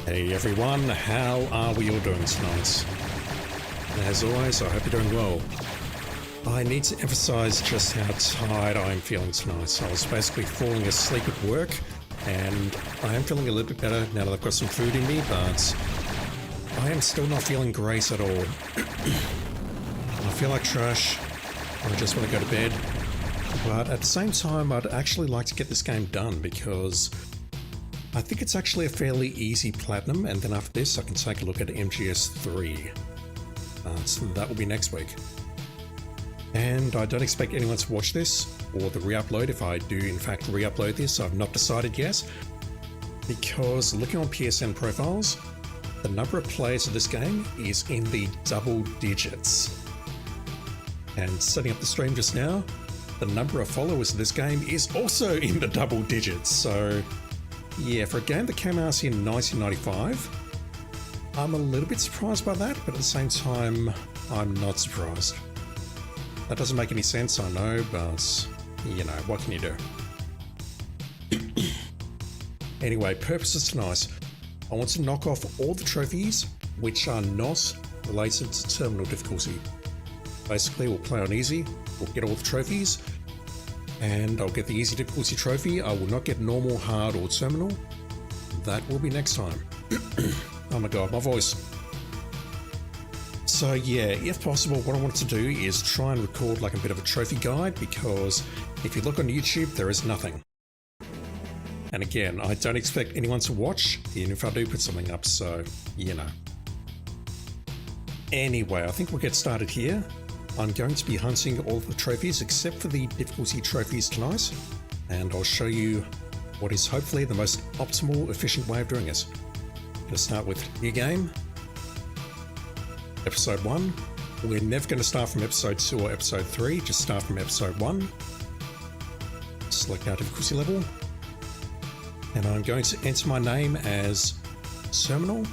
Hey everyone, how are we all doing tonight? As always, I hope you're doing well. I need to emphasize just how tired I am feeling tonight. I was basically falling asleep at work, and I am feeling a little bit better now that I've got some food in me, but I am still not feeling great at all. I feel like trash. I just want to go to bed. But at the same time, I'd actually like to get this game done because I think it's actually a fairly easy platinum, and then after this I can take a look at MGS3. So that will be next week. And I don't expect anyone to watch this, or the re-upload if I do in fact re-upload this. I've not decided yet, because looking on PSN profiles, the number of players of this game is in the double digits. And setting up the stream just now, the number of followers of this game is also in the double digits. So yeah, for a game that came out in 1995, I'm a little bit surprised by that, but at the same time, I'm not surprised. That doesn't make any sense, I know, but you know, what can you do? Anyway, purposes tonight, I want to knock off all the trophies which are not related to terminal difficulty. Basically, we'll play on easy, we'll get all the trophies, and I'll get the easy difficulty trophy. I will not get normal, hard, or terminal. That will be next time. Oh my god, my voice. So yeah, if possible, what I wanted to do is try and record like a bit of a trophy guide, because if you look on YouTube, there is nothing. And again, I don't expect anyone to watch, even if I do put something up, so you know. Anyway, I think we'll get started here. I'm going to be hunting all of the trophies except for the difficulty trophies tonight, and I'll show you what is hopefully the most optimal, efficient way of doing it. I'm going to start with New Game, Episode 1. We're never going to start from Episode 2 or Episode 3, just start from Episode 1. Select our difficulty level, and I'm going to enter my name as Terminal.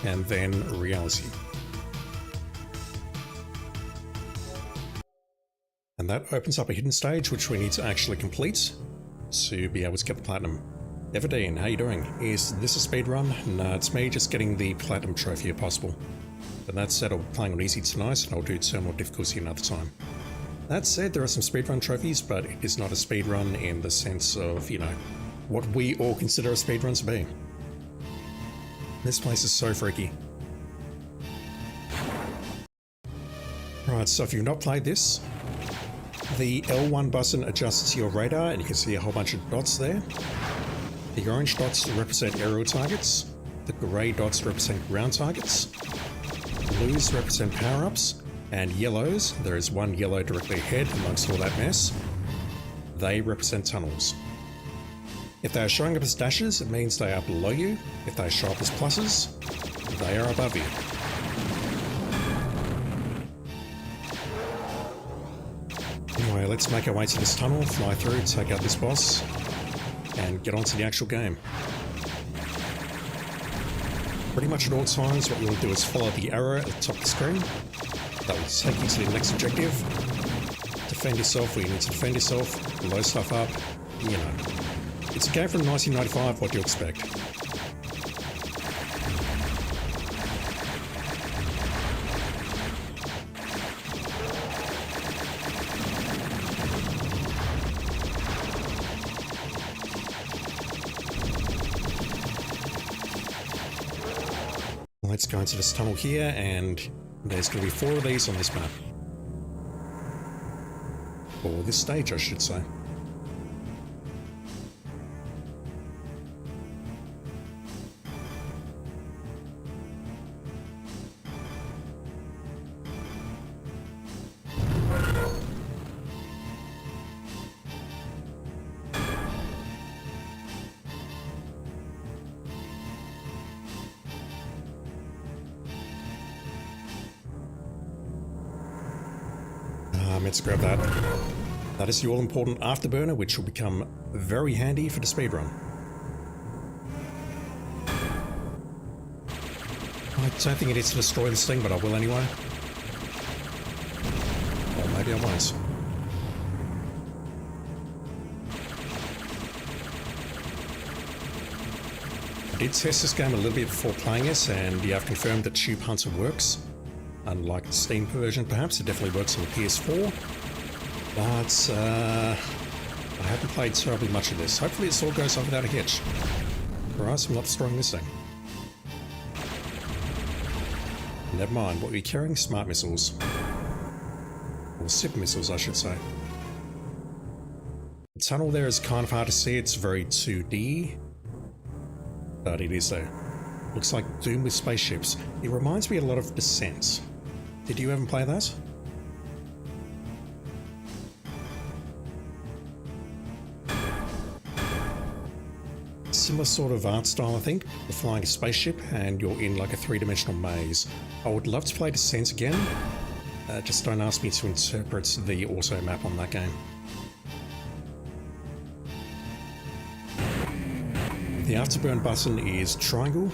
And then Reality. And that opens up a hidden stage which we need to actually complete to be able to get the platinum. Everdeen, how you doing? Is this a speedrun? No, it's me just getting the platinum trophy if possible. But that said, I'll be playing on easy tonight, and I'll do terminal difficulty another time. That said, there are some speedrun trophies, but it is not a speedrun in the sense of, you know, what we all consider a speedrun to be. This place is so freaky. Right, so if you've not played this, the L1 button adjusts your radar, and you can see a whole bunch of dots there. The orange dots represent aerial targets, the grey dots represent ground targets, blues represent power-ups, and yellows, there is one yellow directly ahead amongst all that mess, they represent tunnels. If they are showing up as dashes, it means they are below you. If they show up as pluses, they are above you. Anyway, let's make our way to this tunnel, fly through, take out this boss, and get on to the actual game. Pretty much at all times, what you want to do is follow the arrow at the top of the screen. That will take you to the next objective. Defend yourself where you need to defend yourself, blow stuff up, you know. It's a game from 1995, what do you expect? Let's go into this tunnel here, and there's going to be 4 of these on this map. Or this stage, I should say. Let's grab that. That is the all-important afterburner, which will become very handy for the speedrun. I don't think it needs to destroy this thing, but I will anyway. Or maybe I won't. did test this game a little bit before playing it, and yeah, I've confirmed that Tube Hunter works. Unlike the Steam version, perhaps, it definitely works on the PS4. But I haven't played terribly much of this. Hopefully this all goes on without a hitch. Alright, so I'm not destroying this thing. Never mind, what we're carrying? Smart missiles. Or super missiles, I should say. The tunnel there is kind of hard to see, it's very 2D. But it is there. Looks like Doom with spaceships. It reminds me a lot of Descent. Did you ever play that? Similar sort of art style, I think. You're flying a spaceship and you're in like a three-dimensional maze. I would love to play Descent again. Just don't ask me to interpret the auto map on that game. The afterburn button is triangle.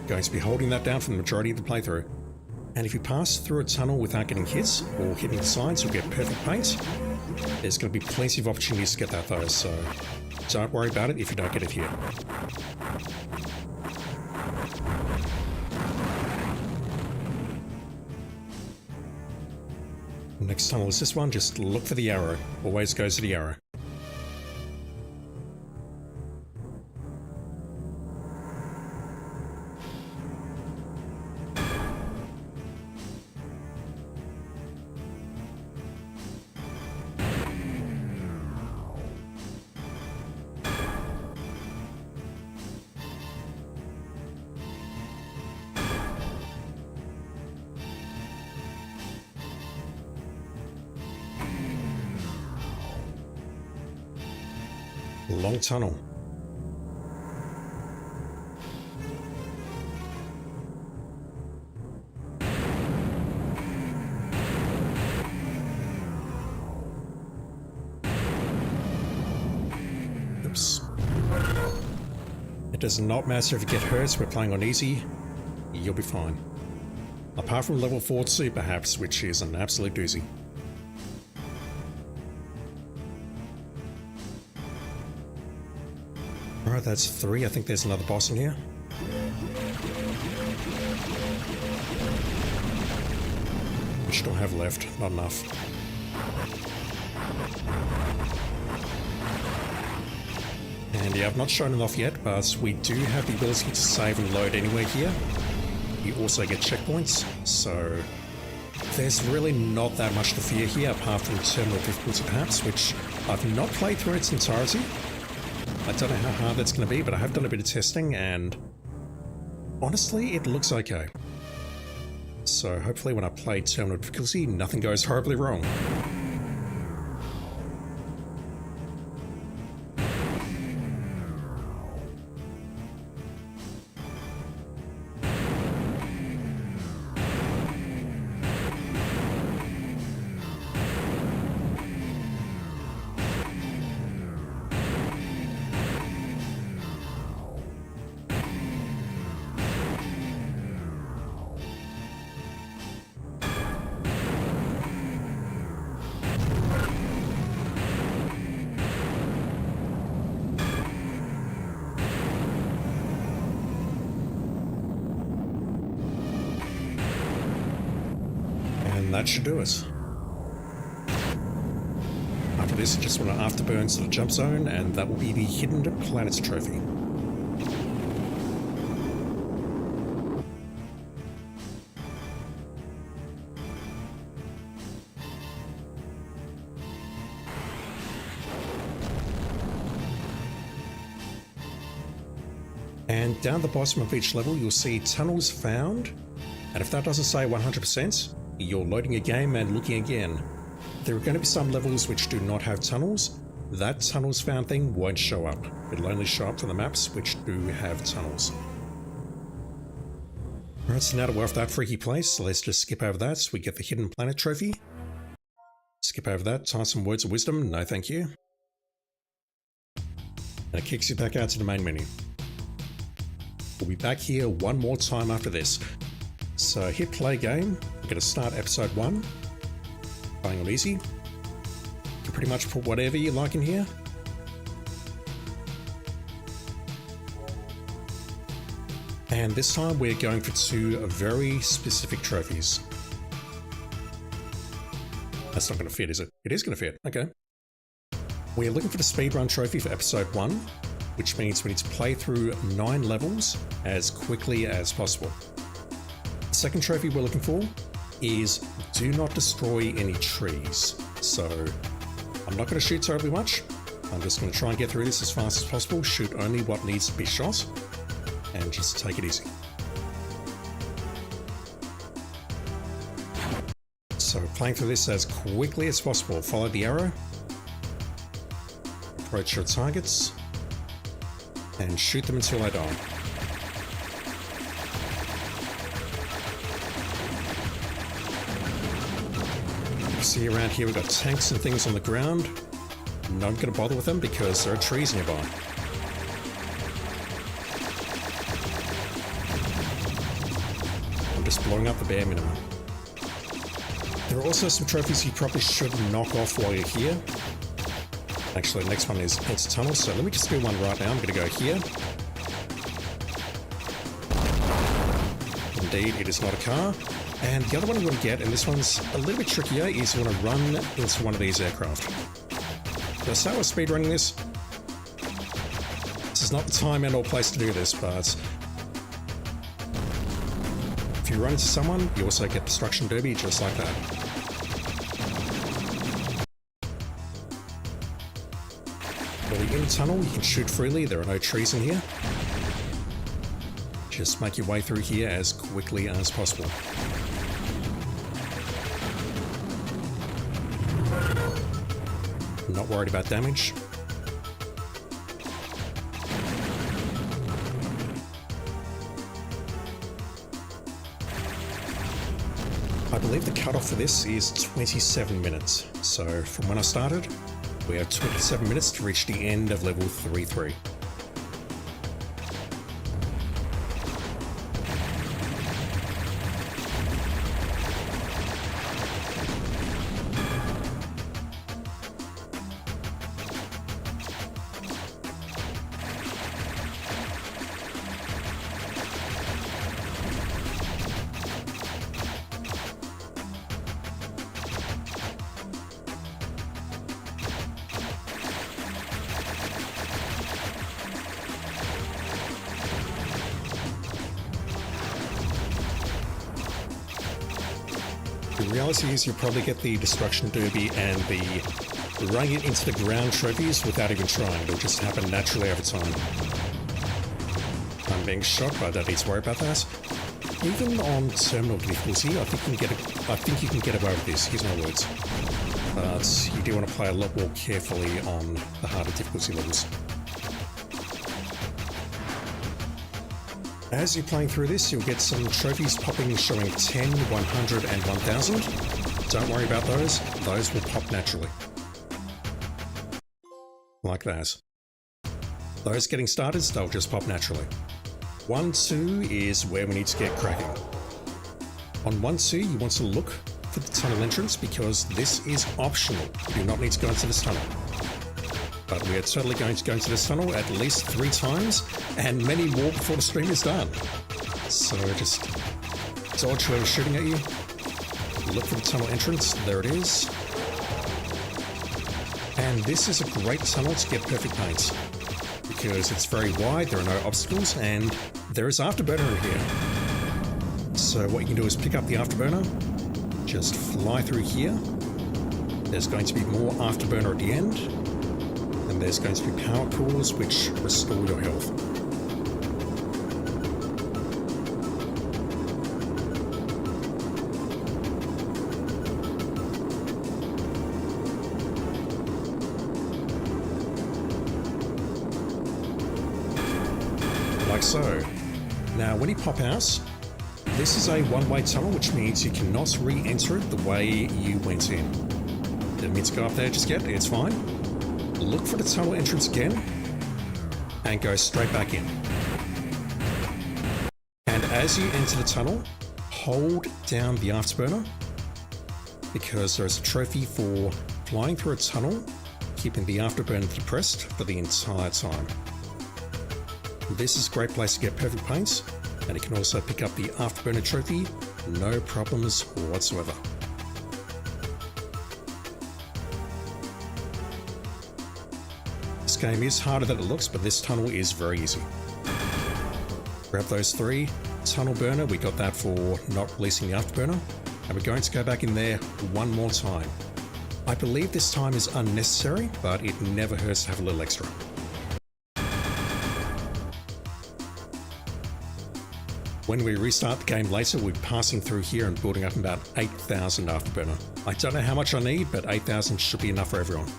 Going to be holding that down for the majority of the playthrough. And if you pass through a tunnel without getting hit or hitting the sides, you'll get perfect paint. There's going to be plenty of opportunities to get that though, so don't worry about it if you don't get it here. Next tunnel is this one, just look for the arrow. Always goes to the arrow. Long tunnel. Oops. It does not matter if you get hurt, we're playing on easy, you'll be fine. Apart from level 4-2 perhaps, which is an absolute doozy. Alright, that's 3. I think there's another boss in here. Which do I have left? Not enough. And yeah, I've not shown it off yet, but we do have the ability to save and load anywhere here. You also get checkpoints, so there's really not that much to fear here, apart from terminal difficulty perhaps, which I've not played through its entirety. I don't know how hard that's going to be, but I have done a bit of testing and honestly, it looks okay. So hopefully when I play terminal difficulty, nothing goes horribly wrong. And that should do it. After this, I just want to afterburn to the jump zone, and that will be the Hidden Planets trophy. And down the bottom of each level, you'll see tunnels found. And if that doesn't say 100%, you're loading a game and looking again. There are going to be some levels which do not have tunnels. That tunnels found thing won't show up. It'll only show up for the maps which do have tunnels. Alright, so now that we're off that freaky place, let's just skip over that. We get the Hidden Planet trophy. Skip over that, tie some words of wisdom, no thank you. And it kicks you back out to the main menu. We'll be back here one more time after this. So hit play game, we're going to start episode 1, playing on easy. You can pretty much put whatever you like in here. And this time we're going for two very specific trophies. That's not going to fit, is it? It is going to fit. Okay. We're looking for the speedrun trophy for episode 1, which means we need to play through 9 levels as quickly as possible. The second trophy we're looking for is do not destroy any trees. So I'm not going to shoot terribly much. I'm just going to try and get through this as fast as possible, shoot only what needs to be shot, and just take it easy. So playing through this as quickly as possible. Follow the arrow, approach your targets, and shoot them until they die. You see around here we've got tanks and things on the ground. I'm not going to bother with them because there are trees nearby. I'm just blowing up the bare minimum. There are also some trophies you probably should knock off while you're here. Actually, the next one is enter tunnel, so let me just do one right now. I'm going to go here. Indeed, it is not a car. And the other one you want to get, and this one's a little bit trickier, is you want to run into one of these aircraft. So start with speedrunning this. This is not the time and or place to do this, but if you run into someone, you also get Destruction Derby just like that. While you're in the tunnel, you can shoot freely. There are no trees in here. Just make your way through here as quickly as possible. Not worried about damage. I believe the cutoff for this is 27 minutes. So from when I started, we have 27 minutes to reach the end of level 3-3. The reality is you'll probably get the Destruction Derby and the running it into the ground trophies without even trying. It'll just happen naturally over time. I'm being shot, but I don't need to worry about that. Even on terminal difficulty, I think you can get away with this. Here's my words. But you do want to play a lot more carefully on the harder difficulty levels. As you're playing through this, you'll get some trophies popping showing 10, 100, and 1000. Don't worry about those. Those will pop naturally. Like that. Those getting started, they'll just pop naturally. 1, 2 is where we need to get cracking. On 1, 2, you want to look for the tunnel entrance because this is optional. You do not need to go into this tunnel. But we are totally going to go into this tunnel at least 3 times, and many more before the stream is done. So just dodge whoever's shooting at you. Look for the tunnel entrance. There it is. And this is a great tunnel to get perfect paints, because it's very wide, there are no obstacles, and there is afterburner in here. So what you can do is pick up the afterburner, just fly through here. There's going to be more afterburner at the end. And there's going to be power cores which restore your health. Like so. Now when you pop out, this is a one-way tunnel, which means you cannot re-enter it the way you went in. Didn't mean to go up there just yet, it's fine. Look for the tunnel entrance again, and go straight back in. And as you enter the tunnel, hold down the afterburner, because there's a trophy for flying through a tunnel, keeping the afterburner depressed for the entire time. This is a great place to get perfect paints, And you can also pick up the Afterburner trophy, no problems whatsoever. This game is harder than it looks, but this tunnel is very easy. Grab those 3. Tunnel burner, we got that for not releasing the Afterburner. And we're going to go back in there one more time. I believe this time is unnecessary, but it never hurts to have a little extra. When we restart the game later, we'll be passing through here and building up about 8,000 Afterburner. I don't know how much I need, but 8,000 should be enough for everyone.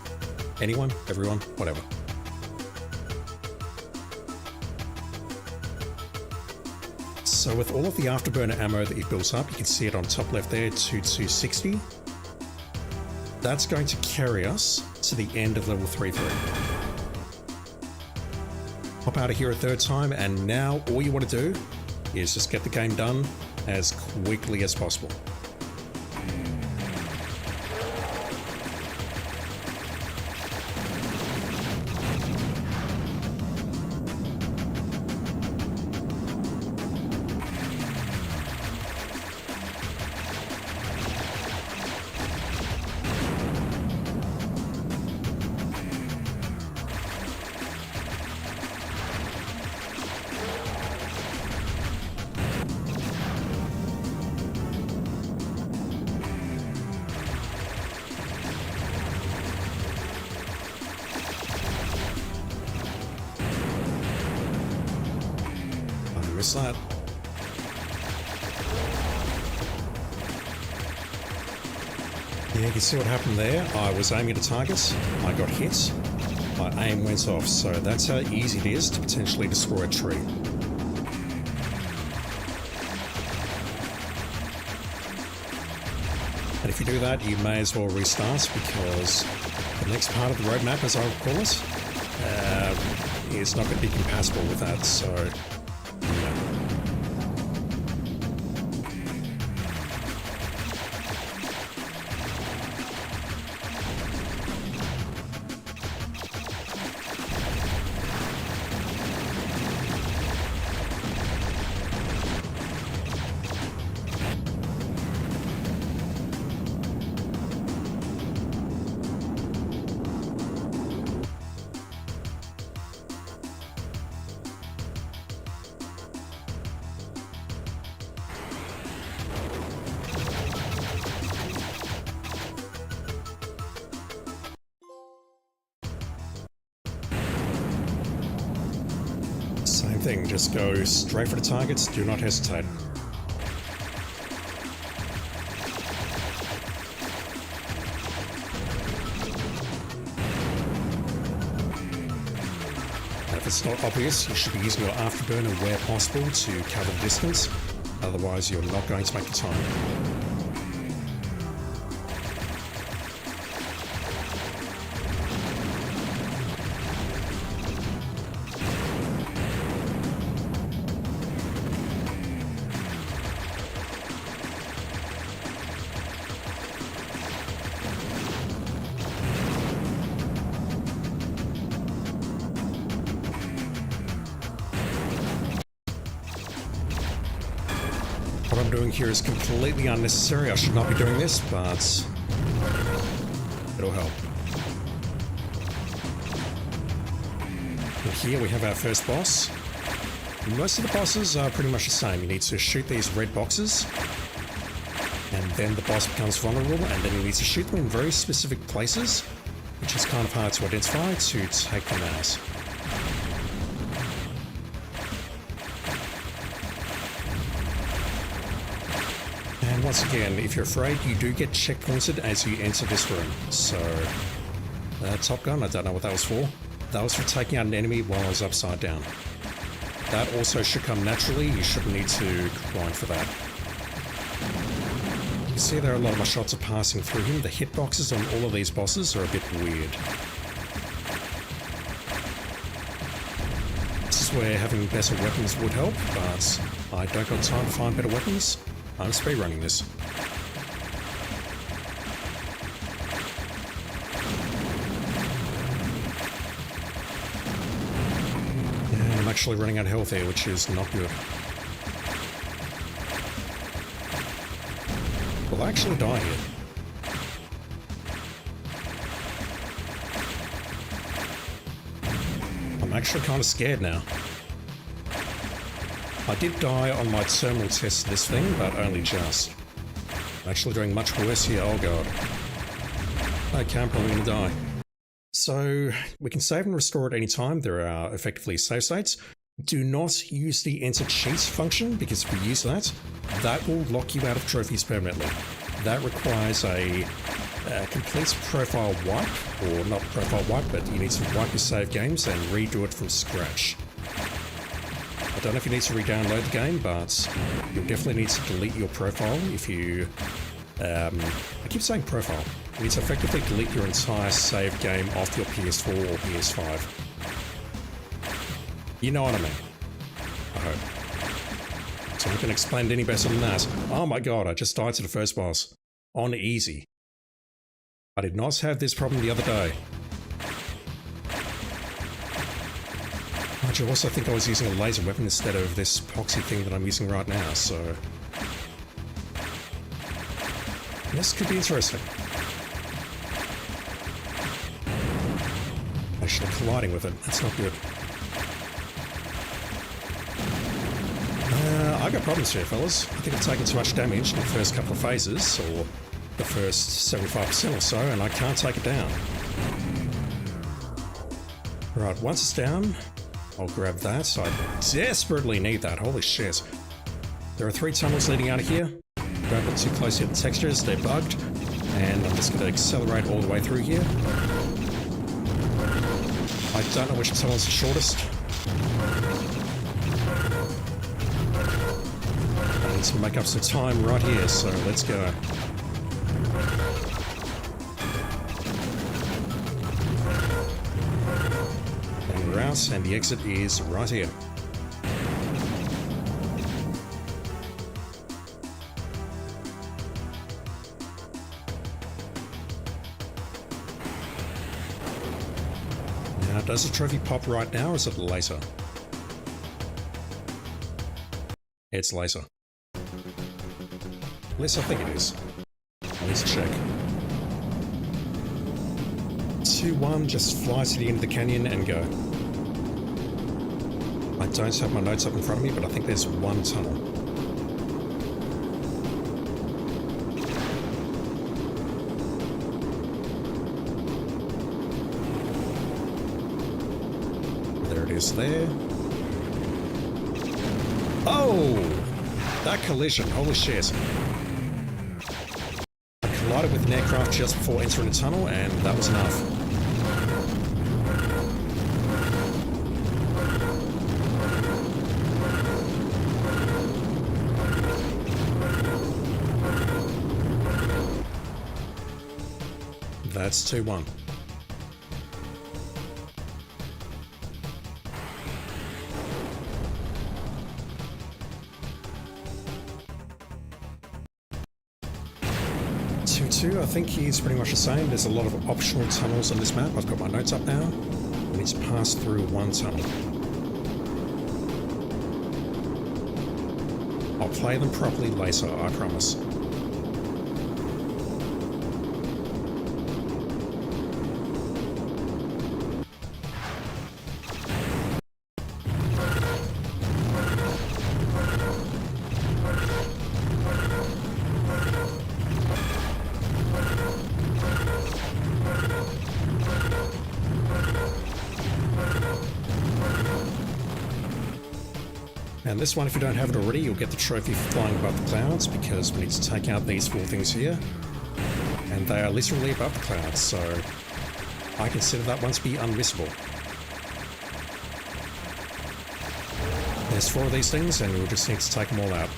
Anyone, everyone, whatever. So with all of the Afterburner ammo that you've built up, you can see it on top left there, 260. That's going to carry us to the end of level 3-3. Hop out of here a third time, and now all you want to do is just get the game done as quickly as possible. Missed that. Yeah, you can see what happened there. I was aiming at a target, I got hit, my aim went off, so that's how easy it is to potentially destroy a tree. And if you do that, you may as well restart, because the next part of the roadmap, as I would call it, is not going to be compatible with that, so same thing, just go straight for the targets, do not hesitate. And if it's not obvious, you should be using your Afterburner where possible to cover the distance, otherwise you're not going to make the time. What I'm doing here is completely unnecessary. I should not be doing this, but it'll help. And here we have our first boss. Most of the bosses are pretty much the same. You need to shoot these red boxes, and then the boss becomes vulnerable, and then you need to shoot them in very specific places, which is kind of hard to identify to take them out. And once again, if you're afraid, you do get checkpointed as you enter this room. So, Top Gun, I don't know what that was for. That was for taking out an enemy while I was upside down. That also should come naturally, you shouldn't need to grind for that. You can see there a lot of my shots are passing through him. The hitboxes on all of these bosses are a bit weird. This is where having better weapons would help, but I don't got time to find better weapons. I'm speedrunning this. And I'm actually running out of health here, which is not good. actually die here. I'm actually kind of scared now. I did die on my terminal test of this thing, but only just. I'm actually doing much worse here, oh god. Okay, I'm probably gonna die. So, we can save and restore at any time. There are effectively save states. Do not use the enter cheats function, because if you use that, that will lock you out of trophies permanently. That requires a complete profile wipe, or not profile wipe, but you need to wipe your save games and redo it from scratch. I don't know if you need to re-download the game, but you'll definitely need to delete your profile if you... I keep saying profile. You need to effectively delete your entire save game off your PS4 or PS5. You know what I mean. I hope. So I can explain it any better than that. Oh my god, I just died to the first boss. On easy. I did not have this problem the other day. I also think I was using a laser weapon instead of this epoxy thing that I'm using right now, so... this could be interesting. Actually colliding with it, that's not good. I got problems here, fellas. I think I've taken too much damage in the first couple of phases, or the first 75% or so, and I can't take it down. Right, once it's down, I'll grab that. I desperately need that, holy shit. There are 3 tunnels leading out of here. Don't look too closely at the textures, they're bugged. And I'm just going to accelerate all the way through here. I don't know which tunnel is the shortest. I need to make up some time right here, so let's go. And we're out, and the exit is right here. Now, does the trophy pop right now, or is it later? It's later. At least I think it is. Let's check. 2-1, just fly to the end of the canyon and go. I don't have my notes up in front of me, but I think there's 1 tunnel. There it is there. Oh! That collision, holy shit. I collided with an aircraft just before entering the tunnel, and that was enough. That's 2-1. I think he's pretty much the same. There's a lot of optional tunnels on this map. I've got my notes up now. We need to pass through 1 tunnel. I'll play them properly later, I promise. And this one, if you don't have it already, you'll get the trophy for flying above the clouds, because we need to take out these 4 things here. And they are literally above the clouds, so I consider that one to be unmissable. There's 4 of these things, and we'll just need to take them all out.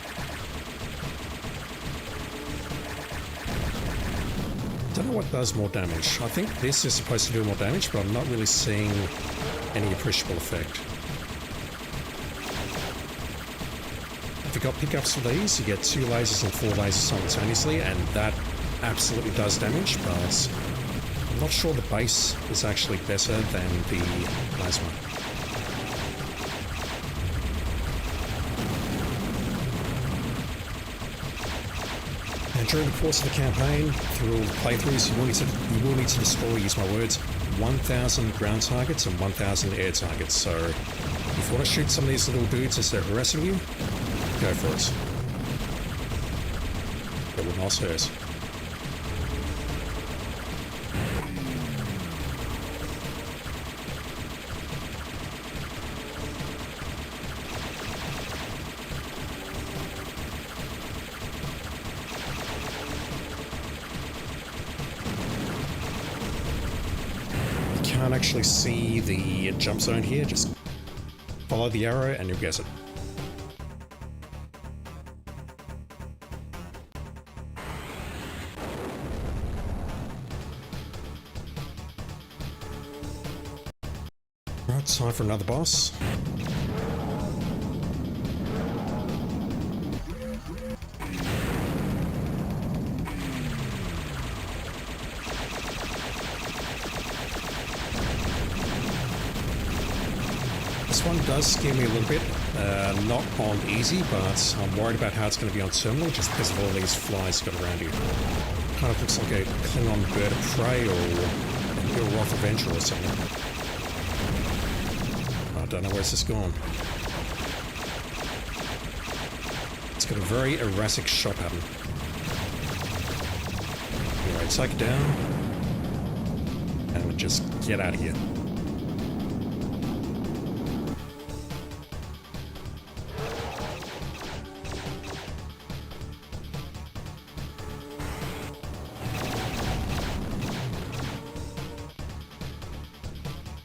Don't know what does more damage. I think this is supposed to do more damage, but I'm not really seeing any appreciable effect. If you got pickups for these, you get 2 lasers and 4 lasers simultaneously, and that absolutely does damage, but I'm not sure the base is actually better than the plasma. And during the course of the campaign, through all the playthroughs, you will need to destroy, use my words, 1,000 ground targets and 1,000 air targets. So if you want to shoot some of these little dudes as they're harassing you, go for it. It will not hurt. Can't actually see the jump zone here, just follow the arrow and you'll guess it. Right, time for another boss. This one does scare me a little bit, not on easy, but I'm worried about how it's going to be on terminal just because of all these flies you've got around you. Kind of looks like a Klingon bird of prey or a Roth Avenger or something. I don't know where's this gone. It's got a very erratic shot pattern. Anyway, take it down and we'll just get out of here.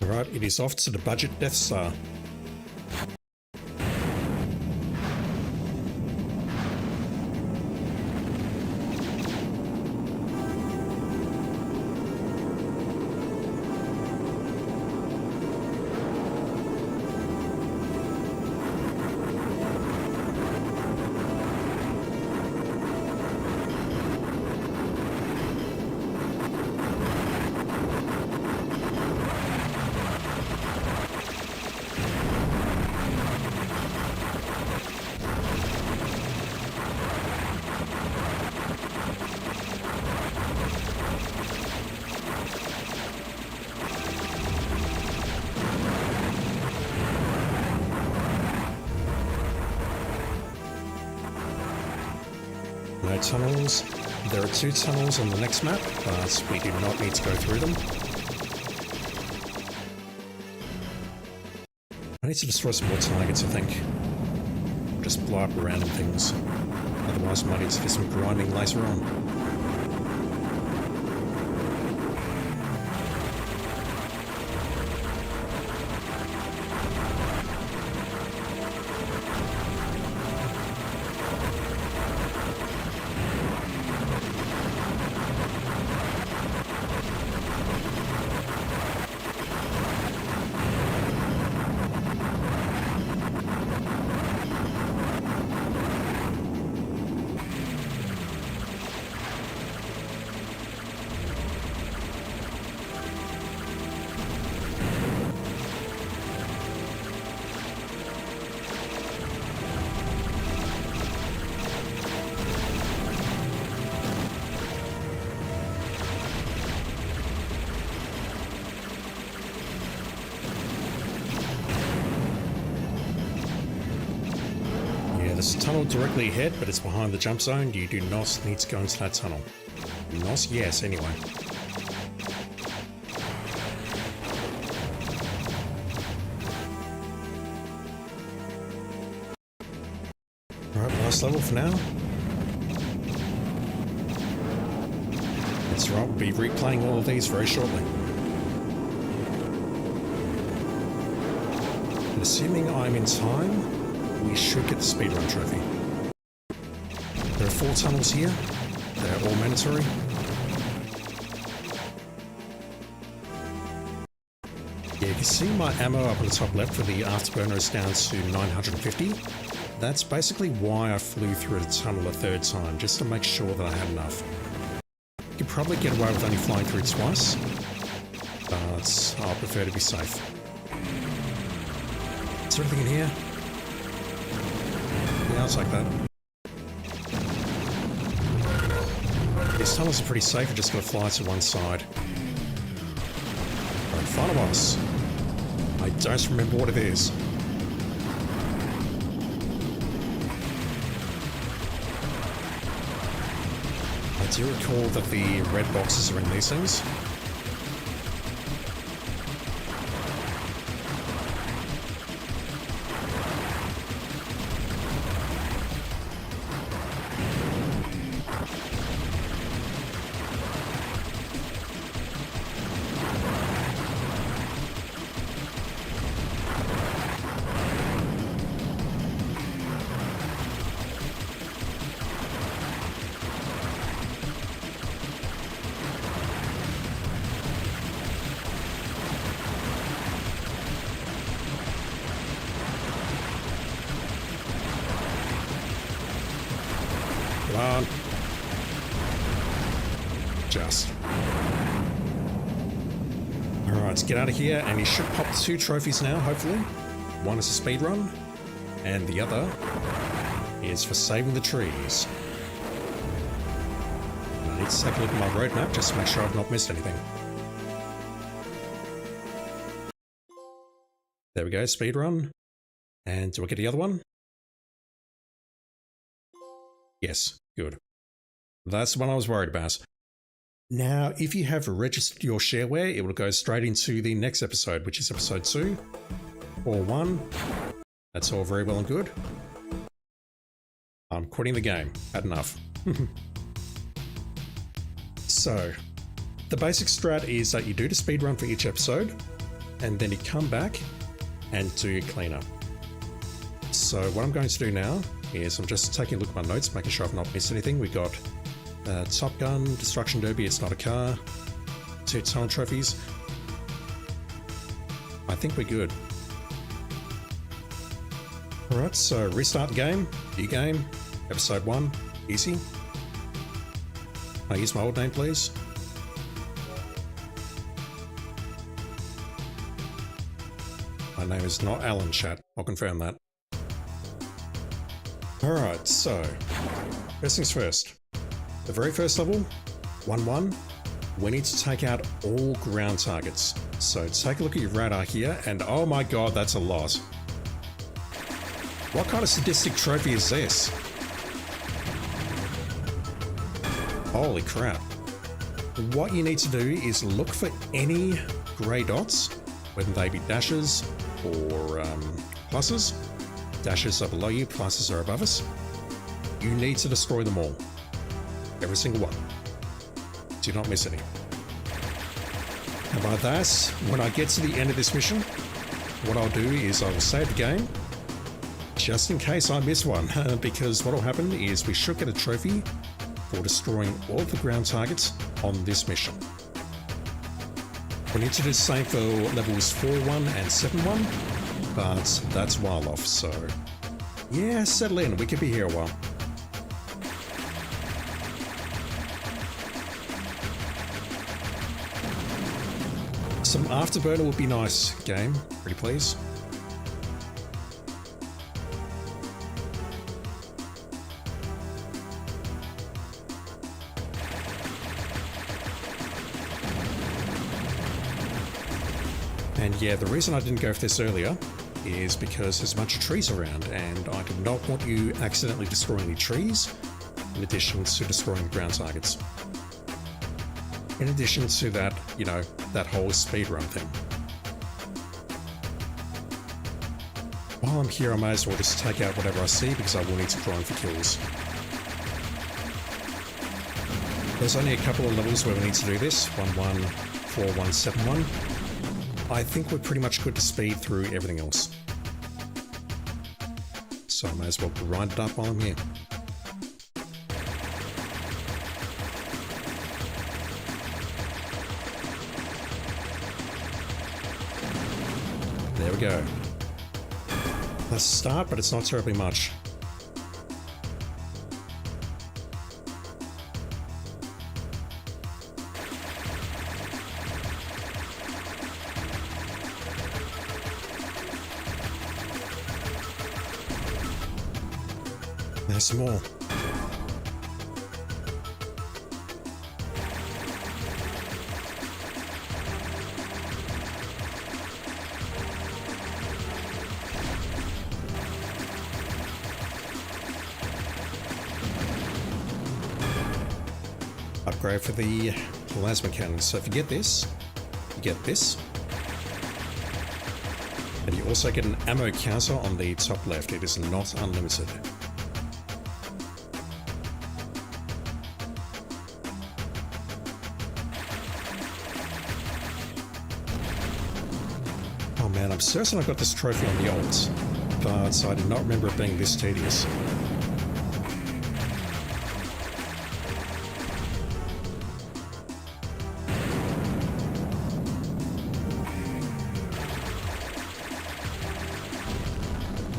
Right, it is off to the budget Death Star. No tunnels. There are 2 tunnels on the next map, but we do not need to go through them. I need to destroy some more targets, I think. Just blow up random things. Otherwise, I might need to do some grinding later on. There's a tunnel directly ahead, but it's behind the jump zone. You do not need to go into that tunnel. Not yet, anyway. Alright, last level for now. That's right, we'll be replaying all of these very shortly. And assuming I'm in time, we should get the speedrun trophy. There are 4 tunnels here. They're all mandatory. Yeah, you can see my ammo up on the top left for the afterburner is down to 950. That's basically why I flew through the tunnel a 3rd time, just to make sure that I had enough. You could probably get away with only flying through twice, but I'll prefer to be safe. Is there anything in here? Yeah, I'll take that. These tunnels are pretty safe, we're just going to fly to one side. Alright, final boss. I don't remember what it is. I do recall that the red boxes are in these things. Come on. Just. Alright, let's get out of here, and you should pop 2 trophies now, hopefully. One is a speed run, and the other is for saving the trees. And I need to take a look at my roadmap just to make sure I've not missed anything. There we go, speed run. And do I get the other one? Yes, good. That's the one I was worried about. Now, if you have registered your shareware, it will go straight into the next episode, which is episode 2 or 1. That's all very well and good. I'm quitting the game. Had enough. So, the basic strat is that you do the speedrun for each episode, and then you come back and do your cleanup. So what I'm going to do now is I'm just taking a look at my notes, making sure I've not missed anything. We got Top Gun, Destruction Derby, it's not a car, 2 tunnel trophies. I think we're good. Alright, so restart the game, new game, episode 1, easy. I use my old name, please. My name is not Alan, chat. I'll confirm that. Alright, so first things first. The very first level, 1-1, we need to take out all ground targets. So take a look at your radar here, and oh my god, that's a lot. What kind of sadistic trophy is this? Holy crap. What you need to do is look for any grey dots, whether they be dashes or pluses. Dashes are below you, pluses are above us. You need to destroy them all. Every single one. Do not miss any. And by that, when I get to the end of this mission, what I'll do is I will save the game, just in case I miss one, because what will happen is we should get a trophy for destroying all of the ground targets on this mission. We need to do the same for levels 4-1 and 7-1, but that's a while off, so yeah, settle in, we could be here a while. Some afterburner would be nice, game, pretty please. And yeah, the reason I didn't go for this earlier is because there's a bunch of trees around, and I did not want you accidentally destroying any trees, in addition to destroying the ground targets. In addition to that, you know, that whole speedrun thing. While I'm here, I may as well just take out whatever I see, because I will need to grind for kills. There's only a couple of levels where we need to do this, 1-1, 4-1, 7-1. I think we're pretty much good to speed through everything else. So I may as well grind it up while I'm here. There we go. Let's start, but it's not terribly much. There's some more. upgrade for the plasma cannon. So if you get this, you get this. And you also get an ammo counter on the top left. It is not unlimited. Oh man, I'm certain I got this trophy on the alt, but I did not remember it being this tedious.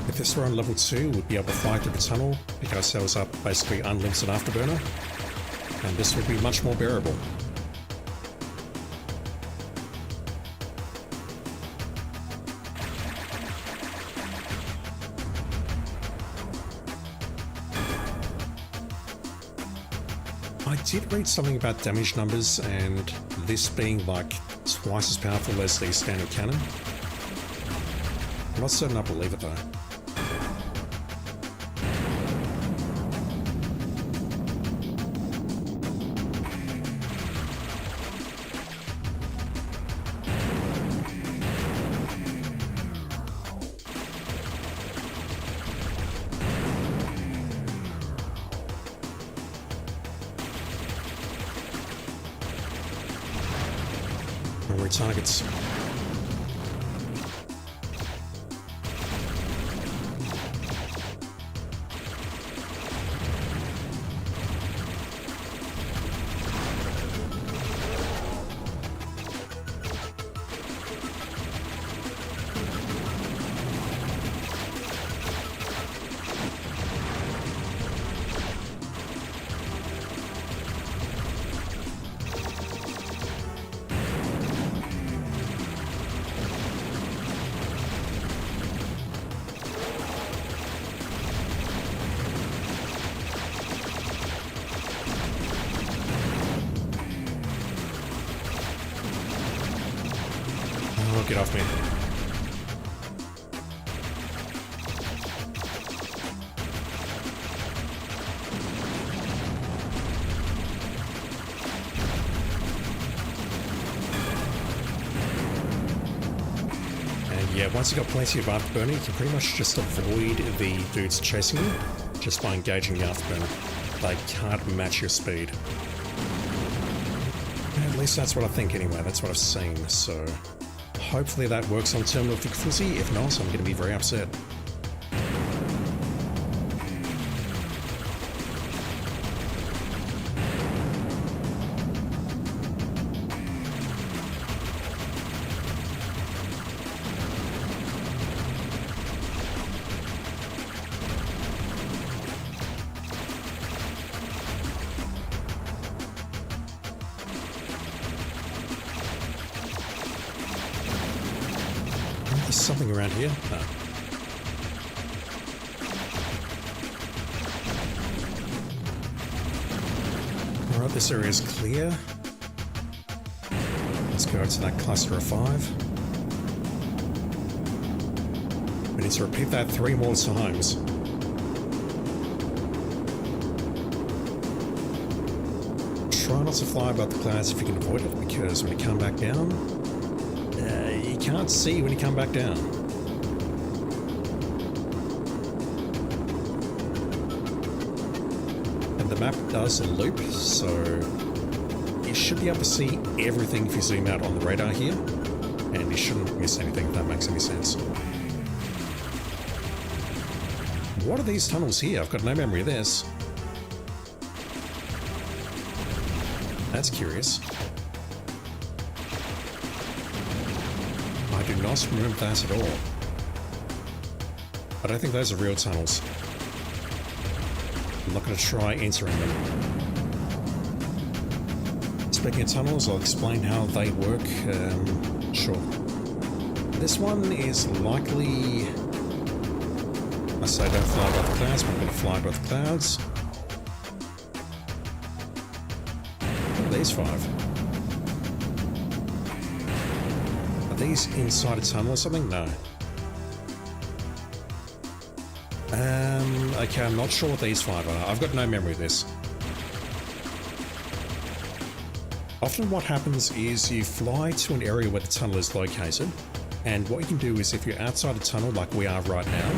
If this were on level 2, we'd be able to fly through the tunnel, pick ourselves up basically unlimited afterburner, and this would be much more bearable. I did read something about damage numbers and this being like twice as powerful as the standard cannon. I'm not certain I believe it though. More targets. Oh, get off me. And yeah, once you've got plenty of afterburner, you can pretty much just avoid the dudes chasing you just by engaging the afterburner. They can't match your speed. At least that's what I think anyway, that's what I've seen, so hopefully that works on Terminal Vic Fuzzy. If not, I'm going to be very upset. There's something around here. No. Alright, this area is clear. Let's go to that cluster of 5. We need to repeat that 3 more times. Try not to fly above the clouds if you can avoid it, because when you come back down, you can't see when you come back down. And the map does a loop, so you should be able to see everything if you zoom out on the radar here, and you shouldn't miss anything if that makes any sense. What are these tunnels here? I've got no memory of this. That's curious. I do not remember that at all. I don't think those are real tunnels. I'm not going to try entering them. Speaking of tunnels, I'll explain how they work. Sure. This one is likely... I say don't fly above the clouds, but I'm going to fly above the clouds. These 5. Are these inside a tunnel or something? No. Okay, I'm not sure what these 5 are. I've got no memory of this. Often what happens is you fly to an area where the tunnel is located, and what you can do is if you're outside a tunnel like we are right now,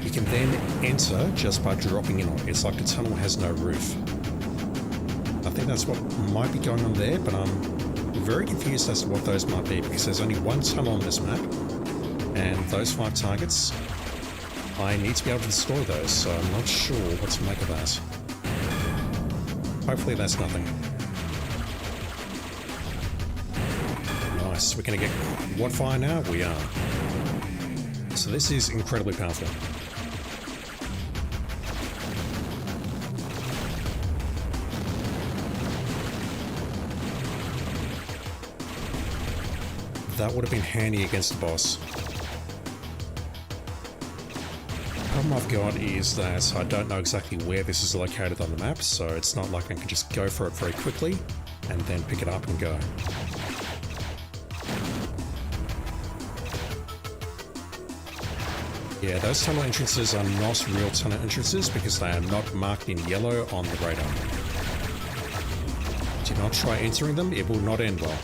you can then enter just by dropping in on it. It's like the tunnel has no roof. I think that's what might be going on there, but I'm very confused as to what those might be because there's only one tunnel on this map, and those 5 targets, I need to be able to destroy those, so I'm not sure what to make of that. Hopefully that's nothing. Nice, we're going to get quad fire now? We are. So this is incredibly powerful. That would have been handy against the boss. The problem I've got is that I don't know exactly where this is located on the map, so it's not like I can just go for it very quickly and then pick it up and go. Yeah, those tunnel entrances are not real tunnel entrances because they are not marked in yellow on the radar. Do not try entering them, it will not end well.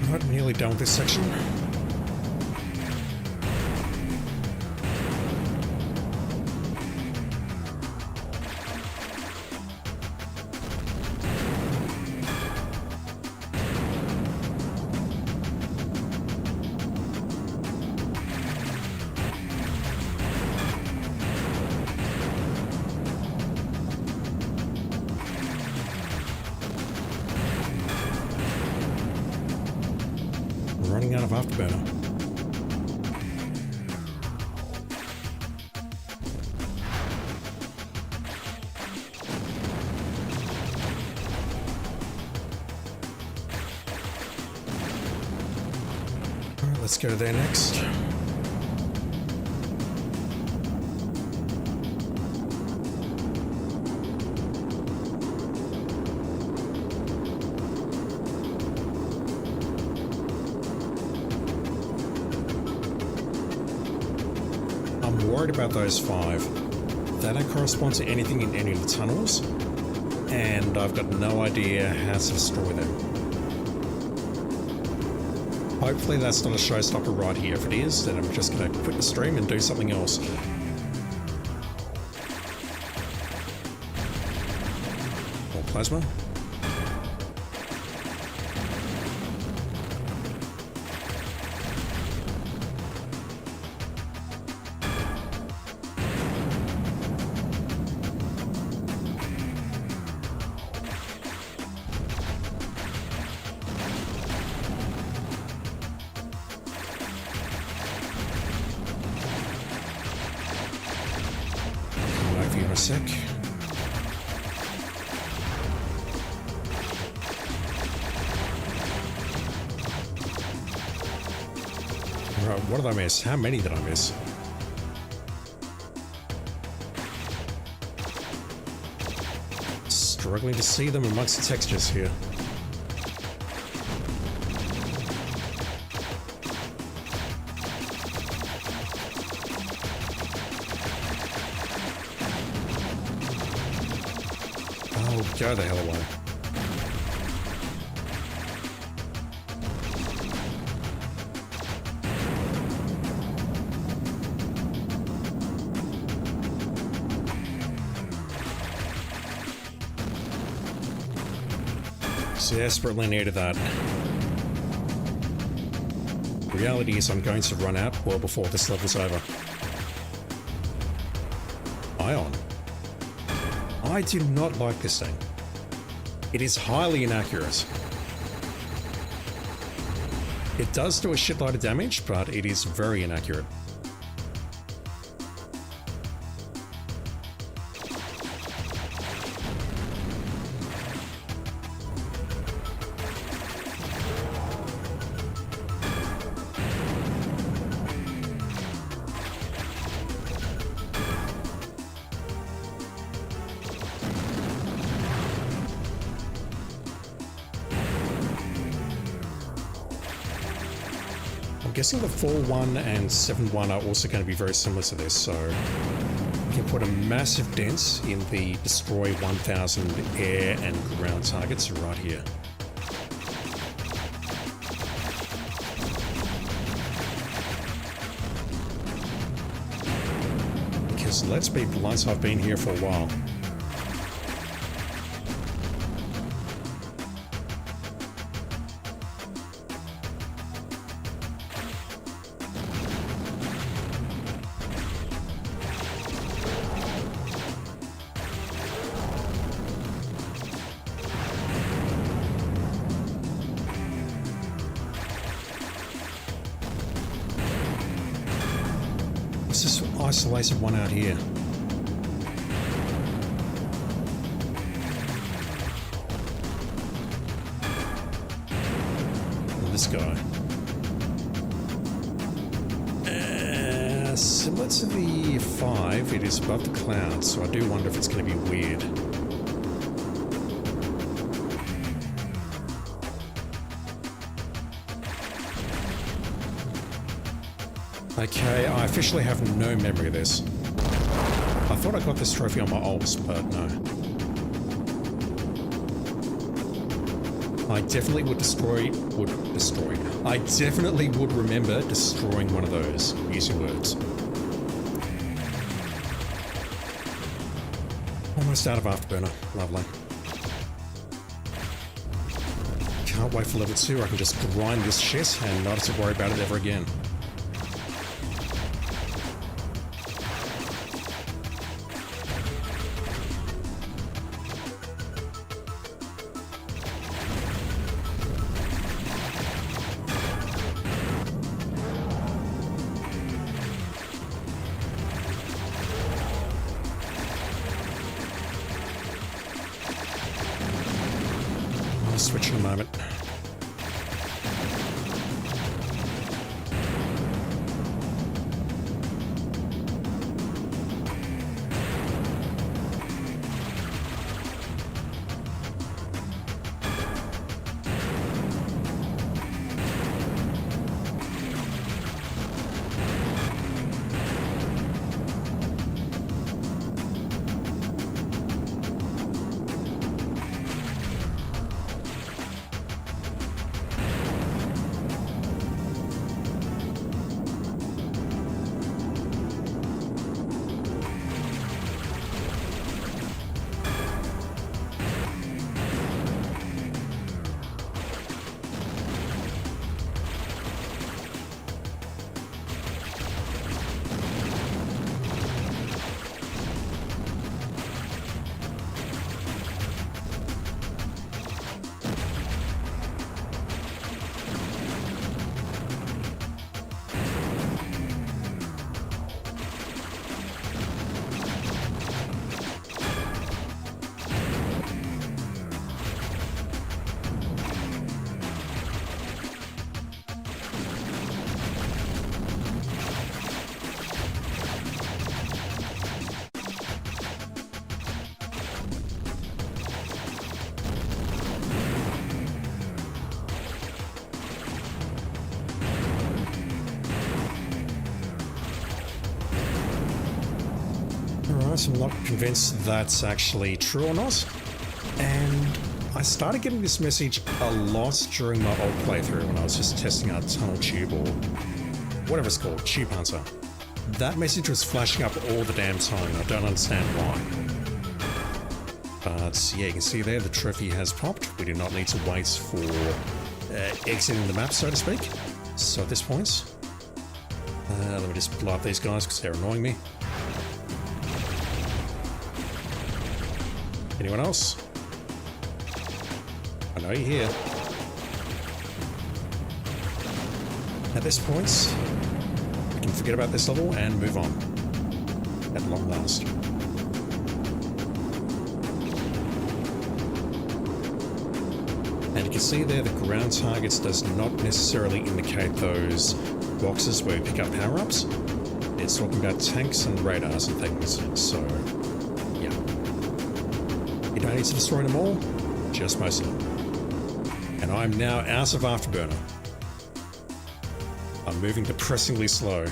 Right, nearly done with this section. Running out of afterburner. Alright, let's go there next. I'm worried about those 5. They don't correspond to anything in any of the tunnels, and I've got no idea how to destroy them. Hopefully that's not a showstopper right here. If it is, then I'm just going to quit the stream and do something else. More plasma. In a sec. Right, what did I miss? How many did I miss? Struggling to see them amongst the textures here. Oh, go the hell away. Desperately needed that. Reality is I'm going to run out well before this level's over. Ion. I do not like this thing. It is highly inaccurate. It does do a shitload of damage, but it is very inaccurate. I'm guessing the 4-1 and 7-1 are also going to be very similar to this, so we can put a massive dent in the destroy 1000 air and ground targets right here. Because let's be blunt, I've been here for a while. What's this isolated one out here? This guy. Similar to the 5, it is above the clouds, so I do wonder if it's going to be weird. Okay, I officially have no memory of this. I thought I got this trophy on my ults, but no. I definitely would I definitely would remember destroying one of those, using words. Almost out of Afterburner, lovely. Can't wait for level 2, I can just grind this shit and not have to worry about it ever again. I'll switch in a moment. Alright, I'm not convinced that's actually true or not. And I started getting this message a lot during my old playthrough when I was just testing out Tunnel Tube or whatever it's called, Tube Hunter. That message was flashing up all the damn time, and I don't understand why. But yeah, you can see there the trophy has popped. We do not need to wait for exiting the map, so to speak. So at this point, let me just blow up these guys because they're annoying me. Anyone else? I know you're here. At this point, we can forget about this level and move on. At long last. And you can see there the ground targets does not necessarily indicate those boxes where you pick up power-ups. It's talking about tanks and radars and things, so yeah. You don't need to destroy them all, just most of them. And I'm now out of Afterburner. I'm moving depressingly slow.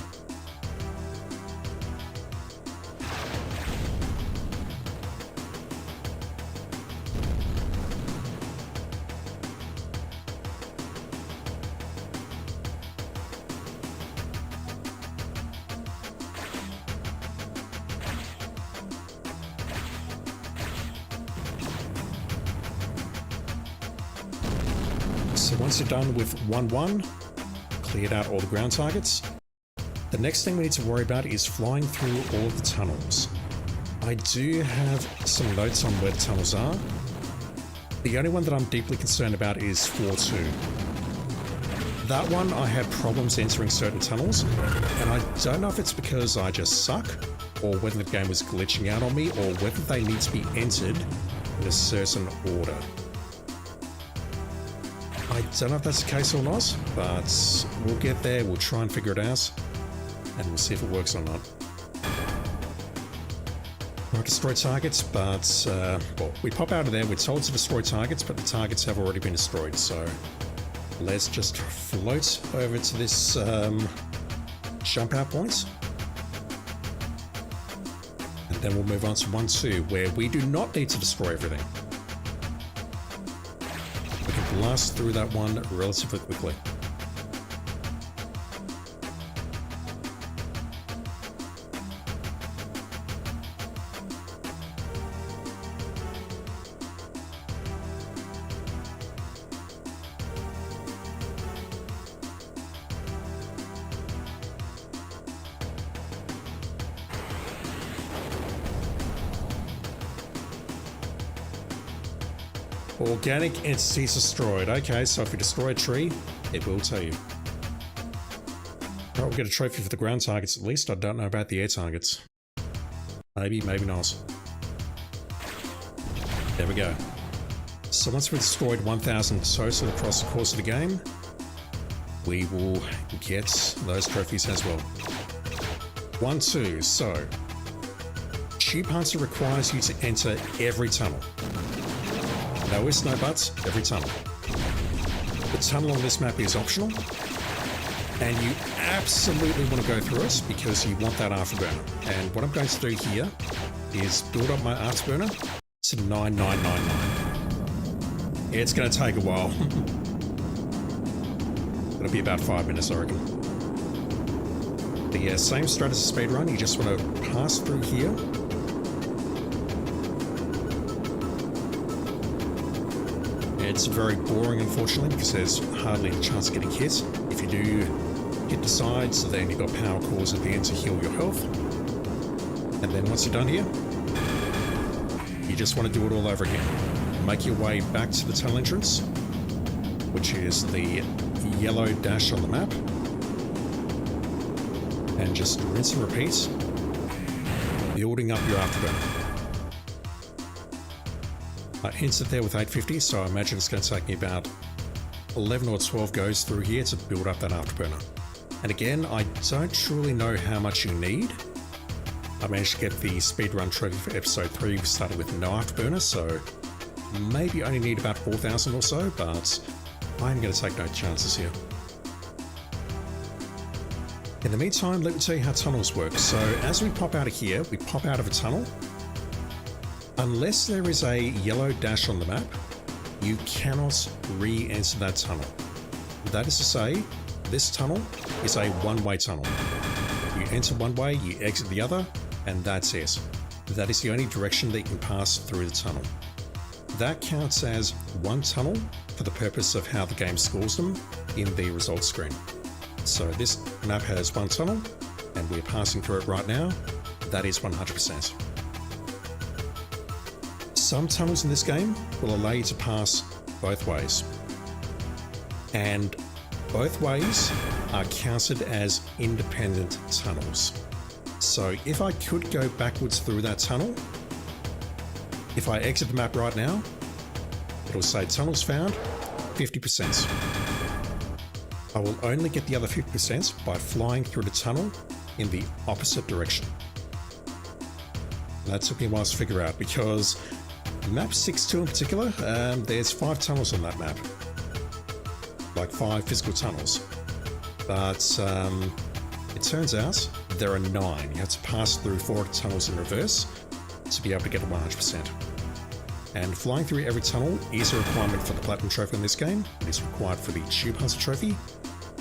So once you're done with 1-1, cleared out all the ground targets, the next thing we need to worry about is flying through all of the tunnels. I do have some notes on where the tunnels are. The only one that I'm deeply concerned about is 4-2. That one I had problems entering certain tunnels, and I don't know if it's because I just suck, or whether the game was glitching out on me, or whether they need to be entered in a certain order. I don't know if that's the case or not, but we'll get there, we'll try and figure it out, and we'll see if it works or not. Right, destroy targets, but, well, we pop out of there, we're told to destroy targets, but the targets have already been destroyed, so let's just float over to this jump out point. And then we'll move on to 1-2, where we do not need to destroy everything. We can blast through that one relatively quickly. Organic entities destroyed. Okay, so if you destroy a tree, it will tell you. Alright, we'll get a trophy for the ground targets at least. I don't know about the air targets. Maybe, maybe not. There we go. So once we've destroyed 1,000 total across the course of the game, we will get those trophies as well. 1-2, so Tube Hunter requires you to enter every tunnel. No ifs, no buts, every tunnel. The tunnel on this map is optional, and you absolutely want to go through it because you want that afterburner. And what I'm going to do here is build up my afterburner to 9999. It's going to take a while. It'll be about 5 minutes, I reckon. But yeah, same strat as a speedrun, you just want to pass through here. It's very boring, unfortunately, because there's hardly a chance of getting hit. If you do hit the sides, then you've got power cores at the end to heal your health. And then once you're done here, you just want to do it all over again. Make your way back to the tunnel entrance, which is the yellow dash on the map. And just rinse and repeat, building up your afterburner. I entered there with 850, so I imagine it's going to take me about 11 or 12 goes through here to build up that afterburner. And again, I don't truly know how much you need. I managed to get the speedrun trophy for episode 3, starting with no afterburner, so maybe only need about 4,000 or so, but I'm going to take no chances here. In the meantime, let me tell you how tunnels work. So as we pop out of here, we pop out of a tunnel. Unless there is a yellow dash on the map, you cannot re-enter that tunnel. That is to say, this tunnel is a one-way tunnel. You enter one way, you exit the other, and that's it. That is the only direction that you can pass through the tunnel. That counts as one tunnel for the purpose of how the game scores them in the results screen. So this map has one tunnel, and we're passing through it right now. That is 100%. Some tunnels in this game will allow you to pass both ways. And both ways are counted as independent tunnels. So if I could go backwards through that tunnel, if I exit the map right now, it'll say tunnels found, 50%. I will only get the other 50% by flying through the tunnel in the opposite direction. That took me a while to figure out because map 6-2 in particular, there's 5 tunnels on that map. Like 5 physical tunnels. But it turns out there are 9. You have to pass through 4 tunnels in reverse to be able to get to 100%. And flying through every tunnel is a requirement for the Platinum Trophy in this game. It is required for the Tube Hunter Trophy.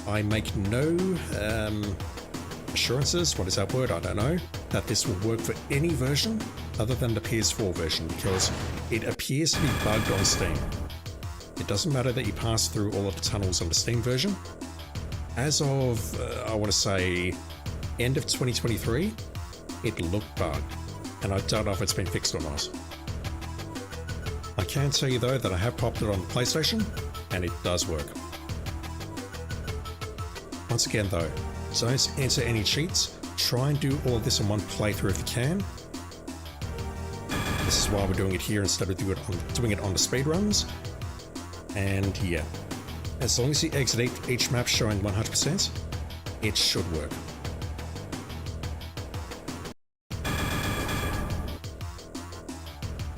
I make no assurances, what is that word, I don't know, that this will work for any version other than the PS4 version because it appears to be bugged on Steam. It doesn't matter that you pass through all of the tunnels on the Steam version. As of, I want to say, end of 2023, it looked bugged, and I don't know if it's been fixed or not. I can tell you though that I have popped it on the PlayStation, and it does work. Once again though, don't enter any cheats. Try and do all of this in one playthrough if you can. This is why we're doing it here instead of doing it on the speedruns. And yeah, as long as you exit each map showing 100%, it should work.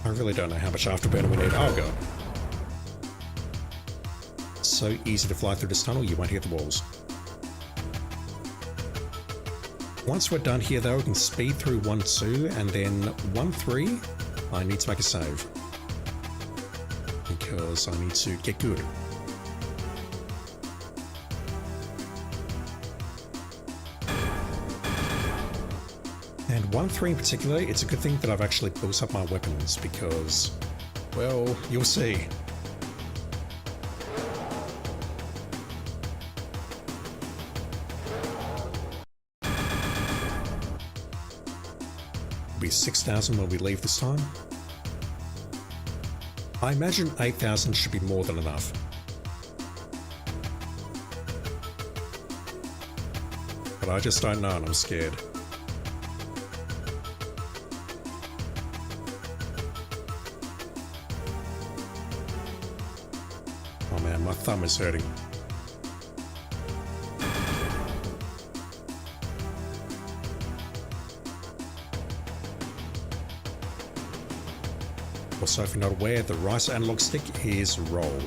I really don't know how much afterburner we need. Oh god. So easy to fly through this tunnel, you won't hit the walls. Once we're done here though, we can speed through 1-2 and then 1-3, I need to make a save. Because I need to get good. And 1-3 in particular, it's a good thing that I've actually built up my weapons because, well, you'll see. It'll be 6,000 when we leave this time. I imagine 8,000 should be more than enough. But I just don't know and I'm scared. Oh man, my thumb is hurting. Also, if you're not aware, the right analog stick is roll.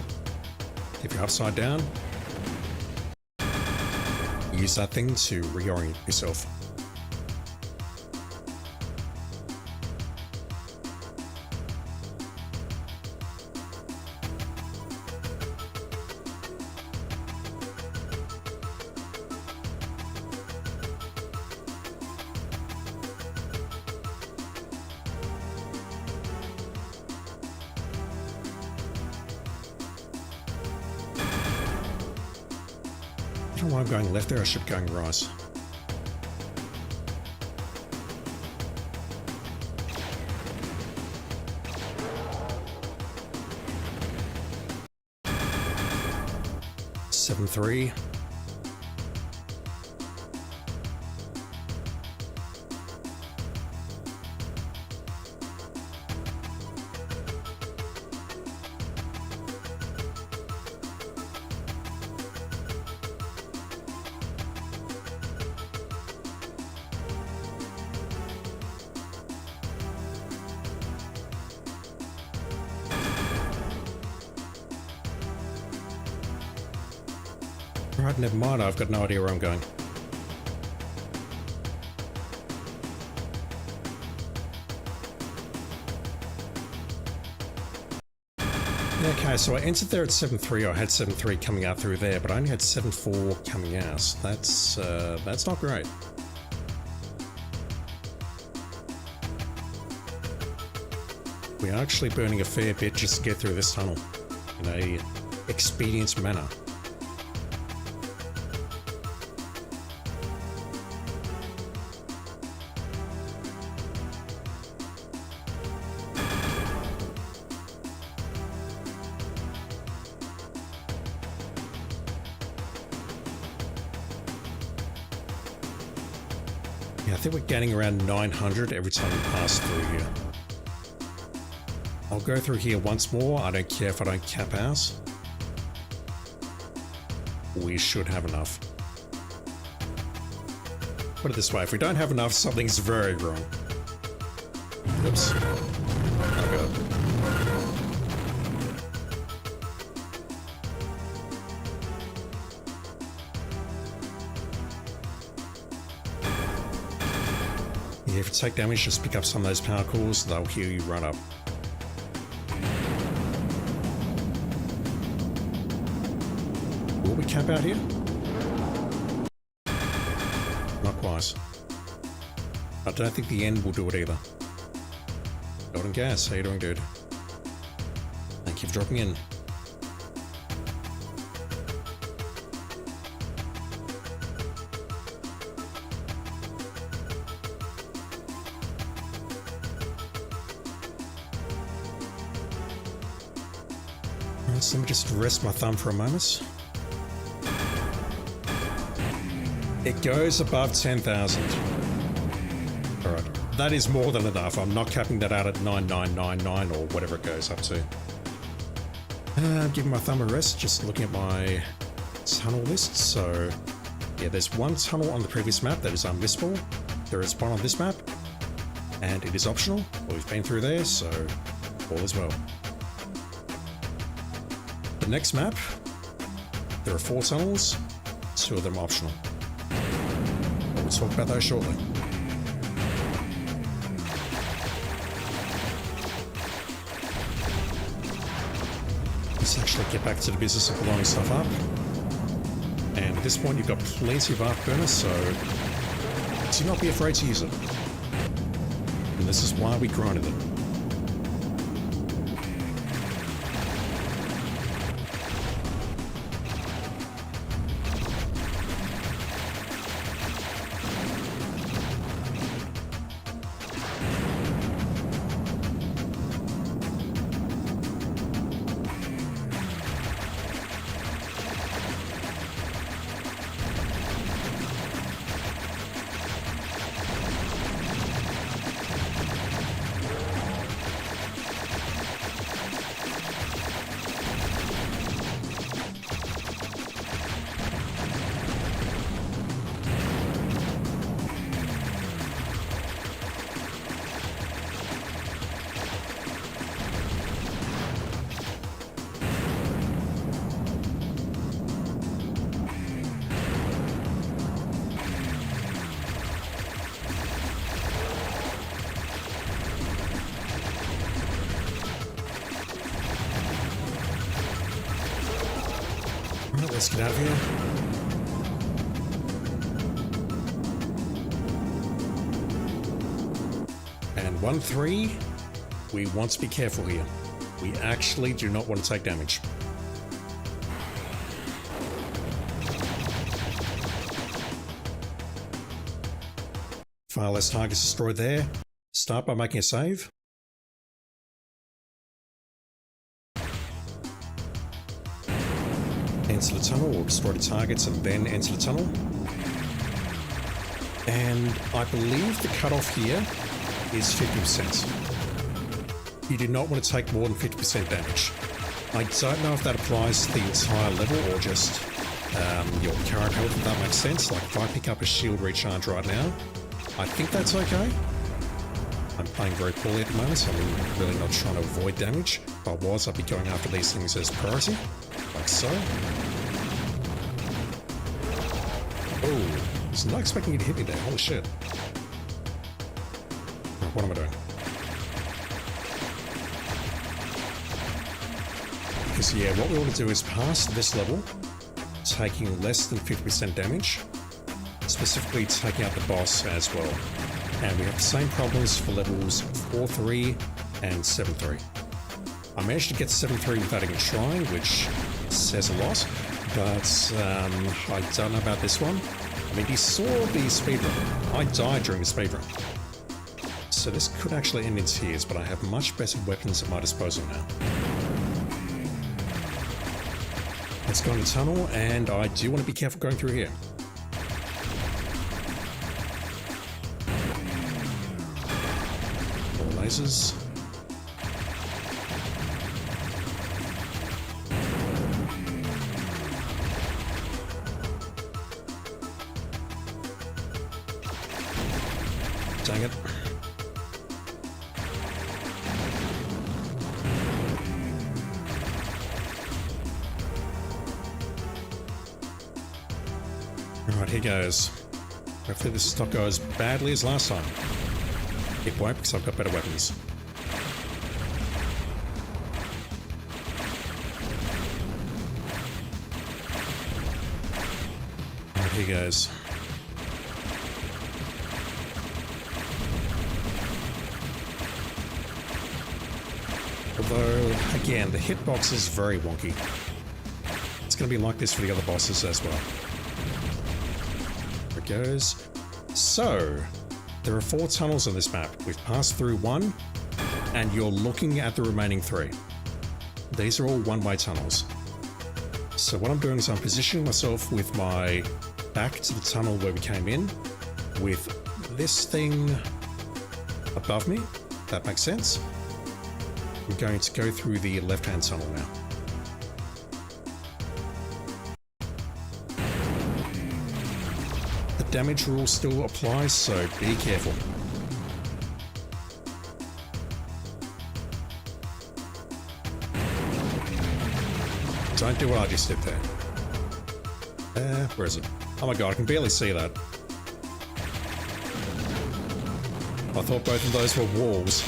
If you're upside down, use that thing to reorient yourself. I don't know why I'm going left there, I should be going right. Seven, 3. Right, never mind, I've got no idea where I'm going. Okay, so I entered there at 7.3, I had 7.3 coming out through there, but I only had 7.4 coming out. That's not great. We are actually burning a fair bit just to get through this tunnel in a expedient manner. Yeah, I think we're gaining around 900 every time we pass through here. I'll go through here once more. I don't care if I don't cap out. We should have enough. Put it this way, if we don't have enough, something's very wrong. Oops. Oh god. Yeah, if you take damage, just pick up some of those power cores, they'll heal you right up. Will we cap out here? Not quite. I don't think the end will do it either. Golden Gas, how you doing, dude? Thank you for dropping in. Alright, so let me just rest my thumb for a moment. It goes above 10,000. Alright, that is more than enough. I'm not capping that out at 9999 or whatever it goes up to. Giving my thumb a rest, just looking at my tunnel list. So, yeah, there's one tunnel on the previous map that is unmissable. There is one on this map, and it is optional. Well, we've been through there, so all is well. The next map, there are 4 tunnels, 2 of them optional. We'll talk about those shortly. Let's actually get back to the business of blowing stuff up. And at this point, you've got plenty of afterburner, so do not be afraid to use it. And this is why we grinded it. Let's get out of here. And 1-3, we want to be careful here. We actually do not want to take damage. Far less targets destroyed there. Start by making a save. Enter the tunnel or destroy the targets and then enter the tunnel. And I believe the cutoff here is 50%. You do not want to take more than 50% damage. I don't know if that applies to the entire level or just your current health, if that makes sense. Like if I pick up a shield recharge right now, I think that's okay. I'm playing very poorly at the moment, so I'm really not trying to avoid damage. If I was, I'd be going after these things as priority, like so. Oh, I was not expecting you to hit me there, holy shit. Right, what am I doing? Because yeah, what we want to do is pass this level, taking less than 50% damage, specifically taking out the boss as well. And we have the same problems for levels 4-3 and 7-3. I managed to get 7-3 without even trying, which says a lot, but I don't know about this one. I mean, you saw the speedrun. I died during the speedrun. So this could actually end in tears, but I have much better weapons at my disposal now. Let's go in the tunnel, and I do want to be careful going through here. lasers. Dang it. Alright, here goes. Hopefully this does not go as badly as last time. It won't because I've got better weapons. Alright, here goes. Although, again, the hitbox is very wonky. It's going to be like this for the other bosses as well. There it goes. So, there are 4 tunnels on this map. We've passed through 1, and you're looking at the remaining 3. These are all one-way tunnels. So what I'm doing is I'm positioning myself with my back to the tunnel where we came in, with this thing above me. That makes sense. I'm going to go through the left-hand tunnel now. The damage rule still applies, so be careful. Don't do what I just did there. Where is it? Oh my god, I can barely see that. I thought both of those were walls.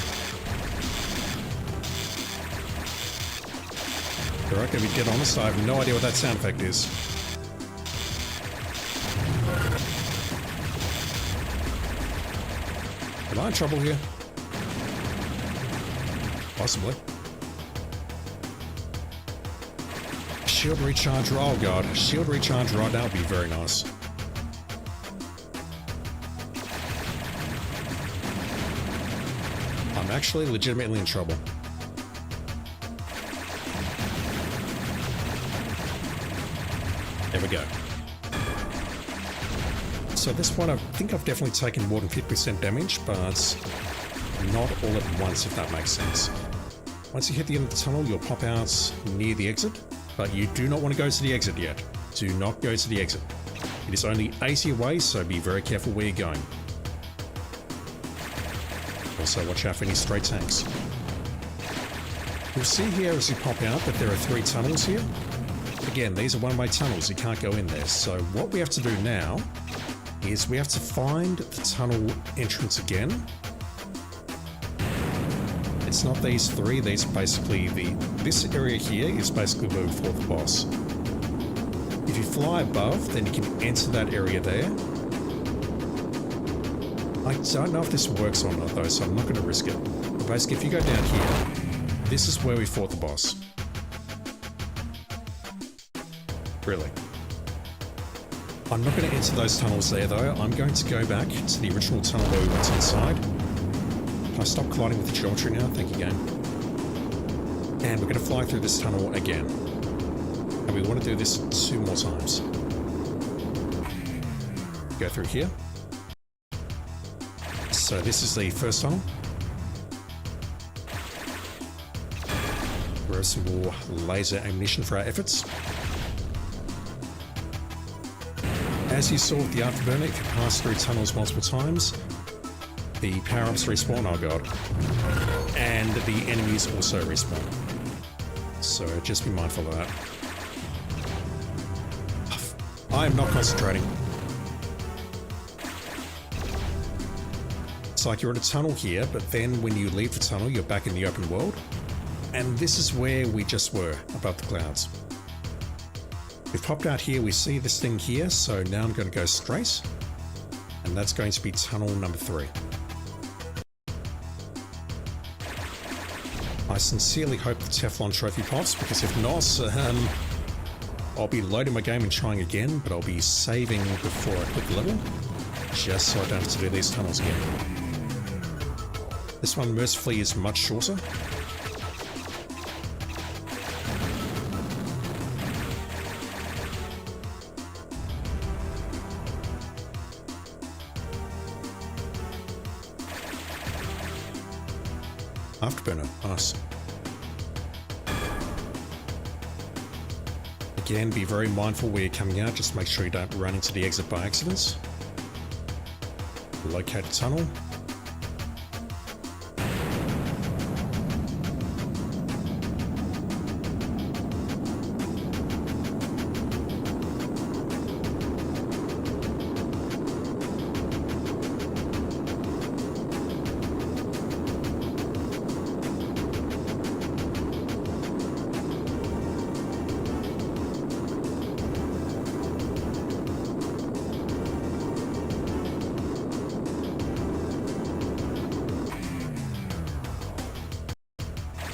Alright, gonna be dead honest, I have no idea what that sound effect is. Am I in trouble here? Possibly. Shield recharge, oh god, shield recharge right now would be very nice. I'm actually legitimately in trouble. There we go. So this one, I think I've definitely taken more than 50% damage, but not all at once, if that makes sense. Once you hit the end of the tunnel, you'll pop out near the exit, but you do not want to go to the exit yet. Do not go to the exit. It is only 80 away, so be very careful where you're going. Also, watch out for any stray tanks. You'll see here as you pop out that there are 3 tunnels here. Again, these are one-way tunnels, you can't go in there. So what we have to do now is we have to find the tunnel entrance again. It's not these 3, these are basically this area here is basically where we fought the boss. If you fly above, then you can enter that area there. I don't know if this works or not though, so I'm not going to risk it. But basically, if you go down here, this is where we fought the boss. Really. I'm not going to enter those tunnels there though. I'm going to go back to the original tunnel where we went inside. I stop colliding with the geometry now, thank you game. And we're going to fly through this tunnel again. And we want to do this 2 more times. Go through here. So this is the first tunnel. Grab some more laser ammunition for our efforts. As you saw with the Afterburner, if you pass through tunnels multiple times, the power-ups respawn, oh god. And the enemies also respawn. So just be mindful of that. I am not concentrating. It's like you're in a tunnel here, but then when you leave the tunnel, you're back in the open world. And this is where we just were, above the clouds. We've popped out here, we see this thing here, so now I'm going to go straight. And that's going to be tunnel number 3. I sincerely hope the Teflon trophy pops, because if not, I'll be loading my game and trying again, but I'll be saving before I quit the level, just so I don't have to do these tunnels again. This one mercifully is much shorter. Afterburner, nice. Again, be very mindful where you're coming out. Just make sure you don't run into the exit by accident. Locate the tunnel.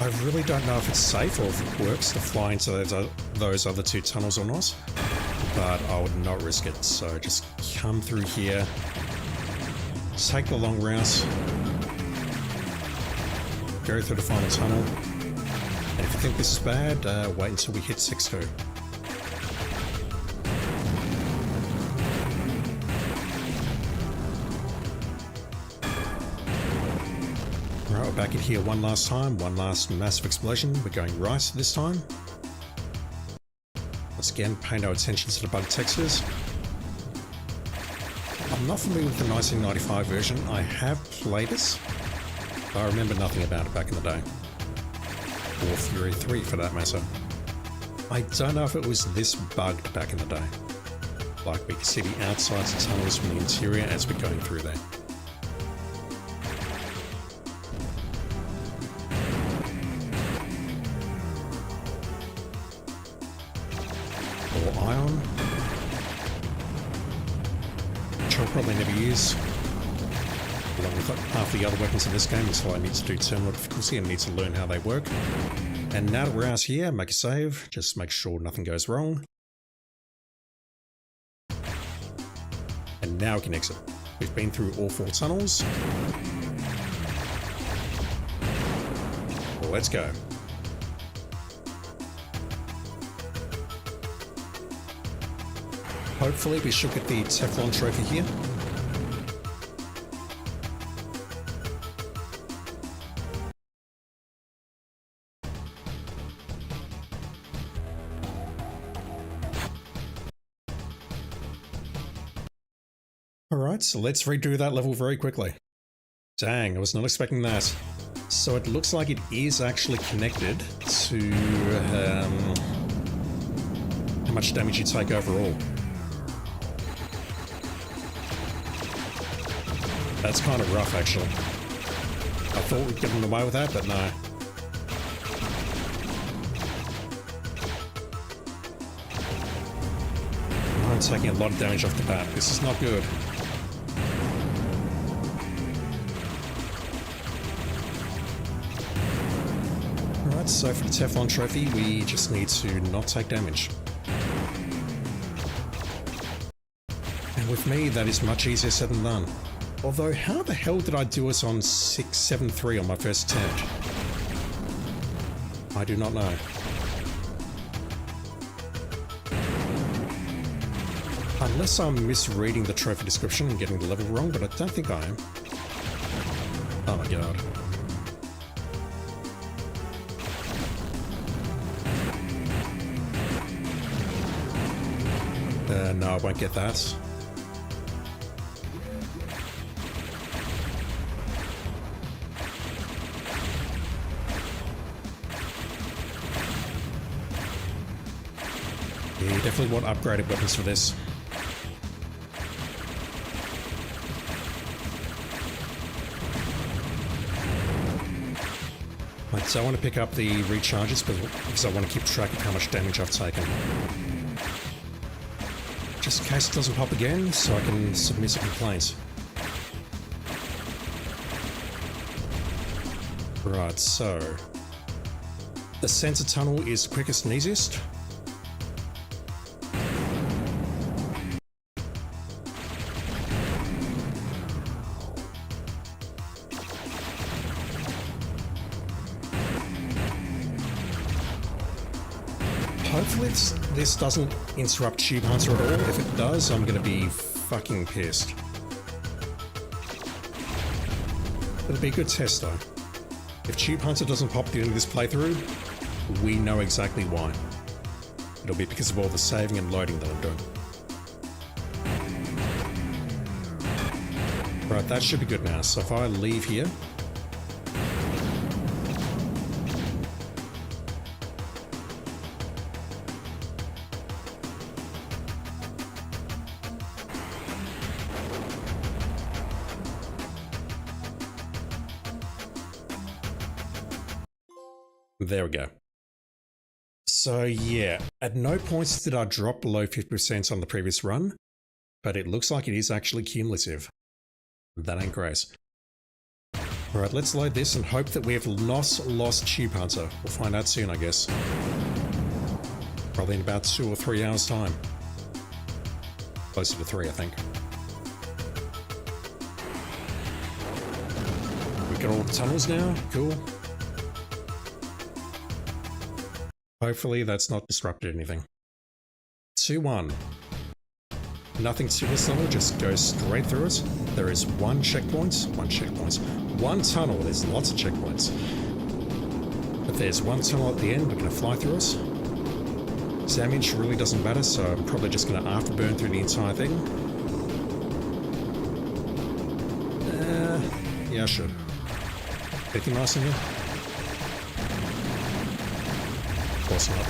I really don't know if it's safe or if it works to fly into those other two tunnels or not, but I would not risk it. So just come through here, take the long route, go through the final tunnel, and if you think this is bad, wait until we hit 6-2. Right, we're back in here one last time, one last massive explosion. We're going right this time. Once again, pay no attention to the bug textures. I'm not familiar with the 1995 version. I have played it. I remember nothing about it back in the day. Or Fury 3 for that matter. I don't know if it was this bugged back in the day. Like we can see the outsides of tunnels from the interior as we're going through there. Or ion, which I'll probably never use, along with half the other weapons in this game until I need to do terminal difficulty and need to learn how they work. And now that we're out here, make a save, just make sure nothing goes wrong. And now we can exit. We've been through all 4 tunnels. Well, let's go. Hopefully we should get the Teflon trophy here. Alright, so let's redo that level very quickly. Dang, I was not expecting that. So it looks like it is actually connected to how much damage you take overall. That's kind of rough, actually. I thought we'd get away with that, but no. I'm taking a lot of damage off the bat. This is not good. Alright, so for the Teflon trophy, we just need to not take damage. And with me, that is much easier said than done. Although, how the hell did I do it on 673 on my first attempt? I do not know. Unless I'm misreading the trophy description and getting the level wrong, but I don't think I am. Oh my god. No, I won't get that. You definitely want upgraded weapons for this. So I want to pick up the recharges because I want to keep track of how much damage I've taken. Just in case it doesn't pop again, so I can submit a complaint. Right, so the center tunnel is the quickest and easiest. Hopefully this doesn't interrupt Tube Hunter at all. If it does, I'm going to be fucking pissed. It'll be a good test though. If Tube Hunter doesn't pop at the end of this playthrough, we know exactly why. It'll be because of all the saving and loading that I'm doing. Right, that should be good now. So if I leave here, there we go. So yeah, at no points did I drop below 50% on the previous run, but it looks like it is actually cumulative. That ain't great. Alright, let's load this and hope that we have not lost Tube Hunter. We'll find out soon, I guess. Probably in about 2 or 3 hours time. Closer to 3, I think. We got all the tunnels now, cool. Hopefully that's not disrupted anything. 2-1. Nothing to this level, just go straight through it. There is one checkpoint, one tunnel, there's lots of checkpoints. But there's one tunnel at the end, we're going to fly through it. Damage really doesn't matter, so I'm probably just going to afterburn through the entire thing. Yeah, I should. Anything nice in here? Of course not.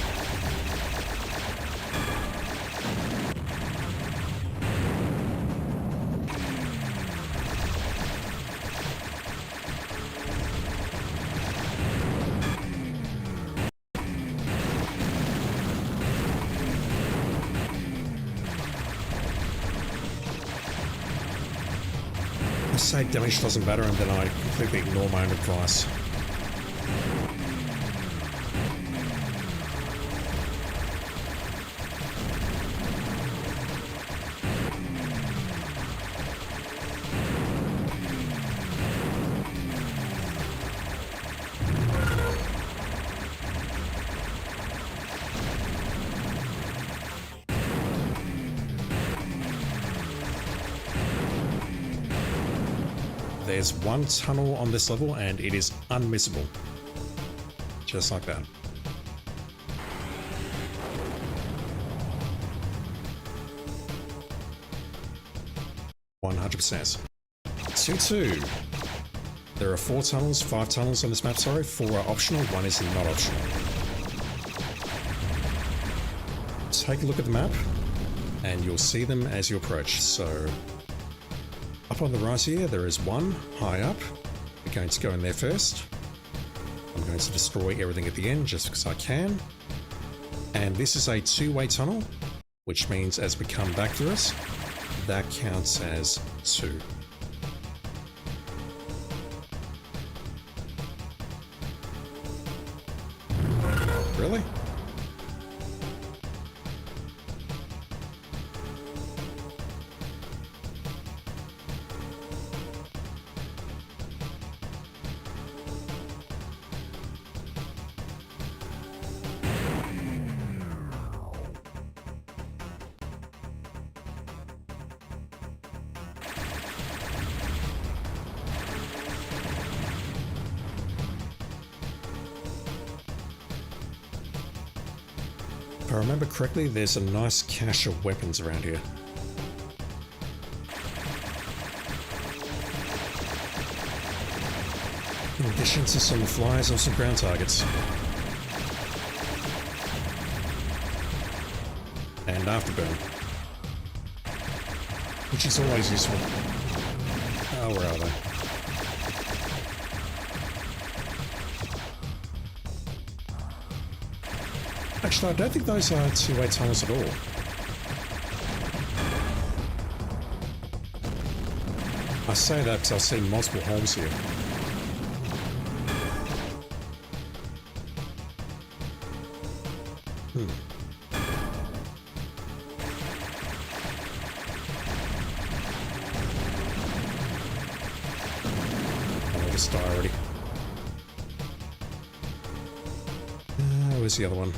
I say damage doesn't matter and then I completely ignore my own advice. There's one tunnel on this level and it is unmissable. Just like that. %. 2-2. There are 5 tunnels on this map, sorry. 4 are optional, 1 is not optional. Take a look at the map and you'll see them as you approach. So up on the right here, there is one high up. We're going to go in there first. I'm going to destroy everything at the end just because I can. And this is a 2-way tunnel, which means as we come back through it, that counts as 2. Really? If I remember correctly, there's a nice cache of weapons around here. In addition to some flies and some ground targets. And afterburn. Which is always useful. Oh, where are they? Actually, I don't think those are 2-way tunnels at all. I say that because I've seen multiple holes here. I'll just die already. Where's the other one?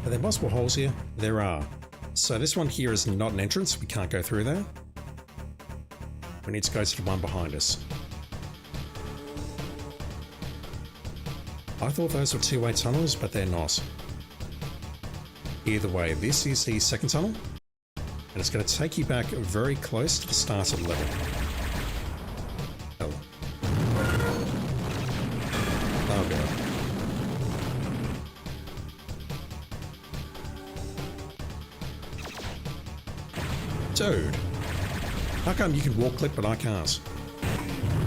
Are there multiple holes here? There are. So this one here is not an entrance. We can't go through there. We need to go to the one behind us. I thought those were two-way tunnels, but they're not. Either way, this is the second tunnel, and it's going to take you back very close to the start of the level. Oh. Oh god. Dude, how come you can walk clip but I can't?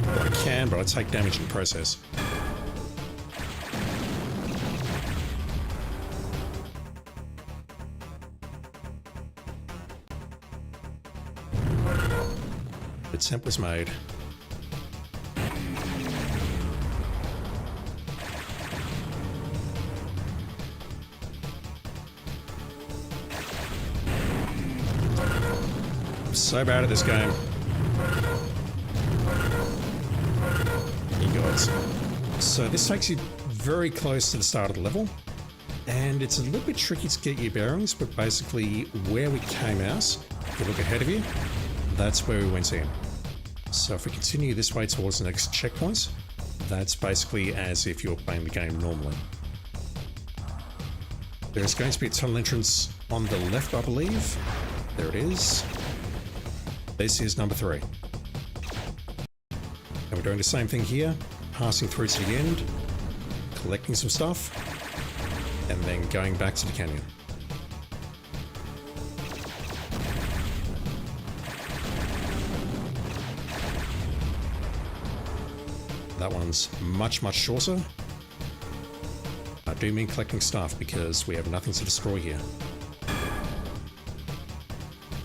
Well, I can, but I take damage in the process. The attempt was made. I'm so bad at this game. You guys. So this takes you very close to the start of the level, and it's a little bit tricky to get your bearings, but basically where we came out, if you look ahead of you, that's where we went in. So if we continue this way towards the next checkpoint, that's basically as if you're playing the game normally. There's going to be a tunnel entrance on the left, I believe. There it is. This is number 3. And we're doing the same thing here, passing through to the end, collecting some stuff, and then going back to the canyon. That one's much, much shorter. I do mean collecting stuff because we have nothing to destroy here.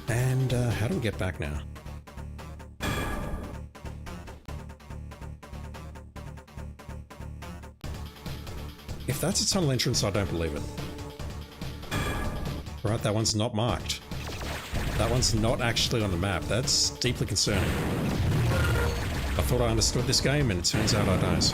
And how do we get back now? If that's a tunnel entrance, I don't believe it. Right, that one's not marked. That one's not actually on the map. That's deeply concerning. I thought I understood this game, and it turns out I don't.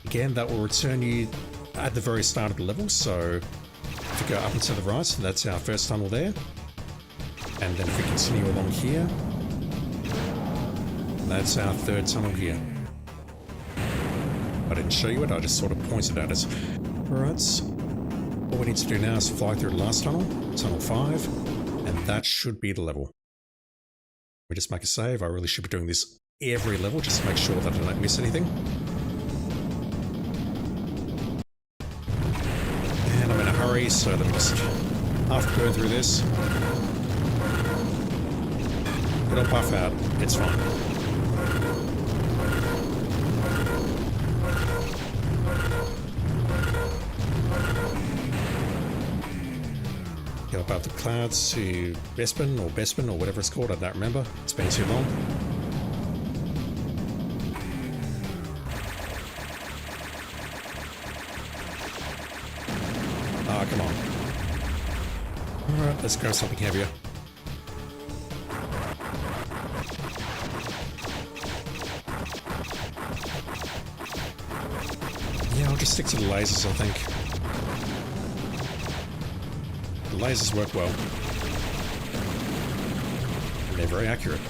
Again, that will return you at the very start of the level, so if you go up and to the right, that's our first tunnel there. And then if we continue along here, that's our third tunnel here. I didn't show you it, I just sort of pointed at it. Alright. All we need to do now is fly through the last tunnel, tunnel 5, and that should be the level. We just make a save. I really should be doing this every level just to make sure that I don't miss anything. And I'm in a hurry, so let me just half burn through this. It'll puff out, it's fine. Go above the clouds to Bespin or whatever it's called, I don't remember. It's been too long. Ah, come on. Alright, let's grab something heavier. Yeah, I'll just stick to the lasers, I think. The lasers work well. And they're very accurate.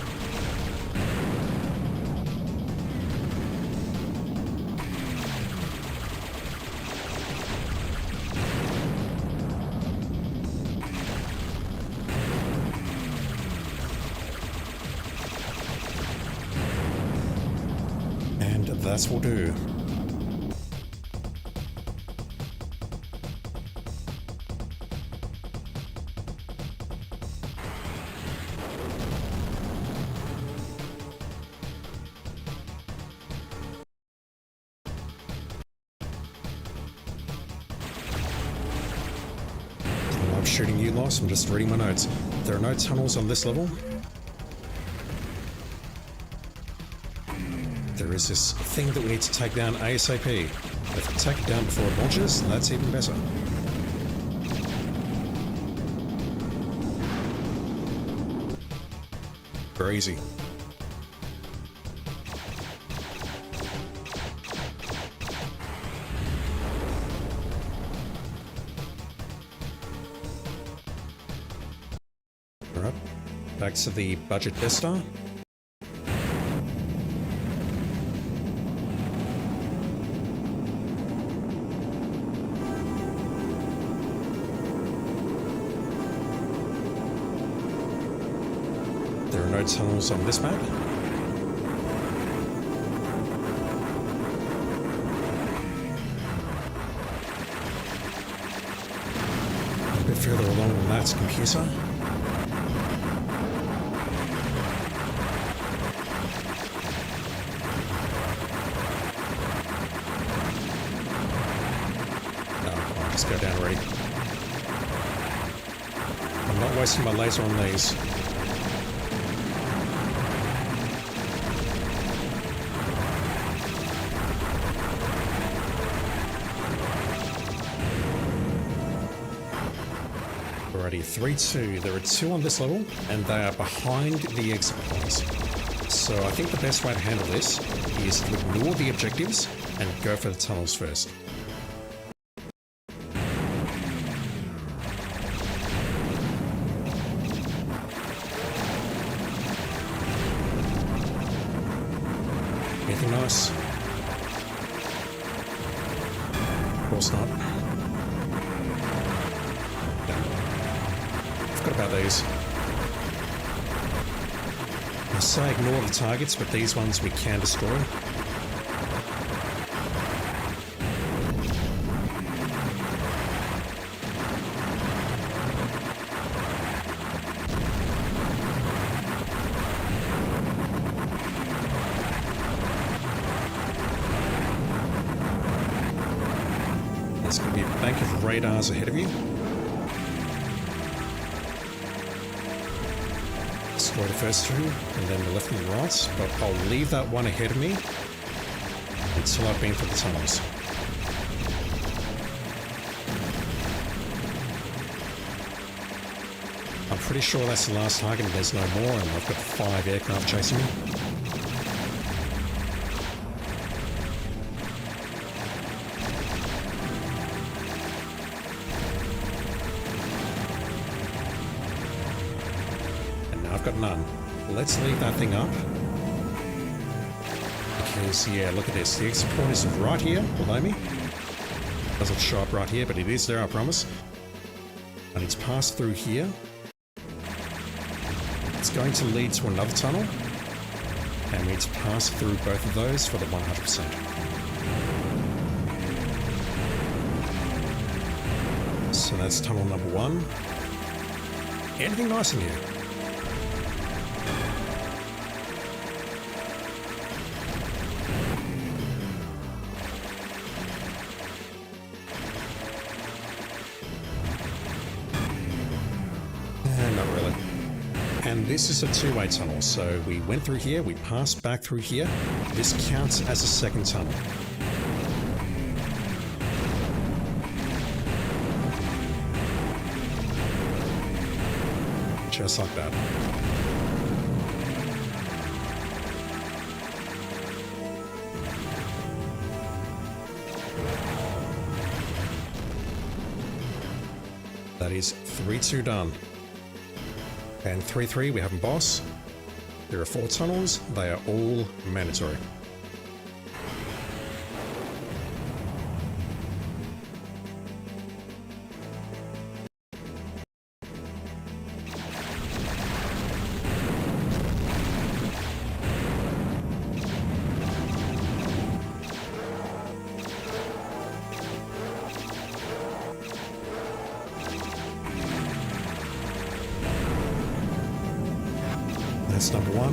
And that will do. Shooting you lost, I'm just reading my notes. There are no tunnels on this level. There is this thing that we need to take down ASAP. If we take it down before it launches, that's even better. Very easy. Back to the budget Vesta. There are no tunnels on this map. A bit further along than that's computer. Just go down already. I'm not wasting my laser on these. Alrighty, 3-2. There are 2 on this level, and they are behind the exit points. So I think the best way to handle this is to ignore the objectives and go for the tunnels first. Anything nice? Of course not. No. Forgot about these. I say ignore the targets, but these ones we can destroy. There's going to be a bank of radars ahead of you. Destroy the first 2, and then the left and the right, but I'll leave that one ahead of me until I've been through the tunnels. I'm pretty sure that's the last target and there's no more, and I've got 5 aircraft chasing me. Got none. Let's leave that thing up. Because, yeah, look at this. The exit point is right here, below me. Doesn't show up right here, but it is there, I promise. And it's passed through here. It's going to lead to another tunnel. And we need to pass through both of those for the 100%. So that's tunnel number 1. Anything nice in here? Not really. And this is a 2-way tunnel, so we went through here, we passed back through here. This counts as a second tunnel. Just like that. That is 3-2 done. And 3-3, we have a boss. There are 4 tunnels. They are all mandatory. That's number 1.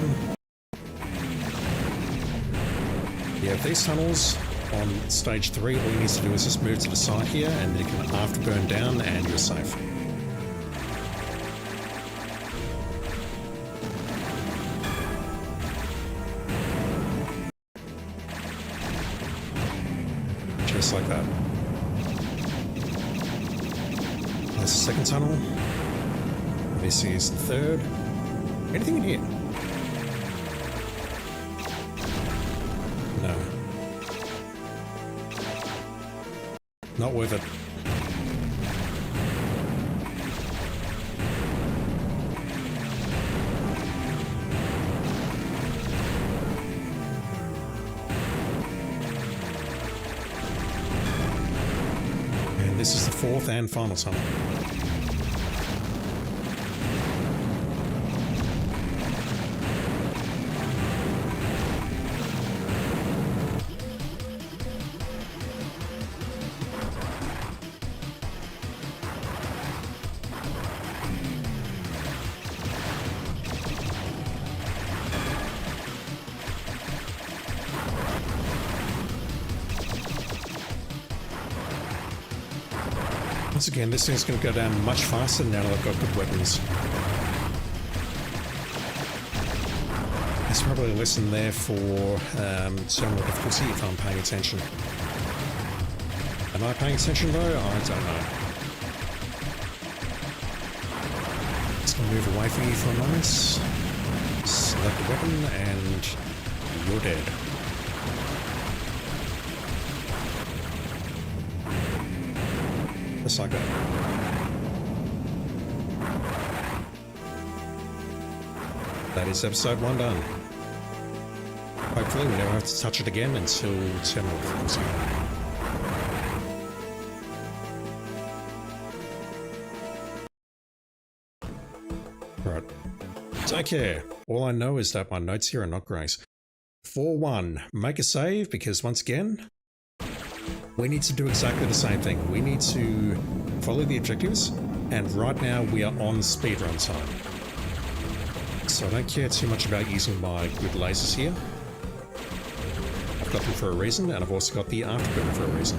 Yeah, these tunnels on stage 3, all you need to do is just move to the side here and you can afterburn down and you're safe. Just like that. That's the second tunnel. This is the third. Anything in here? No. Not worth it. this is the fourth and final tunnel. Once again, this thing's going to go down much faster now that I've got good weapons. There's probably a lesson there for terminal difficulty if I'm paying attention. Am I paying attention though? I don't know. Just going to move away from you for a moment. Select the weapon and you're dead. Just like that. That is episode 1 done. Hopefully we never have to touch it again until terminal difficulty. Right. Take care. All I know is that my notes here are not great. 4-1. Make a save because once again, we need to do exactly the same thing. We need to follow the objectives, and right now we are on speedrun time. So I don't care too much about using my good lasers here. I've got them for a reason, and I've also got the afterburner for a reason.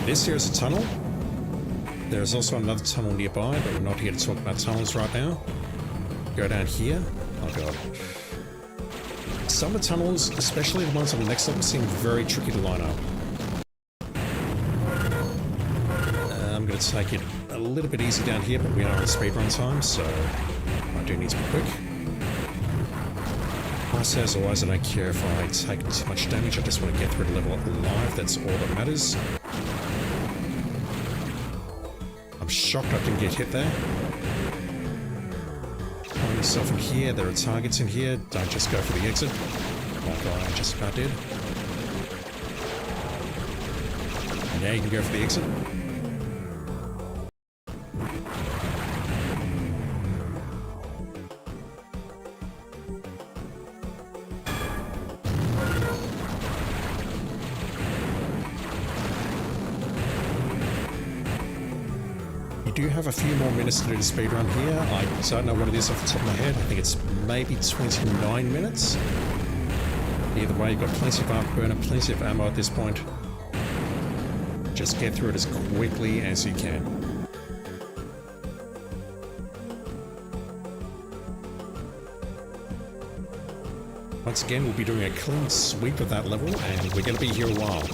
This here is a tunnel. There's also another tunnel nearby, but we're not here to talk about tunnels right now. Go down here. Oh god. Some of the tunnels, especially the ones on the next level, seem very tricky to line up. I'm going to take it a little bit easy down here, but we are on speedrun time, so I do need to be quick. As always, I don't care if I take too much damage, I just want to get through the level alive, that's all that matters. I'm shocked I didn't get hit there. Find yourself in here, there are targets in here, don't just go for the exit. Like I just about did. Now you can go for the exit. Do have a few more minutes to do the speedrun here. I don't know what it is off the top of my head. I think it's maybe 29 minutes. Either way, you've got plenty of afterburner, plenty of ammo at this point. Just get through it as quickly as you can. Once again, we'll be doing a clean sweep of that level, and we're going to be here a while.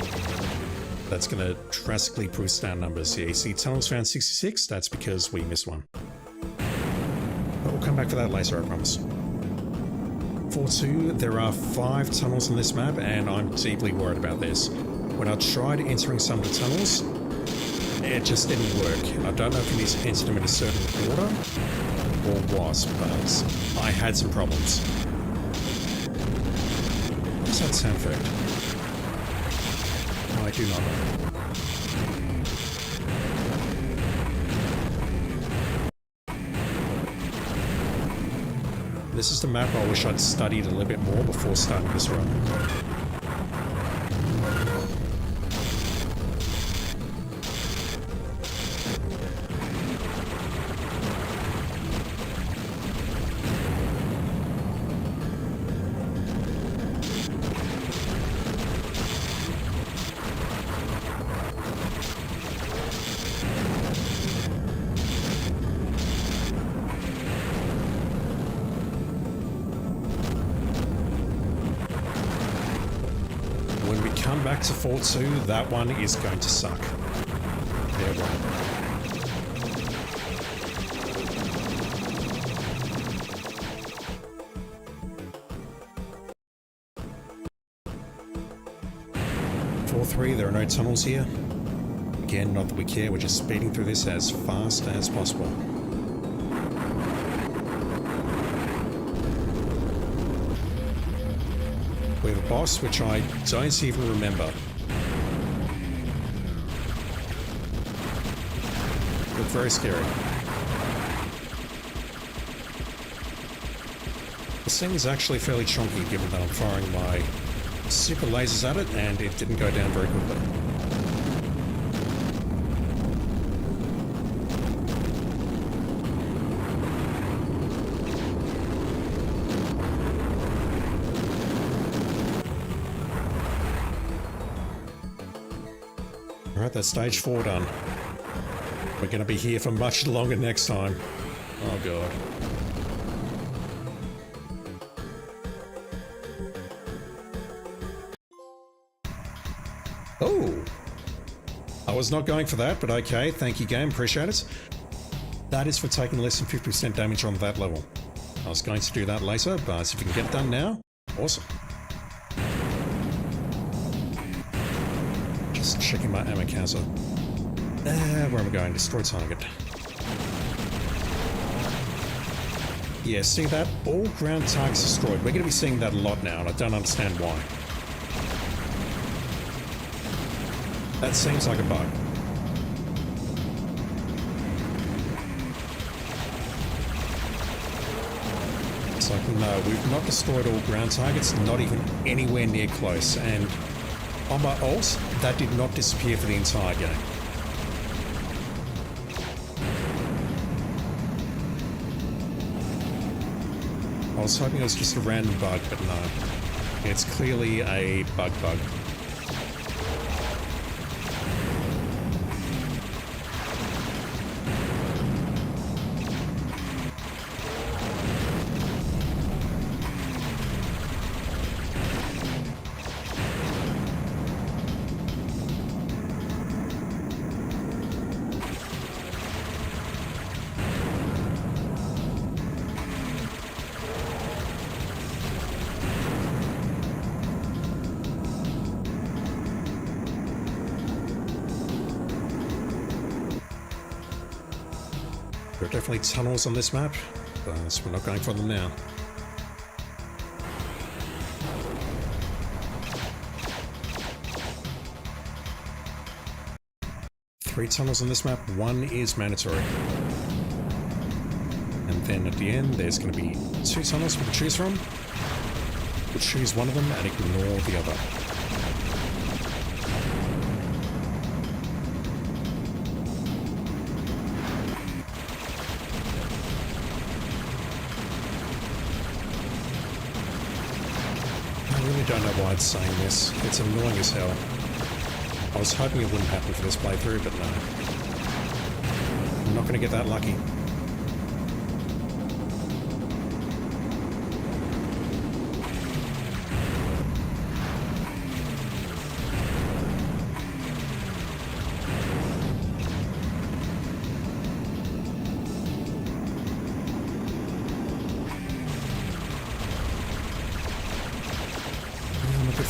That's going to drastically boost our numbers. Yeah, you see tunnels found 66, that's because we missed one. But we'll come back for that later, I promise. 4-2, there are 5 tunnels on this map, and I'm deeply worried about this. When I tried entering some of the tunnels, it just didn't work. I don't know if you need to enter them in a certain order, or what, but I had some problems. What does that sound effect? I do not know. This is the map I wish I'd studied a little bit more before starting this run. when we come back to 4-2, that one is going to suck. Fair one. There are no tunnels here. Again, not that we care, we're just speeding through this as fast as possible. We have a boss which I don't even remember. Look very scary. This thing is actually fairly chunky given that I'm firing my super lasers at it and it didn't go down very quickly. Alright, that's stage 4 done. We're going to be here for much longer next time. Oh god. Oh! I was not going for that, but okay. Thank you, game. Appreciate it. That is for taking less than 50% damage on that level. I was going to do that later, but if we can get it done now, awesome. Just checking my ammo counter. Where am I going? Destroy target. Yeah, see that? All ground targets destroyed. We're going to be seeing that a lot now, and I don't understand why. That seems like a bug. It's like, no, we've not destroyed all ground targets, not even anywhere near close, and on my ult, that did not disappear for the entire game. I was hoping it was just a random bug, but no. It's clearly a bug. There are definitely tunnels on this map, but we're not going for them now. Three tunnels on this map, one is mandatory. And then at the end, there's going to be two tunnels we can choose from. We'll choose one of them and ignore the other. I don't know why it's saying this. It's annoying as hell. I was hoping it wouldn't happen for this playthrough, but no. I'm not going to get that lucky.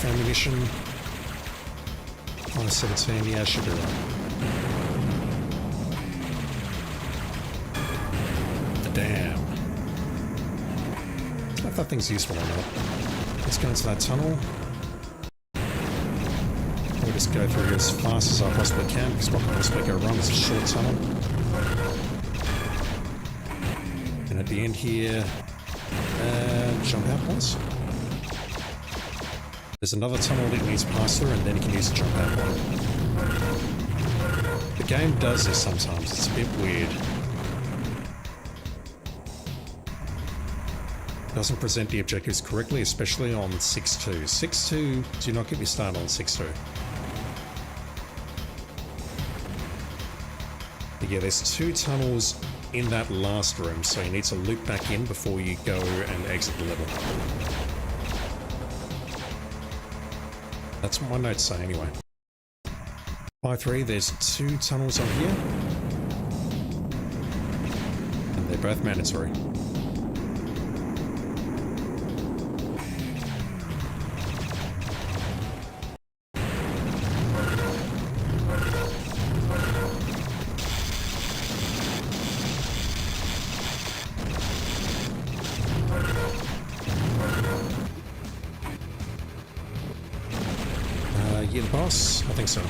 Ammunition. 17, yeah, should be right. Damn. I don't know if that thing's useful or not. Let's go into that tunnel. We'll just go through as fast as I possibly can, because what can possibly go wrong is a short tunnel. And at the end here, jump out, please. There's another tunnel that needs to pass through, and then you can use the jump out one. The game does this sometimes, it's a bit weird. Doesn't present the objectives correctly, especially on 6-2. 6-2, do not get me started on 6-2. But yeah, there's two tunnels in that last room, so you need to loop back in before you go and exit the level. That's what my notes say anyway. 5-3, there's 2 tunnels on here. And they're both mandatory. You're the boss? I think so.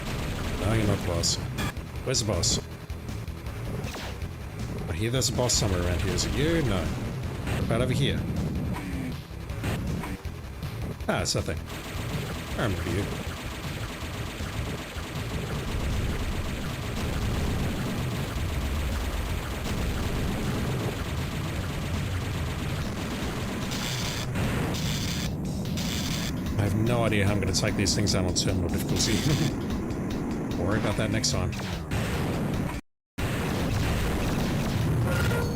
No, you're not the boss. Where's the boss? I hear there's a boss somewhere around here. Is it you? No. What about over here? Ah, it's nothing. I remember you. I have no idea how I'm going to take these things down on terminal difficulty. Worry about that next time.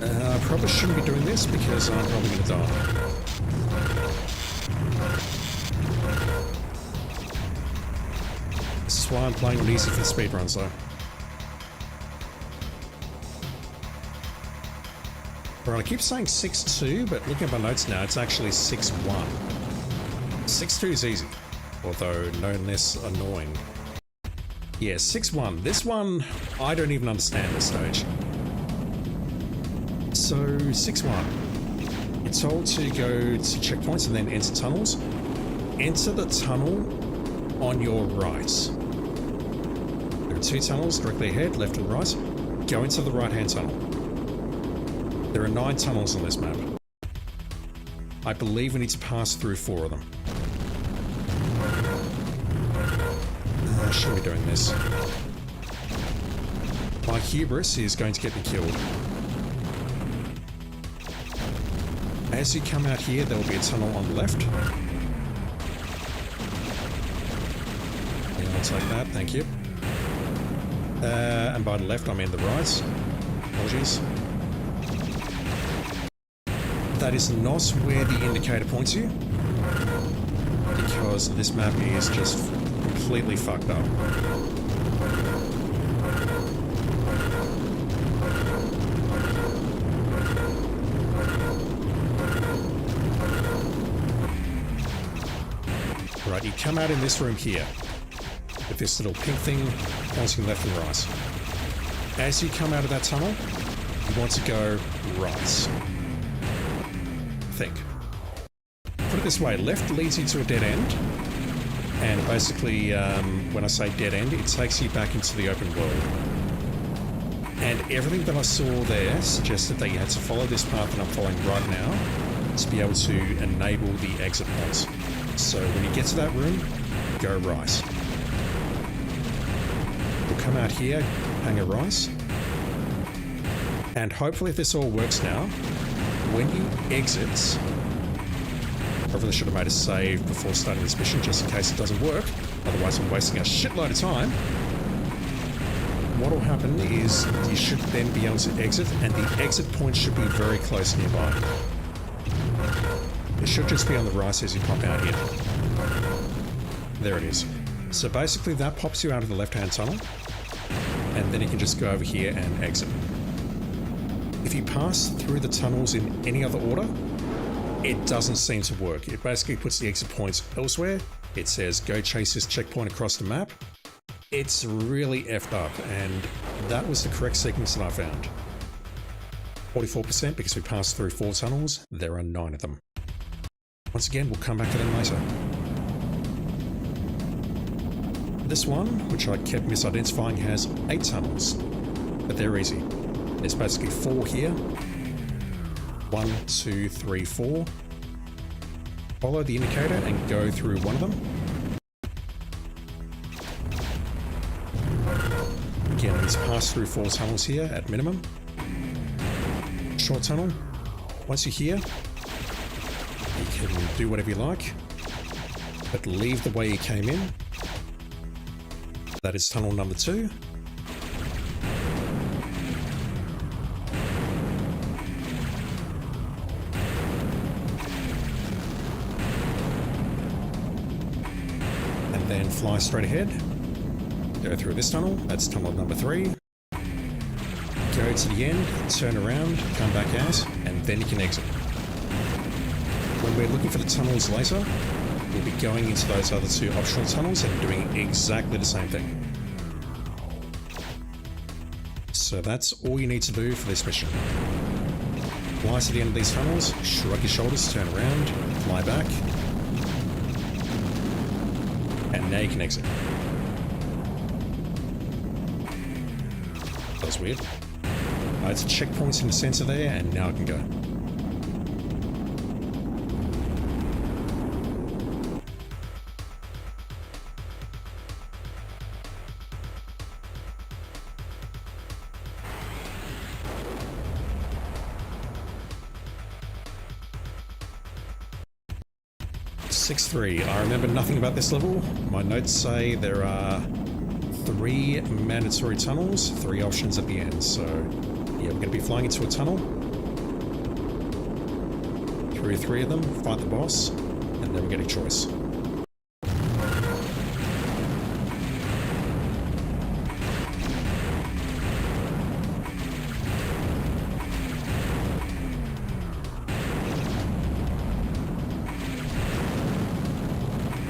I probably shouldn't be doing this because I'm probably going to die. This is why I'm playing on easy for the speedruns though. Alright, I keep saying 6-2, but looking at my notes now, it's actually 6-1. 6-2 is easy, although no less annoying. Yeah, 6-1. This one, I don't even understand this stage. So, 6-1. You're told to go to checkpoints and then enter tunnels. Enter the tunnel on your right. There are 2 tunnels directly ahead, left and right. Go into the right-hand tunnel. There are 9 tunnels on this map. I believe we need to pass through 4 of them. I shouldn't be doing this. My hubris is going to get me killed. As you come out here, there will be a tunnel on the left. Yeah, I'll take that, thank you. And by the left, I mean the right. Apologies. That is not where the indicator points you, because this map is just completely fucked up. Right, you come out in this room here, with this little pink thing pointing left and right. As you come out of that tunnel, you want to go right. Think. Put it this way, left leads you to a dead end, and basically, when I say dead end, it takes you back into the open world. And everything that I saw there suggested that you had to follow this path that I'm following right now to be able to enable the exit points. So when you get to that room, go right. We'll come out here, hang a right, and hopefully if this all works now, when you exit, probably should have made a save before starting this mission just in case it doesn't work, otherwise I'm wasting a shitload of time. What will happen is you should then be able to exit, and the exit point should be very close nearby. It should just be on the right as you pop out here. There it is. So basically that pops you out of the left-hand tunnel, and then you can just go over here and exit. If you pass through the tunnels in any other order, it doesn't seem to work. It basically puts the exit points elsewhere. It says, go chase this checkpoint across the map. It's really effed up, and that was the correct sequence that I found. 44% because we passed through 4 tunnels. There are 9 of them. Once again, we'll come back to them later. This one, which I kept misidentifying, has 8 tunnels, but they're easy. There's basically 4 here. 1, 2, 3, 4. Follow the indicator and go through one of them. Again, let's pass through 4 tunnels here at minimum. Short tunnel. Once you're here, you can do whatever you like, but leave the way you came in. That is tunnel number 2. And then fly straight ahead. Go through this tunnel. That's tunnel number 3. Go to the end, turn around, come back out, and then you can exit. When we're looking for the tunnels later, we'll be going into those other 2 optional tunnels and doing exactly the same thing. So that's all you need to do for this mission. Fly to the end of these tunnels, shrug your shoulders, turn around, fly back, and now you can exit. That was weird. It's checkpoints in the center there, and now I can go. .63. I remember nothing about this level. My notes say there are 3 mandatory tunnels, 3 options at the end. So, yeah, we're going to be flying into a tunnel. Through 3 of them, fight the boss, and then we get a choice.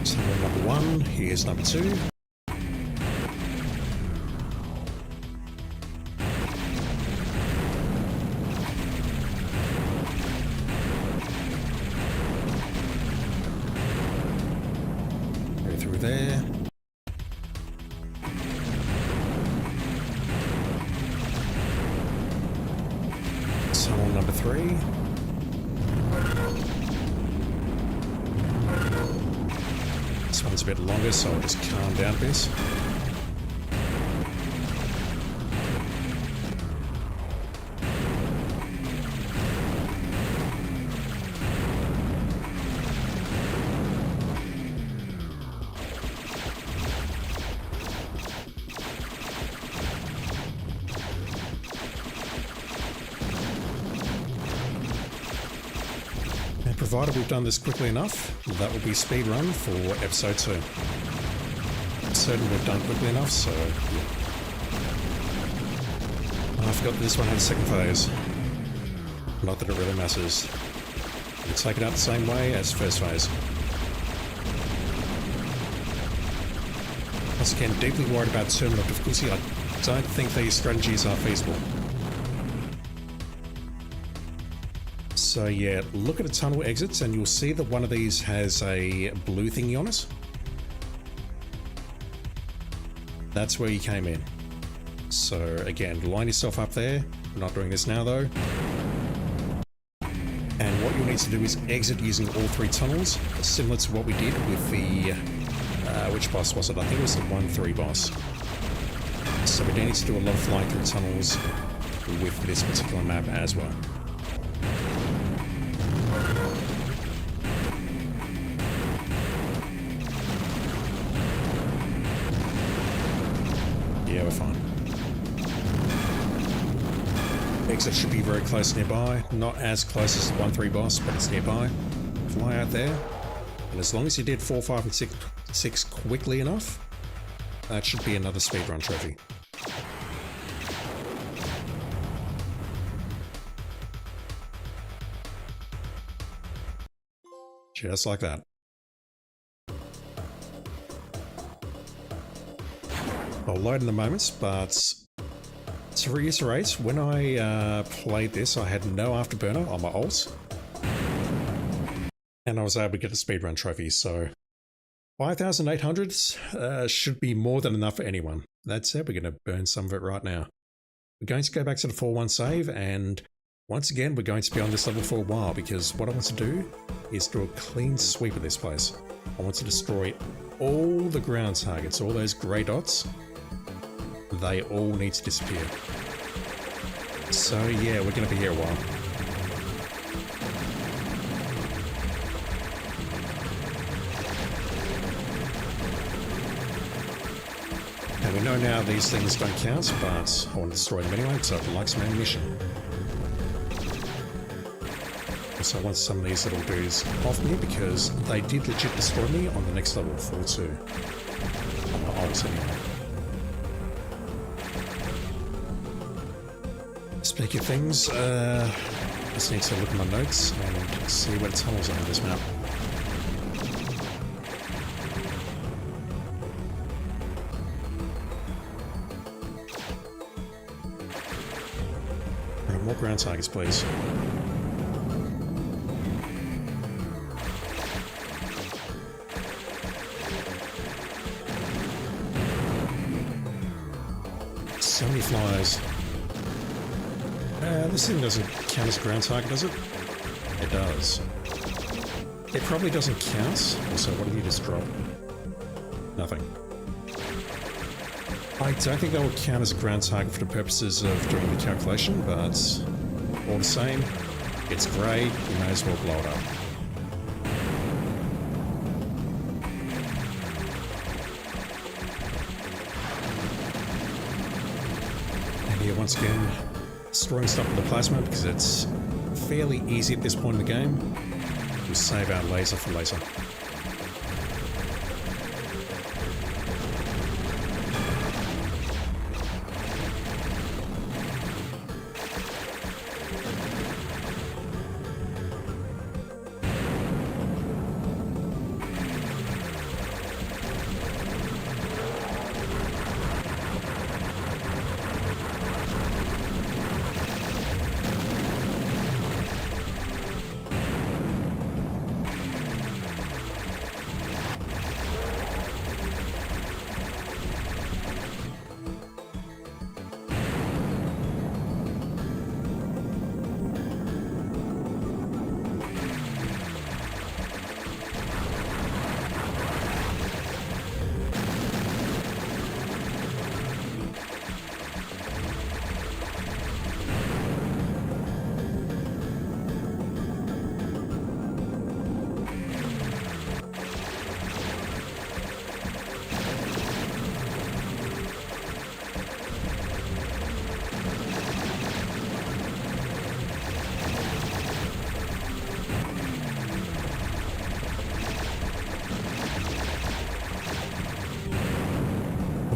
Tunnel number 1, here's number 2. Go through there. Tunnel number 3. This one's a bit longer, so I'll just calm down a bit. Provided we've done this quickly enough, that will be speed run for episode 2. I'm certain we've done quickly enough, so yeah. I forgot that this one had a second phase. Not that it really matters. We'll take it out the same way as first phase. Once again, deeply worried about terminal difficulty. I don't think these strategies are feasible. So yeah, look at the tunnel exits and you'll see that one of these has a blue thingy on it. That's where you came in. So again, line yourself up there. We're not doing this now though. And what you'll need to do is exit using all 3 tunnels, similar to what we did with the, which boss was it? I think it was the 1-3 boss. So we do need to do a lot of flying through tunnels with this particular map as well. Yeah, we're fine. Exit should be very close nearby. Not as close as the 1-3 boss, but it's nearby. Fly out there. And as long as you did 4, 5, and 6 quickly enough, that should be another speedrun trophy. Just like that. I'll load in a moment, but to reiterate, when I played this, I had no afterburner on my ult, and I was able to get a speedrun trophy, so 5,800 should be more than enough for anyone. That said, we're going to burn some of it right now. We're going to go back to the 4-1 save, and once again, we're going to be on this level for a while, because what I want to do is do a clean sweep of this place. I want to destroy all the ground targets, all those grey dots. They all need to disappear. So yeah, we're going to be here a while. And we know now these things don't count, but I want to destroy them anyway because I'd like some ammunition. Also, I want some of these little dudes off me because they did legit destroy me on the next level, 4-2. Always anyway. Speaking of things, just need to look at my notes and see where the tunnels are on this map. Right, more ground targets, please. So many flies. This thing doesn't count as a ground target, does it? It does. It probably doesn't count. Also, what did you just drop? Nothing. I don't think that would count as a ground target for the purposes of doing the calculation, but all the same, it's grey, you may as well blow it up. And here, once again, destroying stuff with the plasma because it's fairly easy at this point in the game. We'll save our laser for later.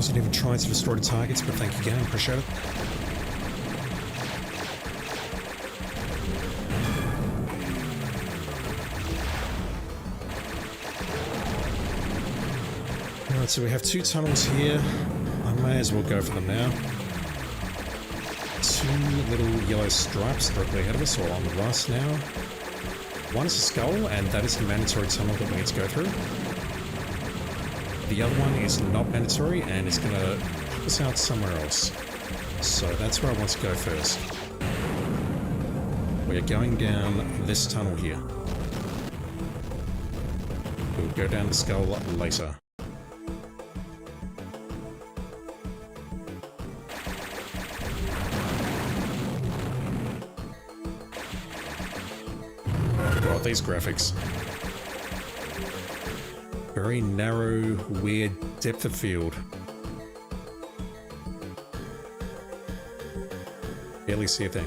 Wasn't even trying to destroy the targets, but thank you again, appreciate it. Alright, so we have two tunnels here. I may as well go for them now. Two little yellow stripes directly ahead of us, or on the right now. One is a skull, and that is the mandatory tunnel that we need to go through. The other one is not mandatory, and it's going to put us out somewhere else. So that's where I want to go first. We are going down this tunnel here. We'll go down the skull later. God, these graphics. Very narrow, weird depth of field. Barely see a thing.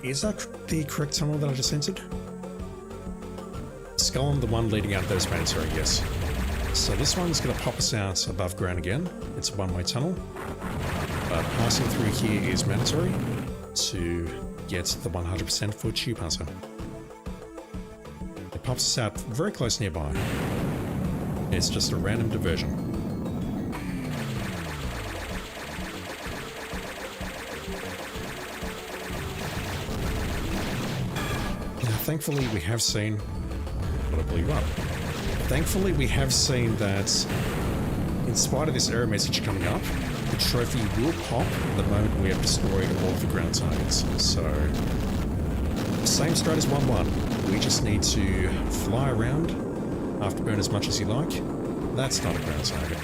Is that the correct tunnel that I just entered? Skull and the one leading out of those mandatory, yes. So this one's going to pop us out above ground again. It's a one-way tunnel. But passing through here is mandatory to get the 100% for Tube Hunter. It pops us out very close nearby. It's just a random diversion. Now, thankfully we have seen what I blew up. Thankfully we have seen that in spite of this error message coming up, the trophy will pop the moment we have destroyed all of the ground targets. So, same strat as 1-1. We just need to fly around, afterburn as much as you like. That's not a ground target.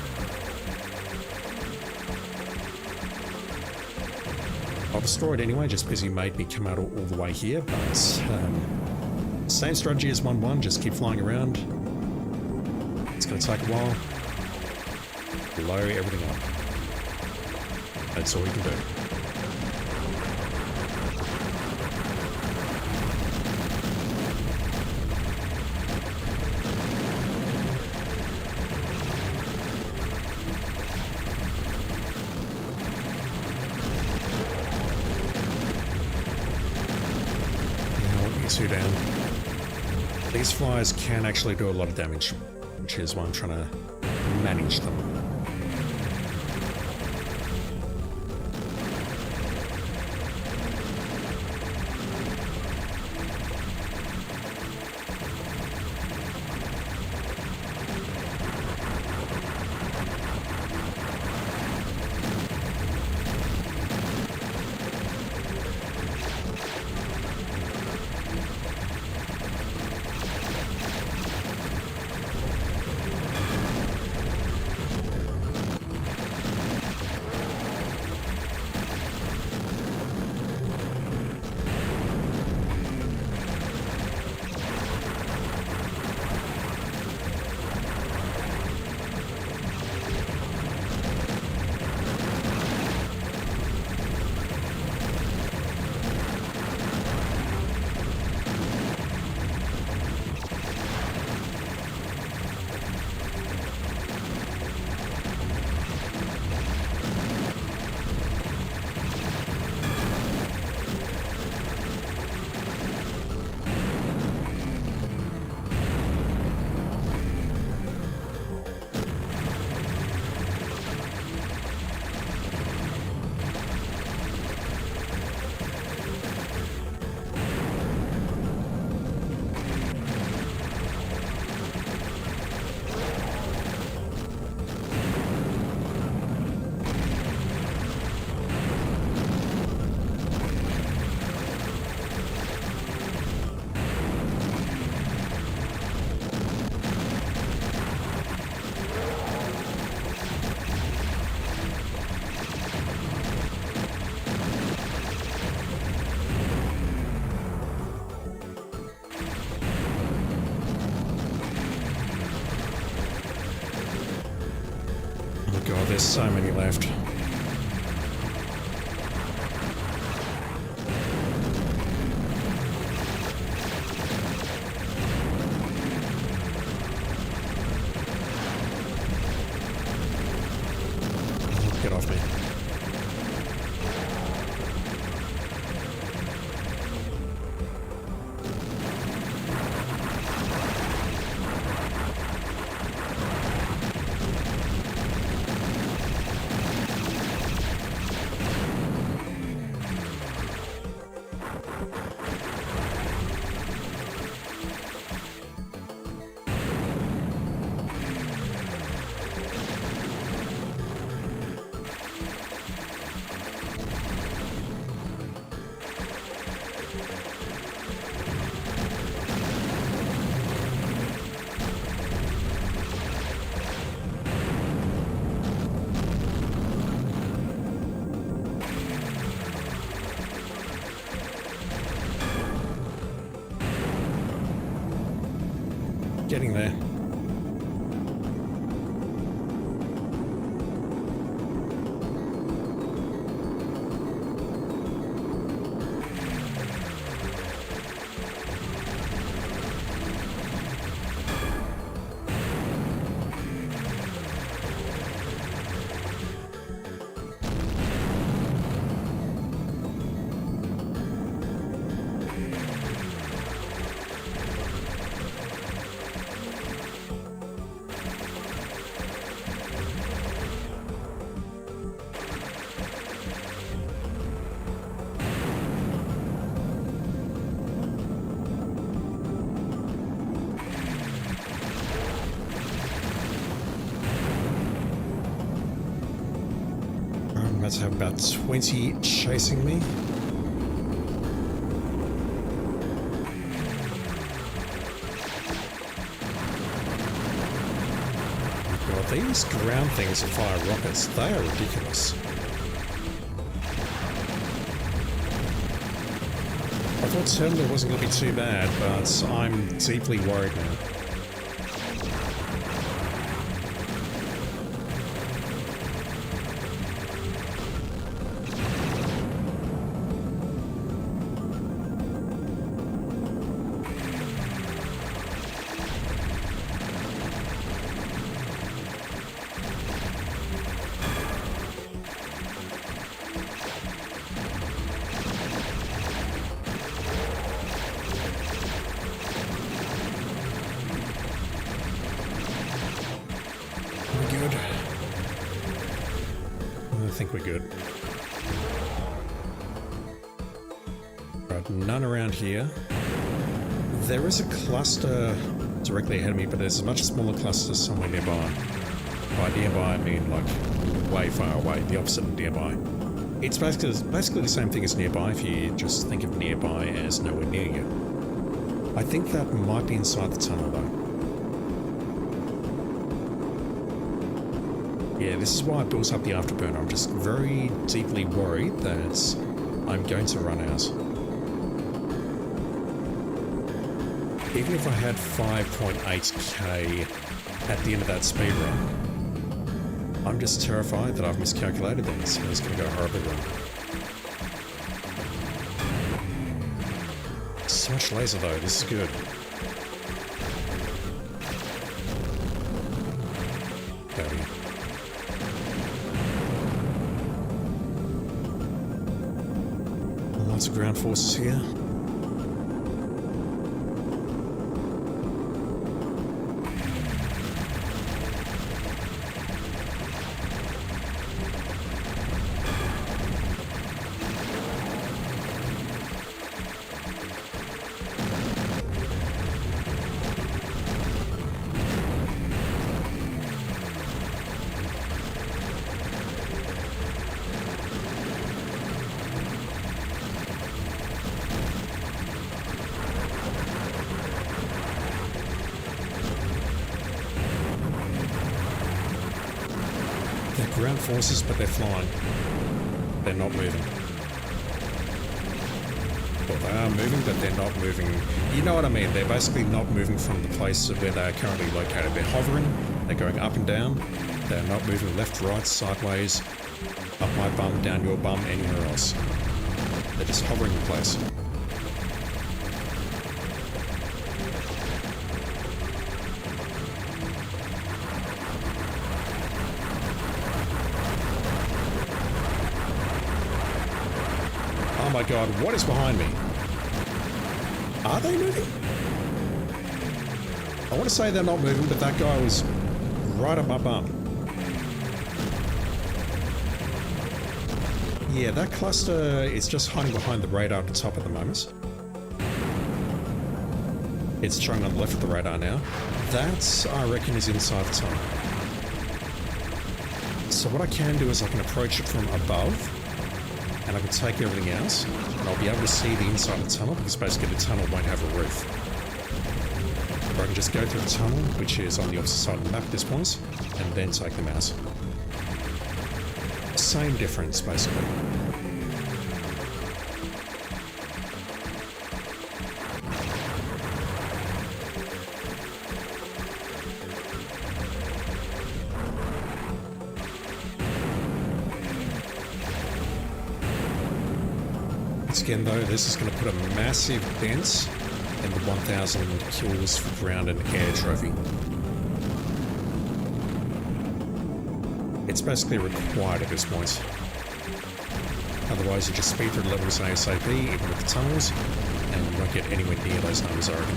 I'll destroy it anyway, just because you made me come out all the way here, but same strategy as 1-1, just keep flying around. It's going to take a while. Blow everything up. That's all you can do. two down. These flies can actually do a lot of damage, which is why I'm trying to manage them. God, there's so many left. Get off me. Getting there. Let's have about 20 chasing me. God, these ground things that fire rockets, they are ridiculous. I thought Terminal wasn't going to be too bad, but I'm deeply worried now. think we're good. Right, none around here. There is a cluster directly ahead of me, but there's a much smaller cluster somewhere nearby. By nearby, I mean like way far away, the opposite of nearby. It's basically the same thing as nearby if you just think of nearby as nowhere near you. I think that might be inside the tunnel though. Yeah, this is why I built up the afterburner. I'm just very deeply worried that I'm going to run out. Even if I had 5.8k at the end of that speed run, I'm just terrified that I've miscalculated things and it's going to go horribly wrong. So much laser though, this is good. There we go. Lots of ground forces here. Ground forces, but they're flying. They're not moving. Well, they are moving, but they're not moving. You know what I mean? They're basically not moving from the place where they are currently located. They're hovering, they're going up and down. They're not moving left, right, sideways, up my bum, down your bum, anywhere else. They're just hovering in place. Oh my god, what is behind me? Are they moving? I want to say they're not moving, but that guy was right up my bum. Yeah, that cluster is just hiding behind the radar at the top at the moment. It's showing on the left of the radar now. That, I reckon, is inside the tunnel. So what I can do is I can approach it from above, and I can take everything else, and I'll be able to see the inside of the tunnel, because basically the tunnel won't have a roof. Or I can just go through the tunnel, which is on the opposite side of the map at this point, and then take them out. Same difference, basically. Again though, this is going to put a massive dent in the 1000 kills for ground and air trophy. It's basically required at this point. Otherwise you just speed through the levels ASAP, even with the tunnels, and you won't get anywhere near those numbers, I reckon.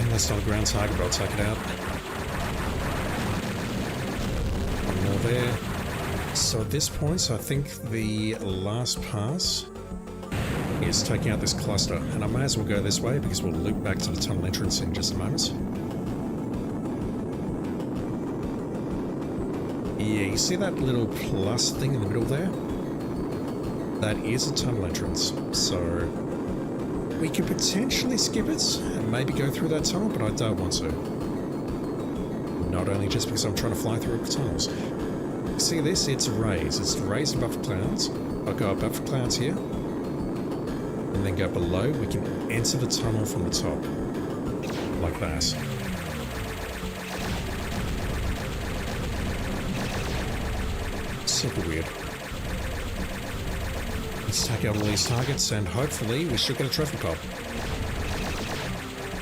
That's not a ground target, but I'll take it out. One more there. So at this point, I think the last pass is taking out this cluster. And I may as well go this way because we'll loop back to the tunnel entrance in just a moment. Yeah, you see that little plus thing in the middle there? That is a tunnel entrance. So we could potentially skip it and maybe go through that tunnel, but I don't want to. Not only just because I'm trying to fly through tunnels. See this? It's raised. It's raised above the clouds. I'll go above the clouds here. And then go below. We can enter the tunnel from the top. Like that. Super weird. Let's take out all these targets and hopefully we should get a trophy pod.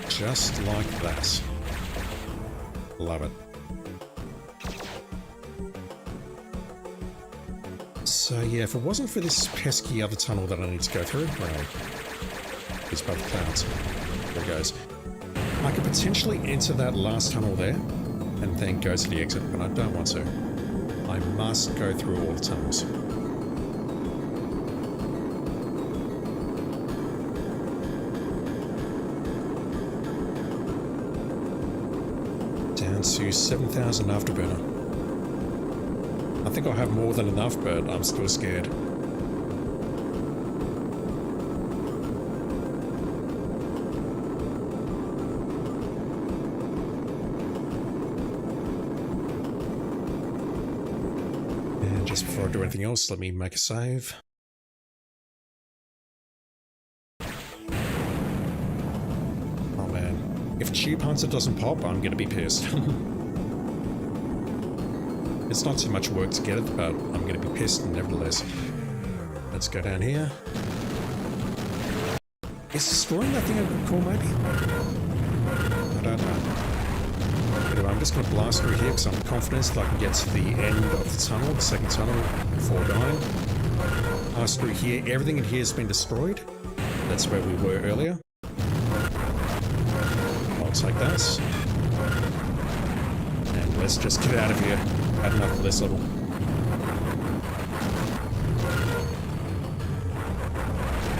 Just like that. Love it. So yeah, if it wasn't for this pesky other tunnel that I need to go through, right, it's above the clouds. There it goes. I could potentially enter that last tunnel there and then go to the exit, but I don't want to. I must go through all the tunnels. Down to 7,000 afterburner. I think I'll have more than enough, but I'm still scared. And just before I do anything else, let me make a save. Oh man, if Tube Hunter doesn't pop, I'm gonna be pissed. It's not too much work to get it, but I'm going to be pissed nevertheless. Let's go down here. Is destroying that thing a good call, maybe? I don't know. Anyway, I'm just going to blast through here because I'm confident that I can get to the end of the tunnel, the second tunnel, before dying. Pass through here. Everything in here has been destroyed. That's where we were earlier. I'll take that. And let's just get out of here. Had enough of this level.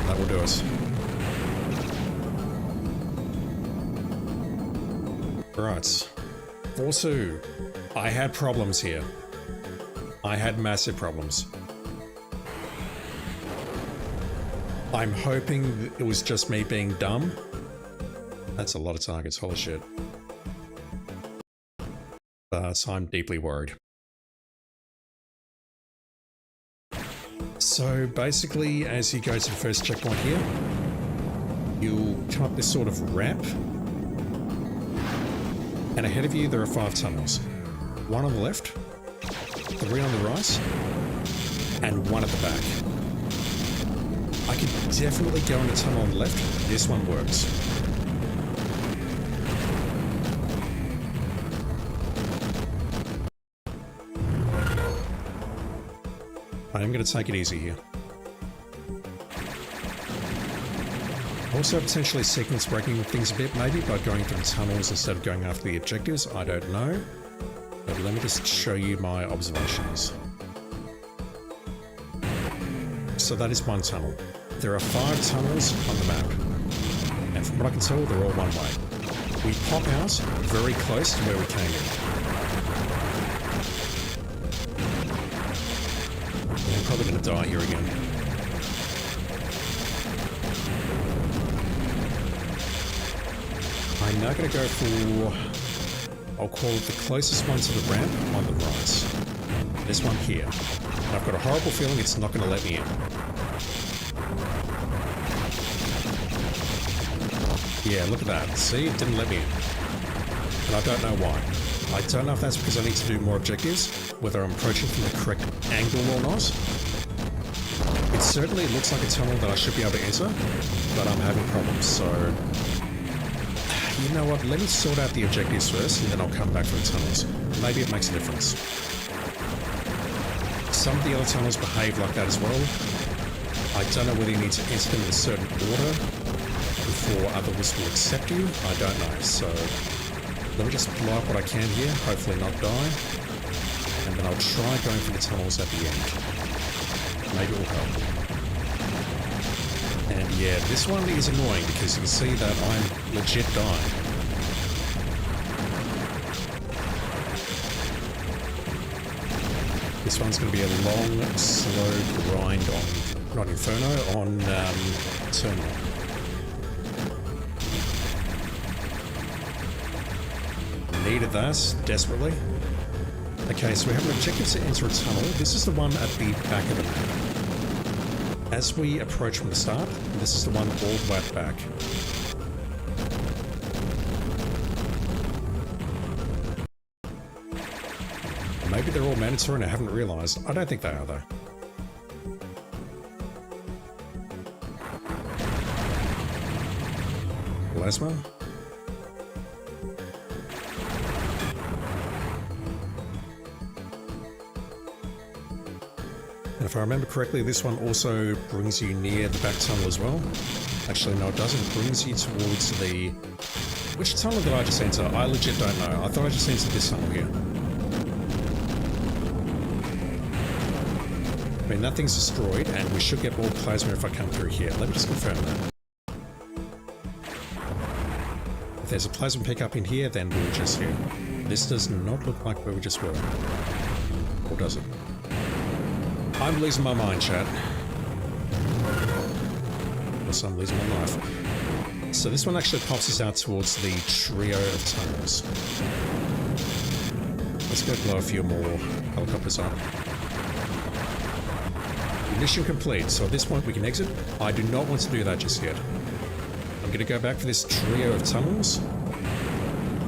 That will do us. Right. Also, I had problems here. I had massive problems. I'm hoping it was just me being dumb. That's a lot of targets, holy shit. But I'm deeply worried. So basically, as you go to the first checkpoint here, you'll come up this sort of ramp, and ahead of you there are 5 tunnels. 1 on the left, 3 on the right, and 1 at the back. I could definitely go in a tunnel on the left. This one works. I'm going to take it easy here. Also potentially sequence breaking things a bit maybe by going through the tunnels instead of going after the objectives, I don't know. But let me just show you my observations. So that is 1 tunnel. There are 5 tunnels on the map. And from what I can tell, they're all one way. We pop out very close to where we came in. I'm probably going to die here again. I'm now going to go for, I'll call it the closest one to the ramp on the right. This one here. And I've got a horrible feeling it's not going to let me in. Yeah, look at that. See, it didn't let me in. And I don't know why. I don't know if that's because I need to do more objectives, whether I'm approaching from the correct angle or not. It certainly looks like a tunnel that I should be able to enter, but I'm having problems, so... You know what, let me sort out the objectives first, and then I'll come back for the tunnels. Maybe it makes a difference. Some of the other tunnels behave like that as well. I don't know whether you need to enter them in a certain order before others will accept you. I don't know, so... Let me just blow up what I can here, hopefully not die. And then I'll try going for the tunnels at the end. Maybe it will help. And yeah, this one is annoying because you can see that I'm legit dying. This one's going to be a long, slow grind on, not Inferno, on Terminal. Needed that desperately. Okay, so we have an objective to enter a tunnel. This is the one at the back of the map. As we approach from the start, this is the one all the way at the back. Maybe they're all mandatory and I haven't realized. I don't think they are though. Plasma. if I remember correctly, this one also brings you near the back tunnel as well. Actually, no, it doesn't. It brings you towards the... Which tunnel did I just enter? I legit don't know. I thought I just entered this tunnel here. I mean, that thing's destroyed, and we should get more plasma if I come through here. Let me just confirm that. If there's a plasma pickup in here, then we were just here. This does not look like where we just were. Or does it? I'm losing my mind, chat. Also, I'm losing my life. So this one actually pops us out towards the trio of tunnels. Let's go blow a few more helicopters up. Mission complete. So at this point we can exit. I do not want to do that just yet. I'm going to go back for this trio of tunnels.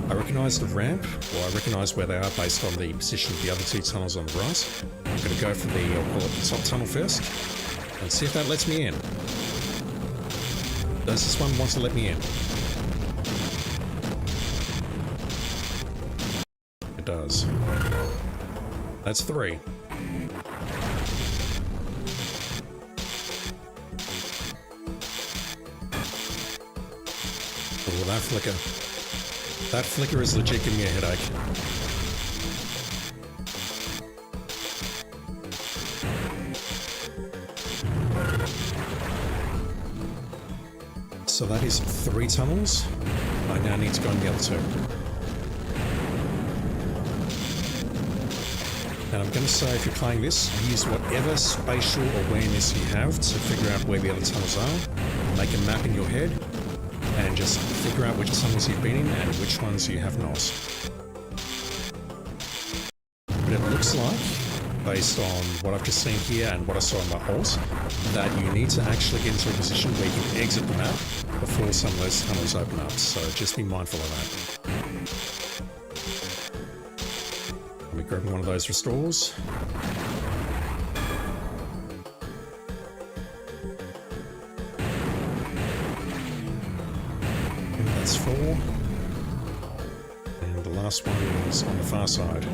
I recognise the ramp, or I recognise where they are based on the position of the other two tunnels on the right. I'm going to go for the, I'll call it the top tunnel first, and see if that lets me in. Does this one want to let me in? It does. That's 3. Oh, that flicker. That flicker is legit giving me a headache. So that is 3 tunnels. I now need to go in the other 2. And I'm going to say, if you're playing this, use whatever spatial awareness you have to figure out where the other tunnels are. Make a map in your head, and just figure out which tunnels you've been in and which ones you have not. But it looks like, based on what I've just seen here and what I saw in my alt, that you need to actually get into a position where you can exit the map before some of those tunnels open up, so just be mindful of that. Let me grab one of those restores. And that's 4. And the last one is on the far side.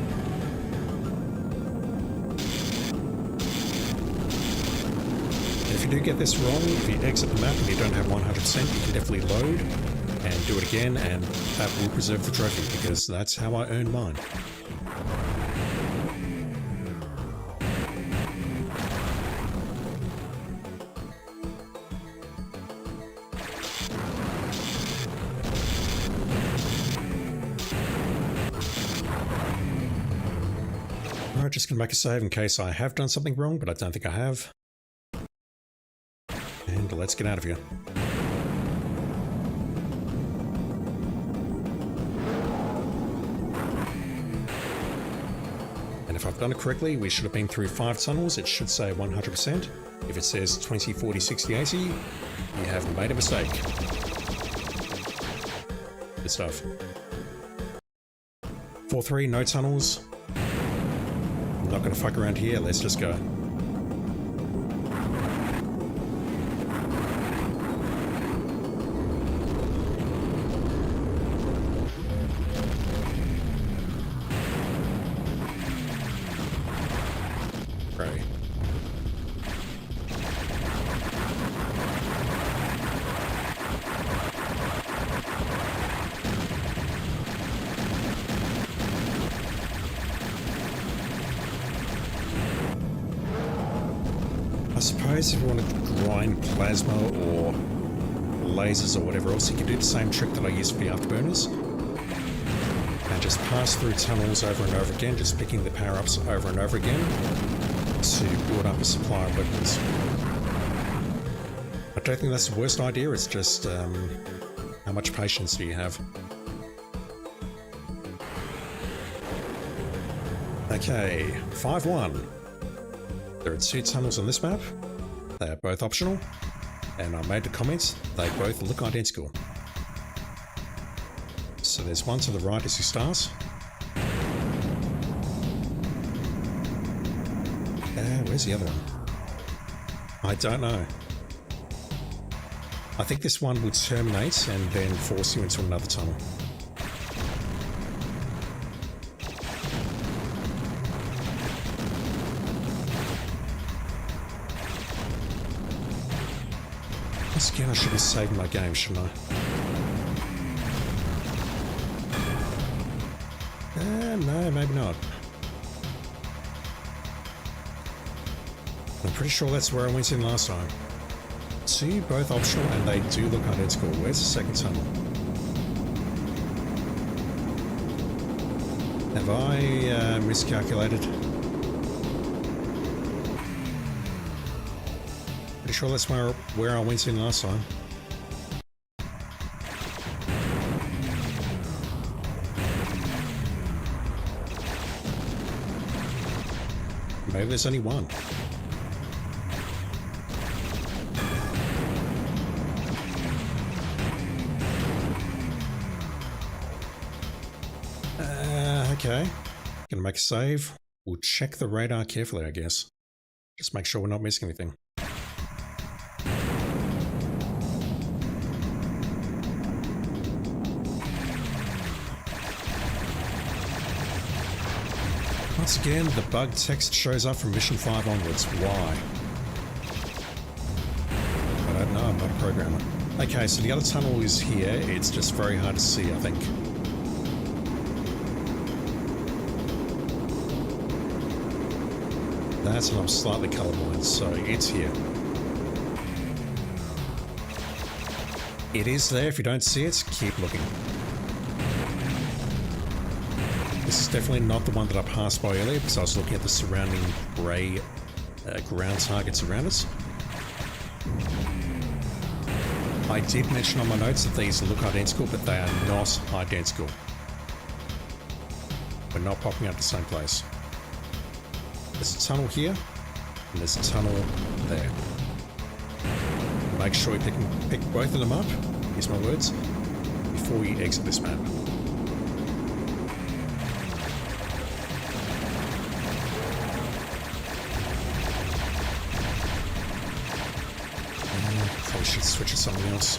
If you do get this wrong, if you exit the map and you don't have 100%, you can definitely load and do it again, and that will preserve the trophy, because that's how I earned mine. Alright, just gonna make a save in case I have done something wrong, but I don't think I have. And let's get out of here. And if I've done it correctly, we should have been through 5 tunnels. It should say 100%. If it says 20, 40, 60, 80, you have made a mistake. Good stuff. 4-3, no tunnels. I'm not going to fuck around here, let's just go. Right. I suppose if you want to grind plasma or lasers or whatever else, you can do the same trick that I used for the afterburners. And just pass through tunnels over and over again, just picking the power-ups over and over again to build up a supply of weapons. I don't think that's the worst idea, it's just how much patience do you have? Okay, 5-1. There are 2 tunnels on this map. They are both optional, and I made the comments, they both look identical. So there's one to the right as you start. Where's the other one? I don't know. I think this one will terminate and then force you into another tunnel. Once again, I should be saving my game, shouldn't I? No, maybe not. I'm pretty sure that's where I went in last time. See, both optional and they do look identical. Where's the second tunnel? Have I miscalculated? Pretty sure that's where I went in last time. Maybe there's only one. Okay. Gonna make a save. We'll check the radar carefully, I guess. Just make sure we're not missing anything. Once again, the bug text shows up from Mission 5 onwards. Why? I don't know, I'm not a programmer. Okay, so the other tunnel is here. It's just very hard to see, I think. That's and I'm slightly colorblind, so it's here. It is there. If you don't see it, keep looking. This is definitely not the one that I passed by earlier because I was looking at the surrounding grey ground targets around us. I did mention on my notes that these look identical, but they are not identical. We're not popping up the same place. There's a tunnel here, and there's a tunnel there. Make sure you pick both of them up, use my words, before you exit this map. Probably should switch to something else.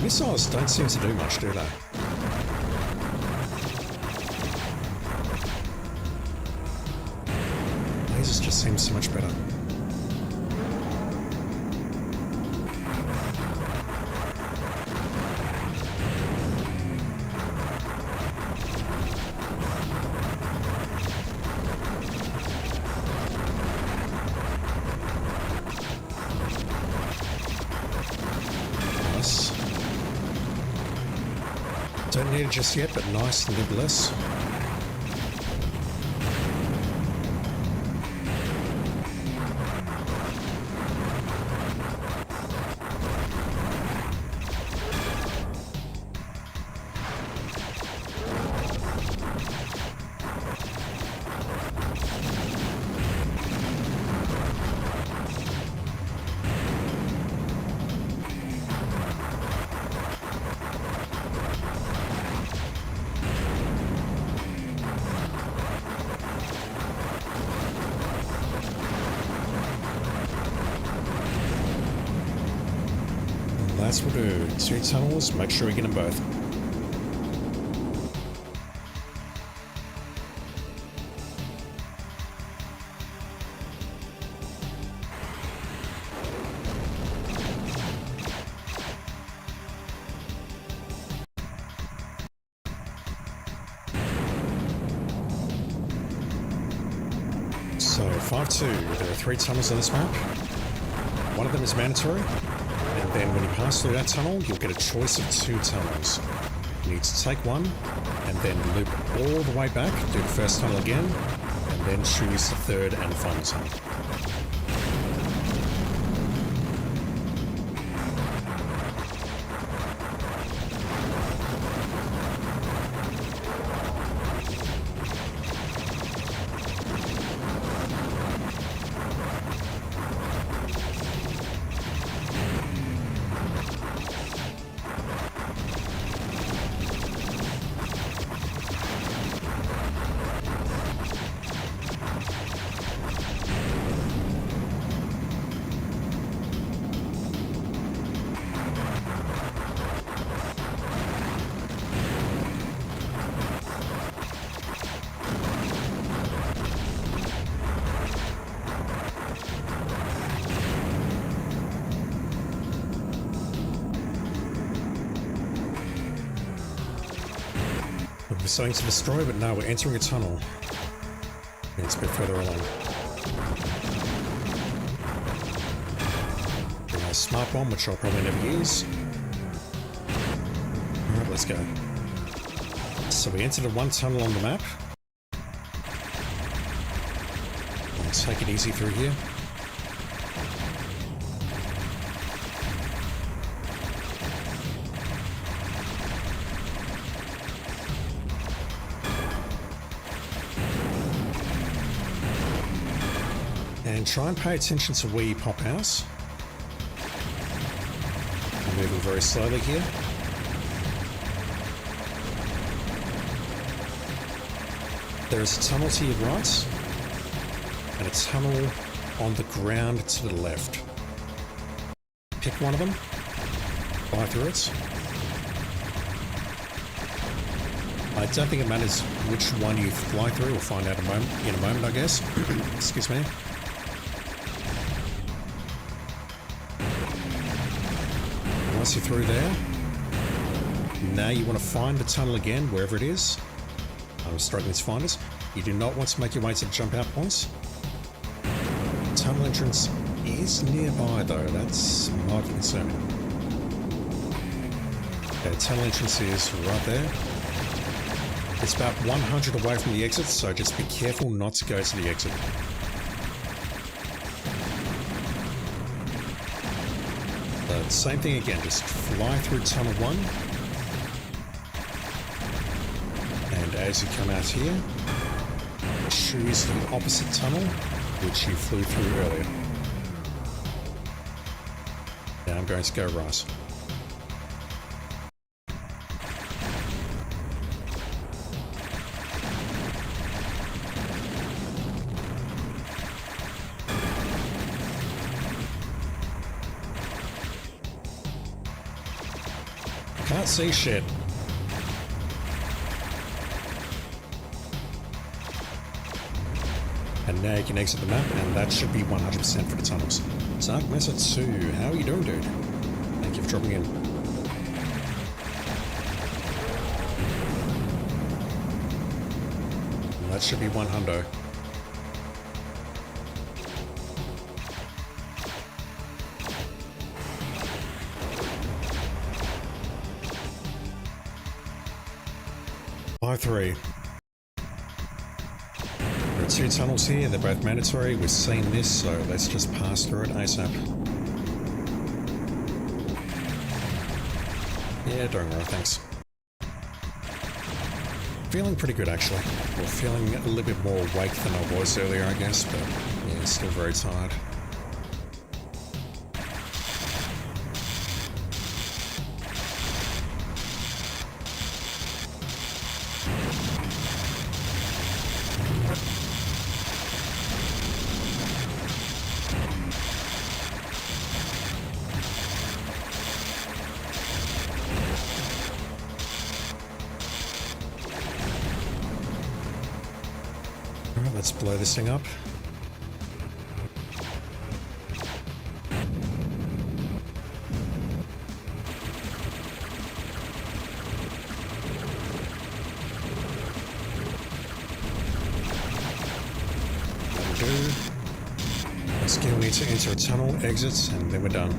Missiles don't seem to do much, do they? Lasers just seem so much better. Don't need it just yet, but nice and nevertheless. That's what we'll do. 2 tunnels, make sure we get them both. So, 5-2, there are 3 tunnels on this map. One of them is mandatory. And then when you pass through that tunnel, you'll get a choice of 2 tunnels. You need to take one, and then loop all the way back, do the first tunnel again, and then choose the third and final tunnel. we're starting to destroy, but now we're entering a tunnel. It's a bit further along. Bring our smart bomb, which I'll probably never use. Alright, let's go. So we entered one tunnel on the map. Let's take it easy through here. And try and pay attention to where you pop out. I'm moving very slowly here. There is a tunnel to your right, and a tunnel on the ground to the left. Pick one of them, fly through it. I don't think it matters which one you fly through, we'll find out in a moment, I guess. Excuse me. Once you're through there, now you want to find the tunnel again, wherever it is. I'm struggling to find it. You do not want to make your way to the jump out points. Tunnel entrance is nearby though, that's mildly concerning. Okay, tunnel entrance is right there. It's about 100 away from the exit, so just be careful not to go to the exit. But same thing again, just fly through tunnel 1. And as you come out here, choose the opposite tunnel, which you flew through earlier. Now I'm going to go right. Can't see shit. And now you can exit the map, and that should be 100% for the tunnels. Dark Mesa 2, how are you doing, dude? Thank you for dropping in. And that should be 100. I-3. There are 2 tunnels here, they're both mandatory. We've seen this, so let's just pass through it ASAP. Yeah, doing alright, thanks. Feeling pretty good actually. Well, feeling a little bit more awake than I was earlier, I guess, but yeah, still very tired. Alright, let's blow this thing up. That'll do. Let's get, we need to enter a tunnel, exit, and then we're done.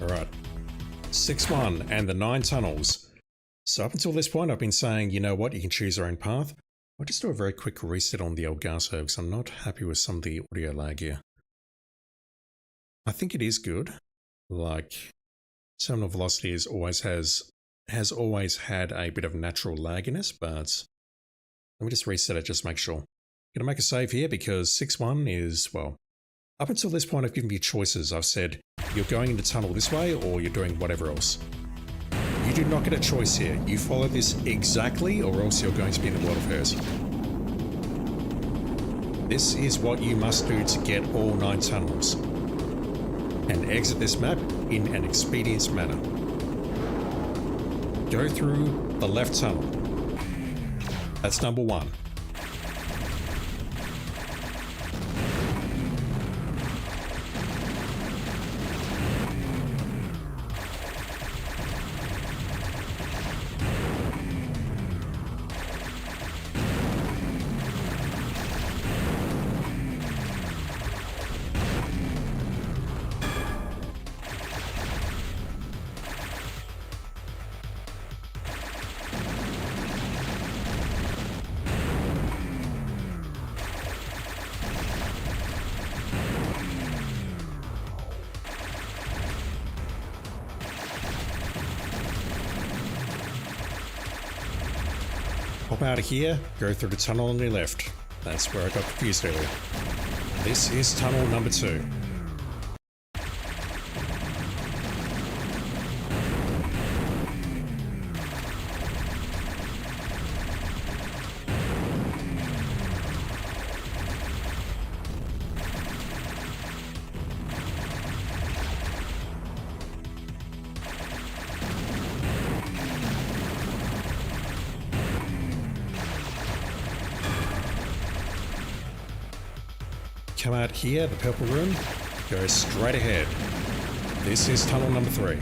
Alright, 6-1 and the 9 tunnels. So up until this point I've been saying, you know what, you can choose your own path. I'll just do a very quick reset on the Elgato because I'm not happy with some of the audio lag here. I think it is good. Like, terminal velocity has always had a bit of natural lagginess, but let me just reset it just to make sure. Gonna make a save here because 6-1 is, well, up until this point I've given you choices. I've said you're going in the tunnel this way or you're doing whatever else. You do not get a choice here. You follow this exactly or else you're going to be in the world of hurt. This is what you must do to get all 9 tunnels and exit this map in an expedient manner. Go through the left tunnel. That's number 1. Pop out of here, go through the tunnel on your left. That's where I got confused earlier. This is tunnel number 2. Come out here, the purple room, go straight ahead. This is tunnel number 3.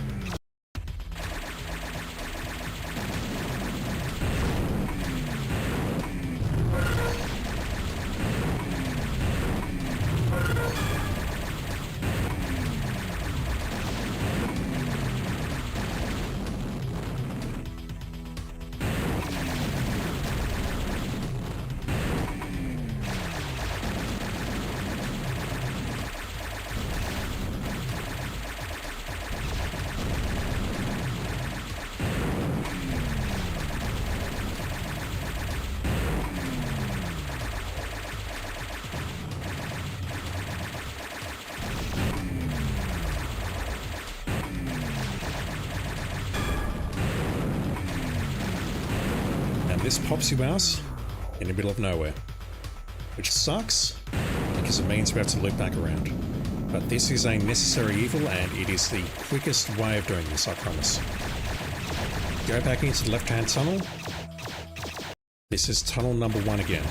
This pops you out in the middle of nowhere, which sucks because it means we have to loop back around. But this is a necessary evil and it is the quickest way of doing this, I promise. Go back into the left-hand tunnel. This is tunnel number 1 again.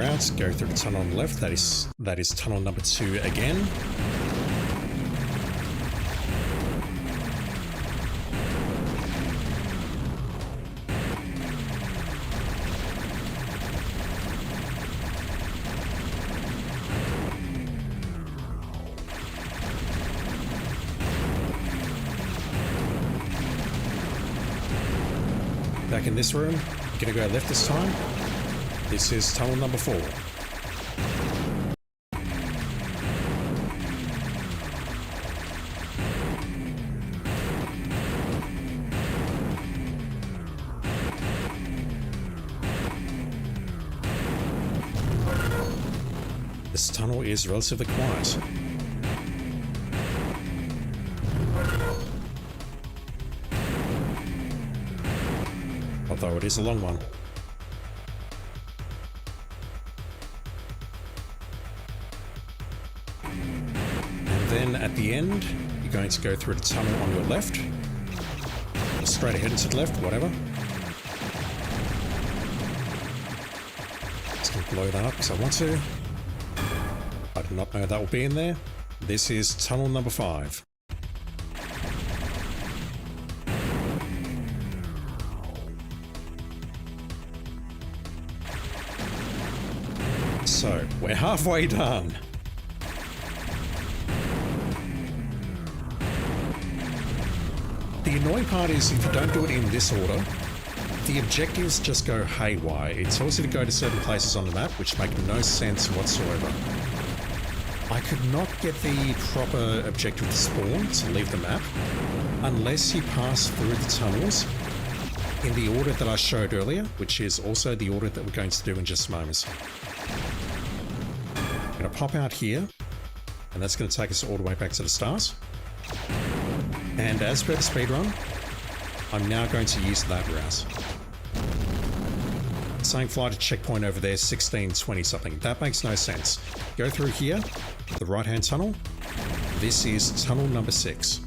Out, go through the tunnel on the left. That is tunnel number 2 again. Back in this room, gonna go left this time. This is tunnel number 4. This tunnel is relatively quiet. Although it is a long one. Then at the end, you're going to go through the tunnel on your left. Straight ahead and to the left, whatever. just going to blow that up because I want to. I did not know that will be in there. This is tunnel number 5. So, we're halfway done. The annoying part is if you don't do it in this order, the objectives just go haywire. It tells you to go to certain places on the map which make no sense whatsoever. I could not get the proper objective to spawn to leave the map unless you pass through the tunnels in the order that I showed earlier, which is also the order that we're going to do in just moments. I'm going to pop out here, and that's going to take us all the way back to the start. And as per the speedrun, I'm now going to use that route. Saying fly to checkpoint over there, 1620 something. That makes no sense. Go through here, the right-hand tunnel. This is tunnel number 6.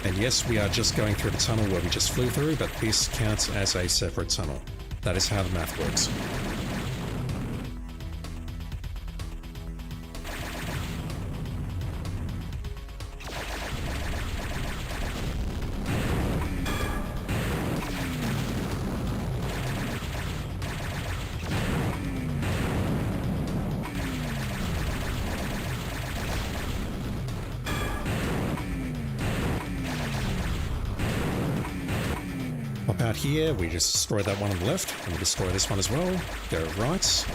And yes, we are just going through the tunnel where we just flew through, but this counts as a separate tunnel. That is how the math works. Pop out here, we just destroy that one on the left, and we destroy this one as well. Go right.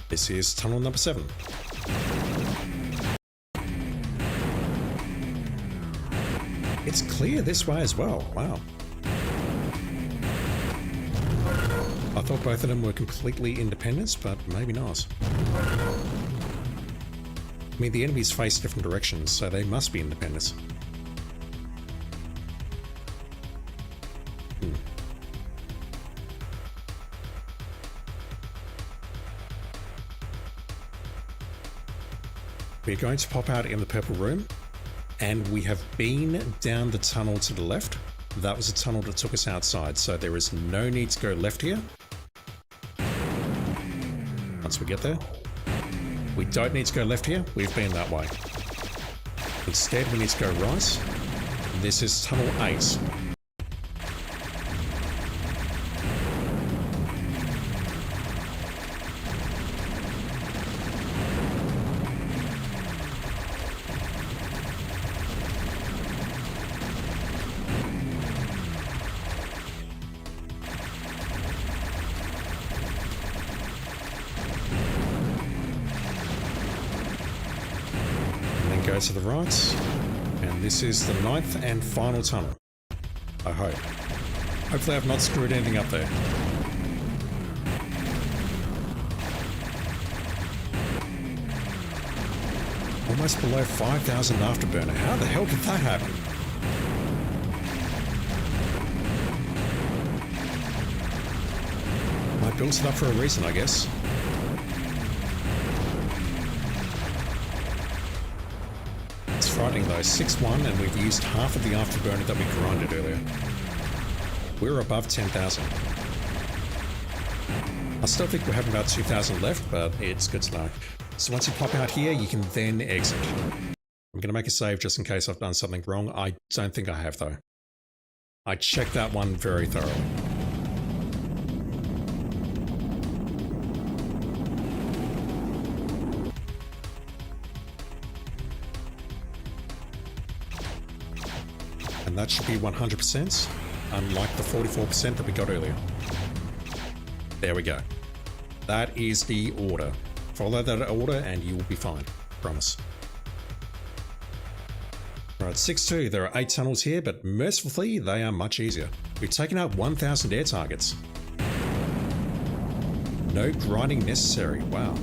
This is tunnel number 7. It's clear this way as well, wow. I thought both of them were completely independent, but maybe not. I mean, the enemies face different directions, so they must be independent. We're going to pop out in the purple room, and we have been down the tunnel to the left. That was a tunnel that took us outside, so there is no need to go left here. Once we get there. We don't need to go left here, we've been that way. Instead, we need to go right. This is tunnel 8. Go to the right, and this is the 9th and final tunnel. I hope. Hopefully I've not screwed anything up there. Almost below 5,000 afterburner. How the hell did that happen? I built it up for a reason, I guess. Frightening though, 6-1, and we've used half of the afterburner that we grinded earlier. We're above 10,000. I still think we have about 2,000 left, but it's good to know. So once you pop out here, you can then exit. I'm going to make a save just in case I've done something wrong. I don't think I have though. I checked that one very thoroughly. And that should be 100%, unlike the 44% that we got earlier. There we go. That is the order. Follow that order and you will be fine. Promise. Alright, 6-2. There are 8 tunnels here, but mercifully they are much easier. We've taken out 1,000 air targets. No grinding necessary. Wow.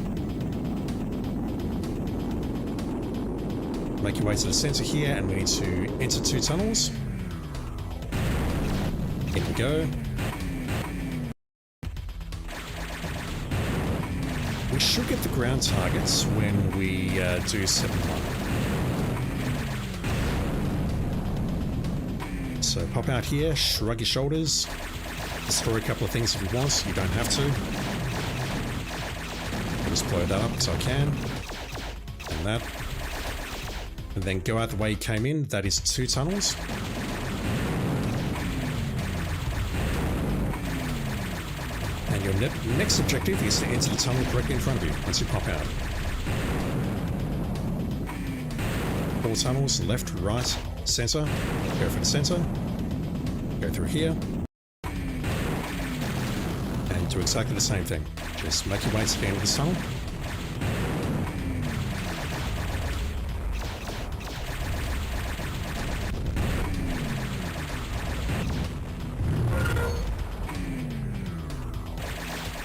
Make your way to the center here, and we need to enter 2 tunnels. Here we go. We should get the ground targets when we do 7-1. So pop out here, shrug your shoulders, destroy a couple of things if you want. You don't have to. I'll just blow that up so I can. And that. And then go out the way you came in. That is 2 tunnels. And your next objective is to enter the tunnel directly in front of you once you pop out. 4 tunnels, left, right, center. Go for the center. Go through here. And do exactly the same thing. Just make your way to the end of this tunnel.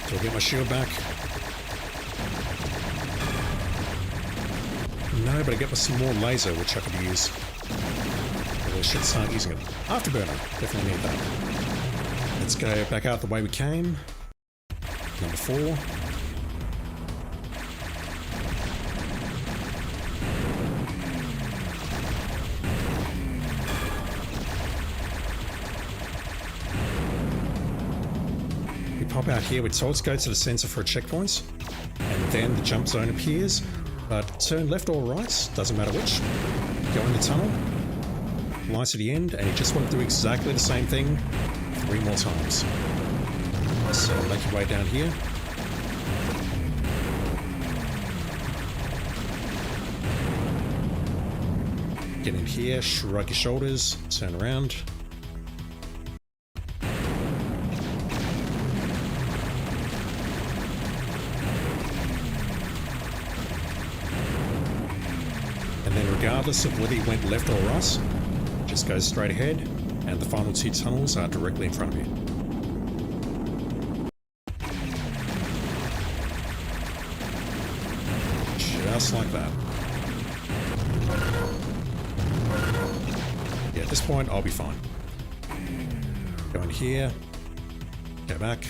So I'll get my shield back. No, but I get some more laser, which I could use. I should start using it. Afterburner, definitely need that. Let's go back out the way we came. Number 4. We pop out here, we're told to go to the center for a checkpoint, and then the jump zone appears, but turn left or right, doesn't matter which. Go in the tunnel, fly to the end, and you just want to do exactly the same thing 3 more times. So make your way down here. Get in here, shrug your shoulders, turn around. And then regardless of whether you went left or right, just go straight ahead, and the final 2 tunnels are directly in front of you. Just like that. Yeah, at this point, I'll be fine. Go in here. Go back.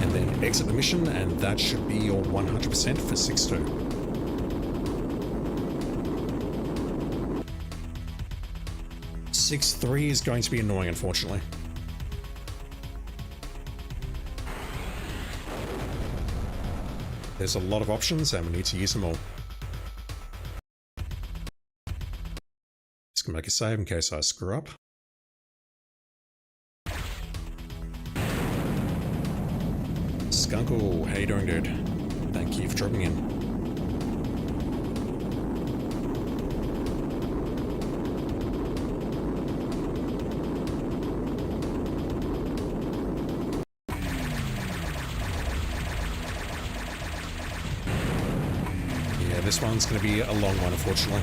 And then exit the mission, and that should be your 100% for 6-2. Six 3 is going to be annoying, unfortunately. There's a lot of options and we need to use them all. Just gonna make a save in case I screw up. Skunkle, how you doing, dude? Thank you for dropping in. This one's going to be a long one, unfortunately.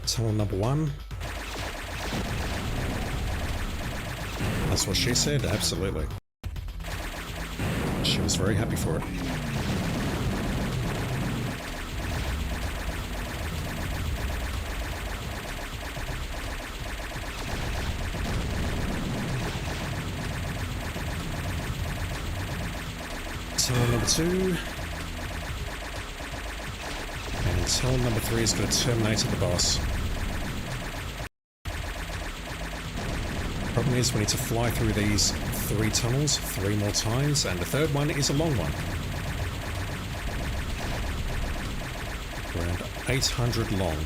Tunnel number 1. That's what she said, absolutely. She was very happy for it. Tunnel number 2. And tunnel number 3 is going to terminate at the boss. Problem is, we need to fly through these 3 tunnels 3 more times, and the 3rd one is a long one. Around 800 long.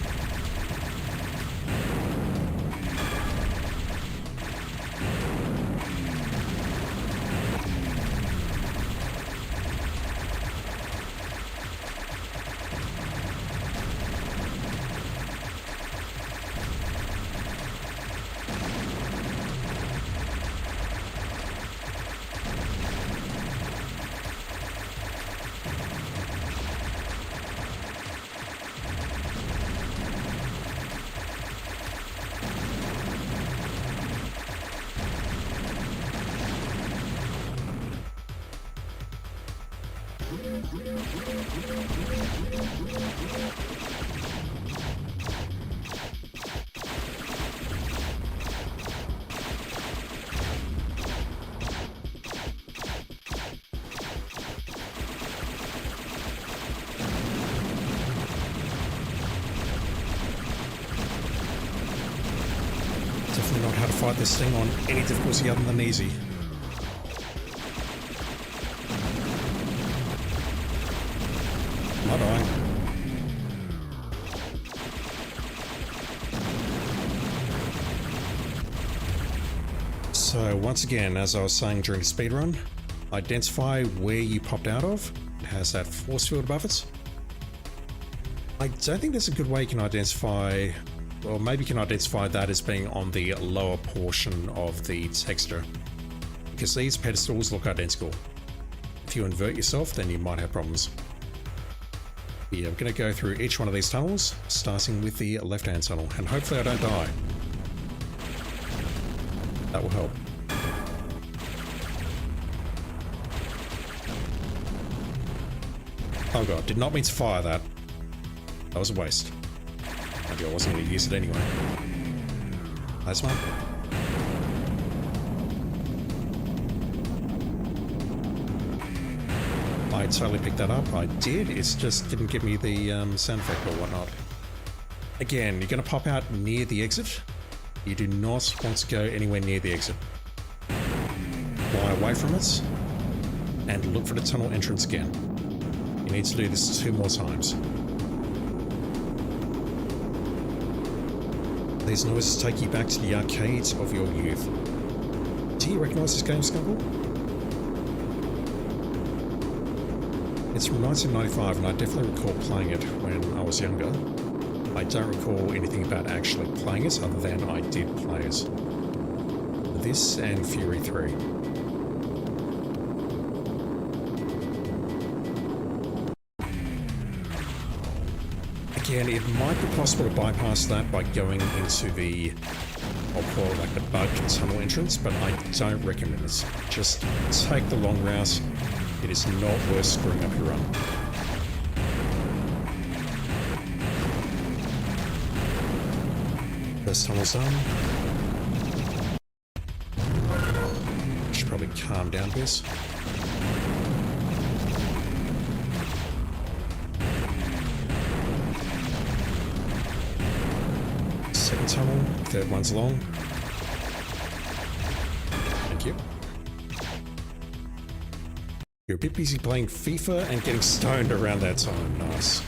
how to fight this thing on any difficulty other than easy. Not dying. So once again, as I was saying during the speedrun, identify where you popped out of. It has that force field above it. I don't think there's a good way you can identify, or maybe you can identify that as being on the lower portion of the texture, because these pedestals look identical. If you invert yourself, then you might have problems. Yeah, I'm going to go through each one of these tunnels, starting with the left-hand tunnel, and hopefully I don't die. That will help. Oh god, did not mean to fire that. That was a waste. Maybe I wasn't going to use it anyway. That's one. I totally picked that up. I did. It just didn't give me the sound effect or whatnot. Again, you're going to pop out near the exit. You do not want to go anywhere near the exit. Fly away from it and look for the tunnel entrance again. You need to do this 2 more times. These noises take you back to the arcades of your youth. Do you recognise this game, Skunkle? It's from 1995 and I definitely recall playing it when I was younger. I don't recall anything about actually playing it other than I did play it. This and Fury 3. Again, it might be possible to bypass that by going into the, I'll call it like the bug tunnel entrance, but I don't recommend it. Just take the long route. It is not worth screwing up your run. First tunnel's done. Should probably calm down a bit. Second tunnel, third one's long. Thank you. You're a bit busy playing FIFA and getting stoned around that time. Nice.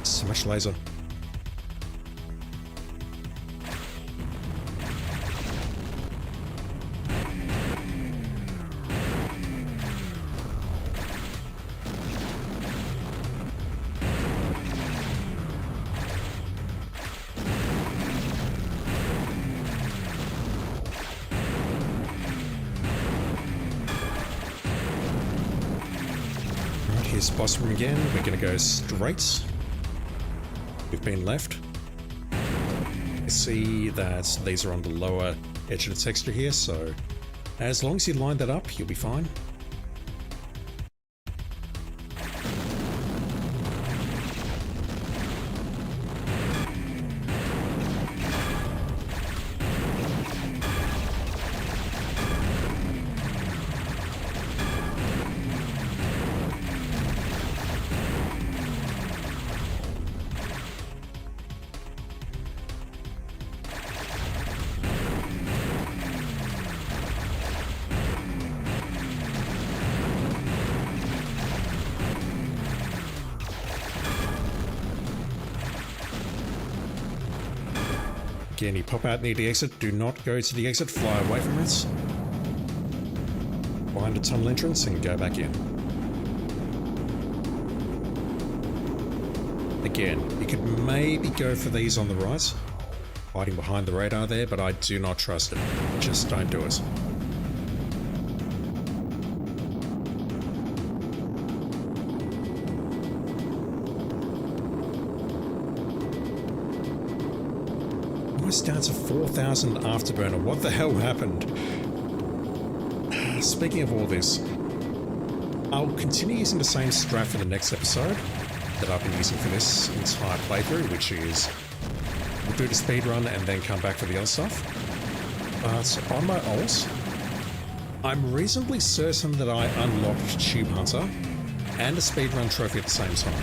So much laser. Here's the boss room again. We're going to go straight. We've been left. You see that these are on the lower edge of the texture here, so as long as you line that up, you'll be fine. Again, you pop out near the exit. Do not go to the exit. Fly away from it. Find a tunnel entrance and go back in. Again, you could maybe go for these on the right. Hiding behind the radar there, but I do not trust it. Just don't do it. Down to 4,000 afterburner. What the hell happened? Speaking of all this, I'll continue using the same strat for the next episode that I've been using for this entire playthrough, which is we'll do the speed run and then come back for the other stuff. But on my ult, I'm reasonably certain that I unlocked Tube Hunter and a speedrun trophy at the same time.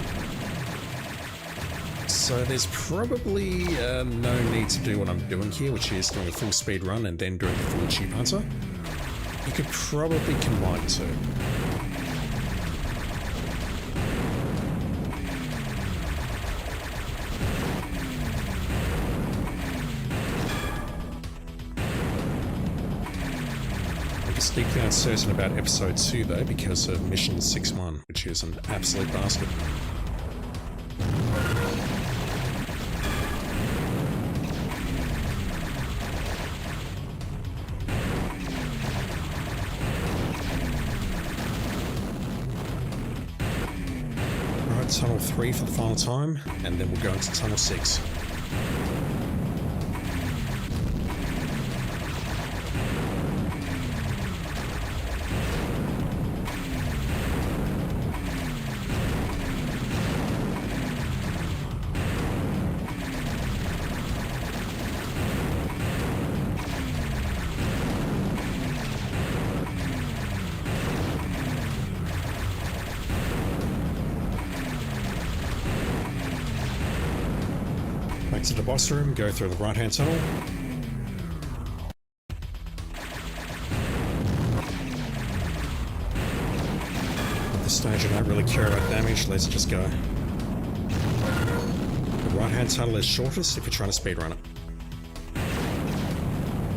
So there's probably no need to do what I'm doing here, which is doing a full speedrun and then doing the full Tube Hunter. You could probably combine the two. Deeply uncertain about episode 2 though because of mission 6-1, which is an absolute bastard. Alright, tunnel 3 for the final time, and then we'll go into tunnel 6. Back to the boss room, go through the right-hand tunnel. At this stage I don't really care about damage, let's just go. The right-hand tunnel is shortest if you're trying to speedrun it.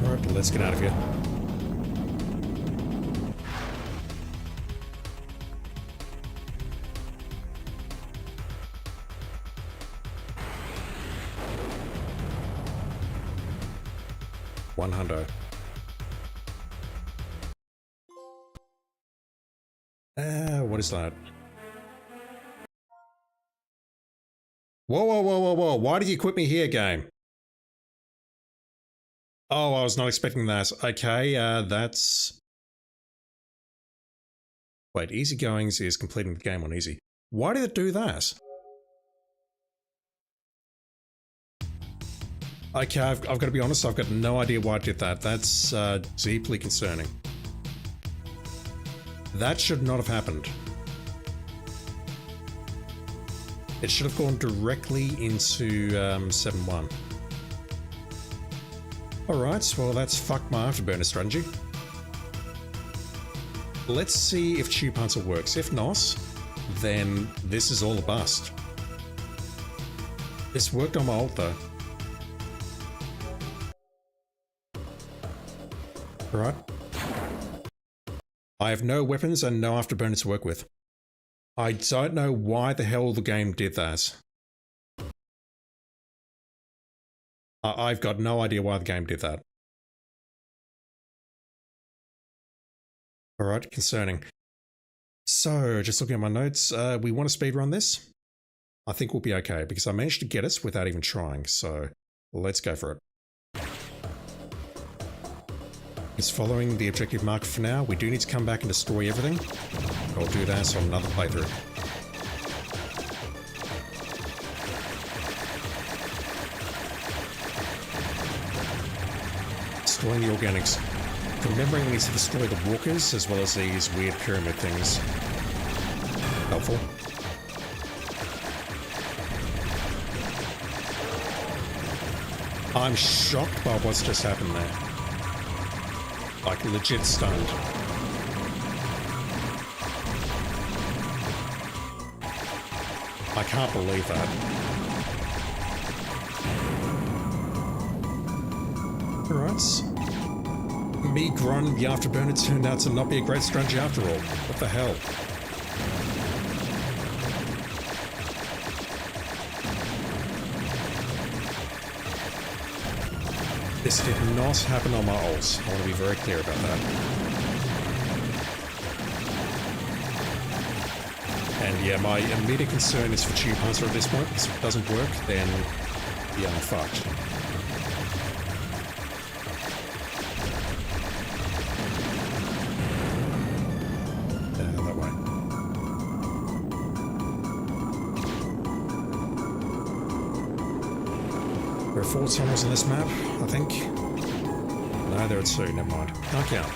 Alright, let's get out of here. $100. What is that? Whoa, whoa, whoa, whoa, whoa. Why did you quit me here, game? Oh, I was not expecting that. Okay, that's... Wait, easygoings is completing the game on easy. Why did it do that? Okay, I've got to be honest, I've got no idea why it did that. That's deeply concerning. That should not have happened. It should have gone directly into 7-1. Alright, well that's fucked my afterburner strategy. Let's see if Tube Hunter works. If not, then this is all a bust. This worked on my ult though. Right. I have no weapons and no afterburner to work with. I don't know why the hell the game did that. I've got no idea why the game did that. Alright, concerning. So, just looking at my notes, we want to speedrun this. I think we'll be okay, because I managed to get it without even trying, so let's go for it. It's following the objective marker for now. We do need to come back and destroy everything. I'll do that on another playthrough. Destroying the organics. Remembering we need to destroy the walkers as well as these weird pyramid things. Helpful. I'm shocked by what's just happened there. Like, legit stunned. I can't believe that. Alright. Me grinding the afterburner turned out to not be a great strategy after all. What the hell? This did not happen on my ults. I want to be very clear about that. And yeah, my immediate concern is for Tube Hunter at this point, because if it doesn't work, then yeah, I'm fucked. That way. There are 4 tunnels on this map, I think. No, there are 2, never mind. Can't count.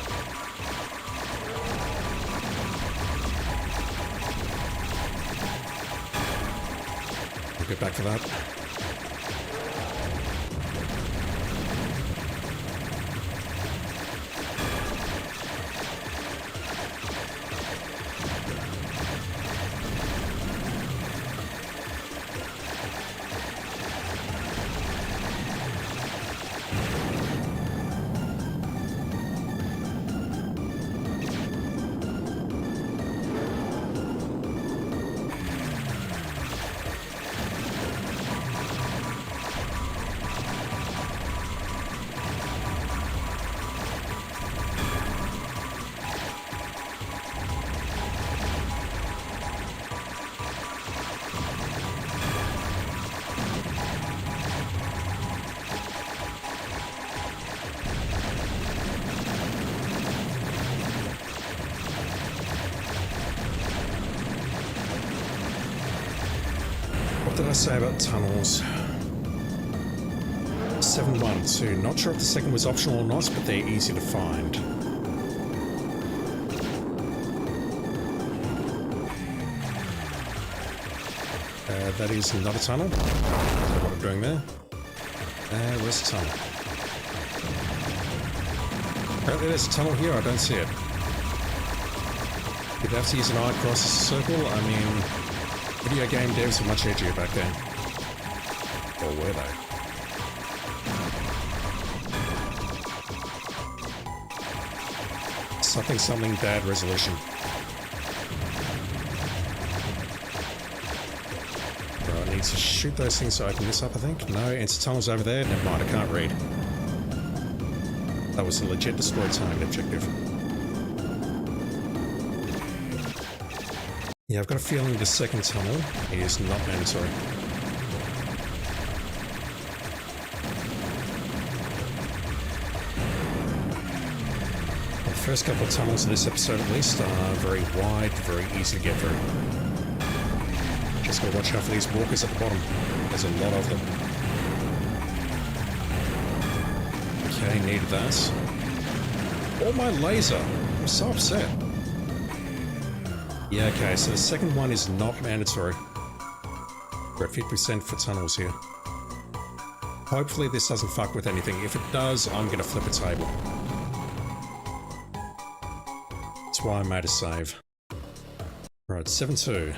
I'll get back for that. What did I say about tunnels? 712. Not sure if the second was optional or not, but they're easy to find. That is another tunnel. What I'm doing there. Where's the tunnel? Apparently there's a tunnel here, I don't see it. You'd have to use an eye across the circle. I mean, video game devs were much edgier back then. Or were they? Something bad resolution. Right, I need to shoot those things to open this up, I think. No, enter tunnels over there. Never mind, I can't read. That was a legit destroy target objective. Yeah, I've got a feeling the second tunnel is not mandatory. The first couple of tunnels in this episode at least are very wide, very easy to get through. Just gotta watch out for these walkers at the bottom. There's a lot of them. Okay, needed that. Oh, my laser! I'm so upset. Yeah, okay, so the second one is not mandatory. We're at 50% for tunnels here. Hopefully this doesn't fuck with anything. If it does, I'm gonna flip a table. That's why I made a save. Right, 7-2.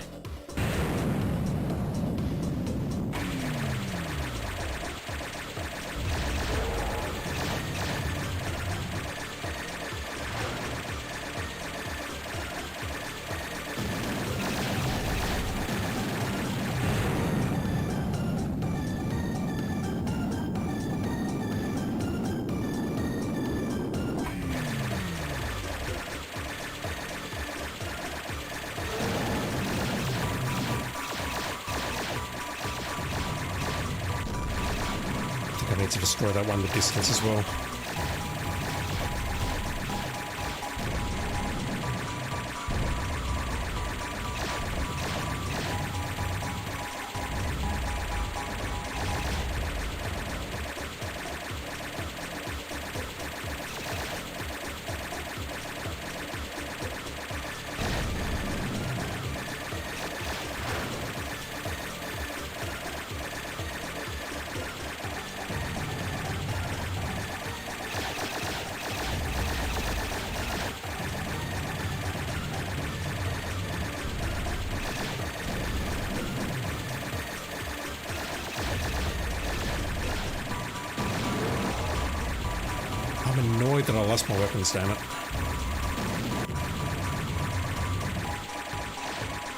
I need to destroy that one in the distance as well. I'm annoyed that I lost my weapons, damn it.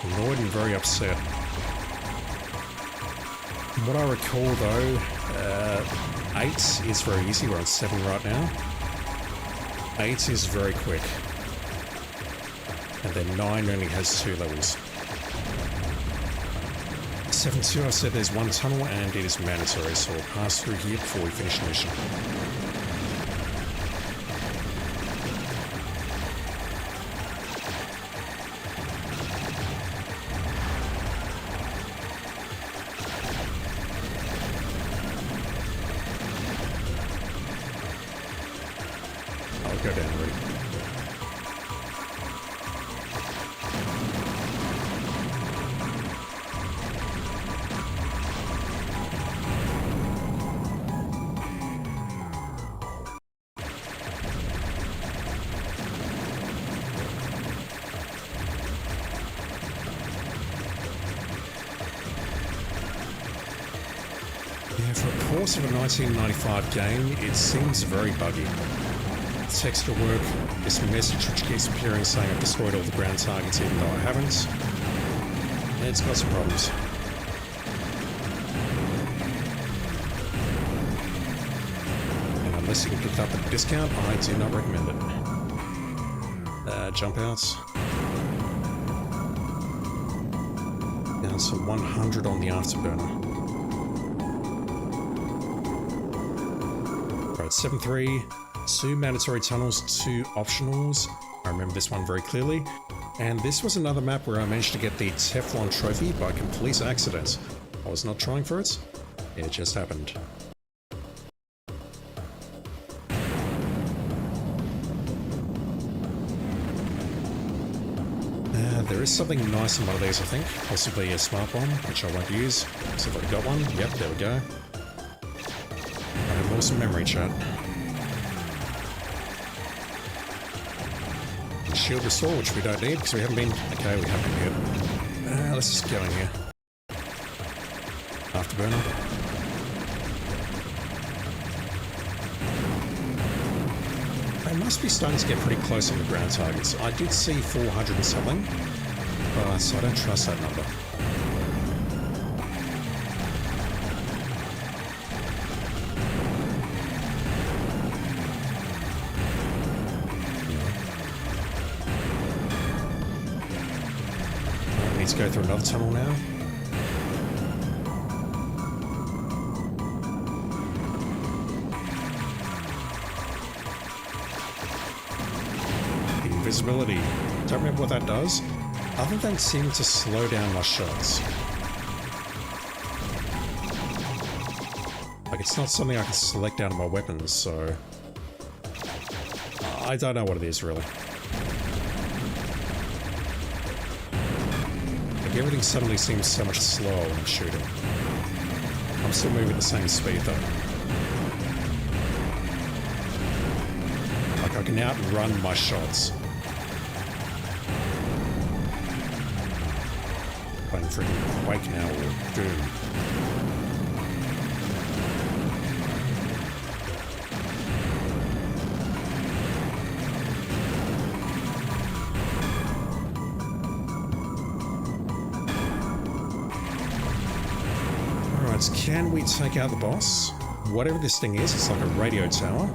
Annoyed and very upset. From what I recall though, 8 is very easy, we're on 7 right now. 8 is very quick. And then 9 only has 2 levels. 7-2, I said there's one tunnel and it is mandatory, so we'll pass through here before we finish the mission. I'll go down already. For a port of a 1995 game, it seems very buggy. Texture work, this message which keeps appearing saying I've destroyed all the ground targets even though I haven't. It's got some problems. And unless you can pick it up at a discount, I do not recommend it. Jump outs. Down to 100 on the afterburner. Right, 7-3. 2 mandatory tunnels, 2 optionals. I remember this one very clearly. And this was another map where I managed to get the Teflon trophy by complete accident. I was not trying for it. It just happened. There is something nice in one of these, I think. Possibly a smart bomb, which I won't use. So if I've got one, yep, there we go. I have awesome memory, chat. Shield restore, which we don't need because we haven't been. Okay, we haven't been here. Let's just go in here. Afterburner. They must be starting to get pretty close on the ground targets. I did see 400 and something, but I don't trust that number. Let's go through another tunnel now. Invisibility. Don't remember what that does, other than seeming to slow down my shots. Like, it's not something I can select out of my weapons, so I don't know what it is really. Everything suddenly seems so much slower when I'm shooting. I'm still moving at the same speed though. Like I can outrun my shots. Playing freaking Quake now or Doom. Can we take out the boss? Whatever this thing is, it's like a radio tower.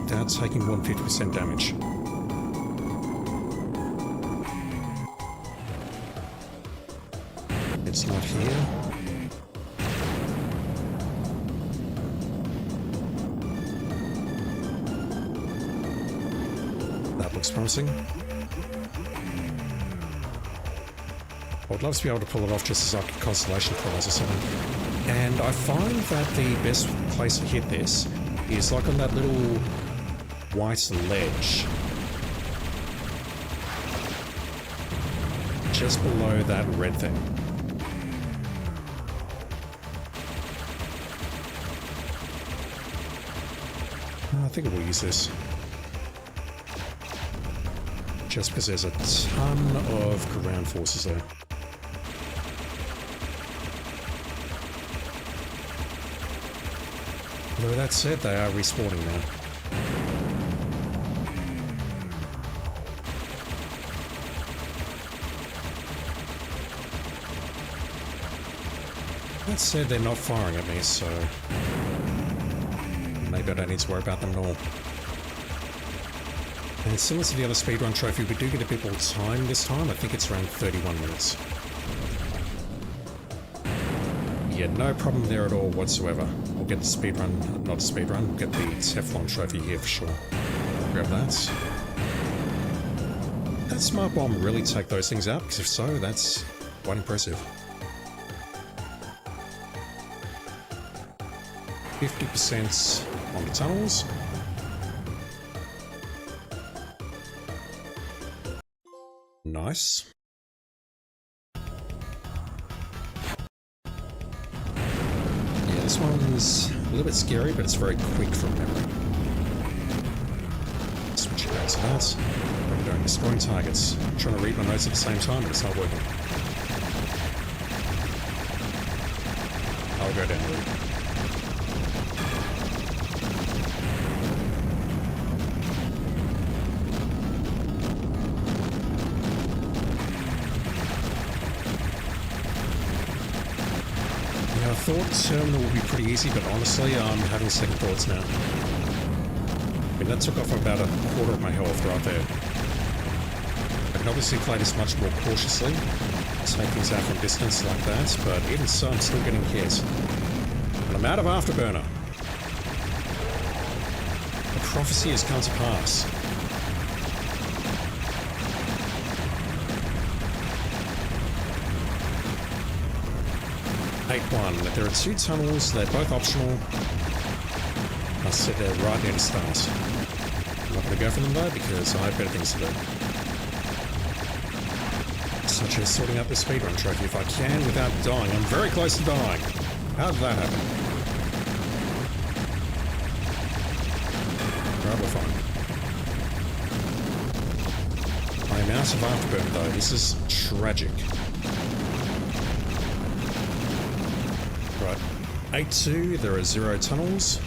Without taking 150% damage. It's not here. That looks promising. I'd love to be able to pull it off just as like a constellation prize or something. And I find that the best place to hit this is like on that little white ledge. Just below that red thing. I think we'll use this. Just because there's a ton of ground forces there. Although that said, they are respawning now. That said, they're not firing at me, so maybe I don't need to worry about them at all. And similar to the other speedrun trophy, we do get a bit more time this time. I think it's around 31 minutes. Yeah, no problem there at all whatsoever. We'll get the speedrun, not the speedrun, we'll get the Teflon trophy here for sure. Grab that. That smart bomb really take those things out? Because if so, that's quite impressive. 50% on the tunnels. Nice. This one's a little bit scary, but it's very quick from memory. Switch back to that. I'm doing destroying targets. I'm trying to read my notes at the same time, but it's not working. I'll go down the route. Yeah, I thought Terminal would be pretty easy, but honestly, I'm having second thoughts now. I mean, that took off about a quarter of my health right there. I can obviously play this much more cautiously, take things out from distance like that, but even so, I'm still getting hit. And I'm out of Afterburner. The prophecy has come to pass. There are two tunnels, they're both optional. I said they're right near the stars. I'm not going to go for them though because I have better things to do. Such as sorting out the speedrun trophy if I can without dying. I'm very close to dying. How did that happen? Right, we're fine. I am out of Afterburn though. This is tragic. Right. 8-2, there are 0 tunnels.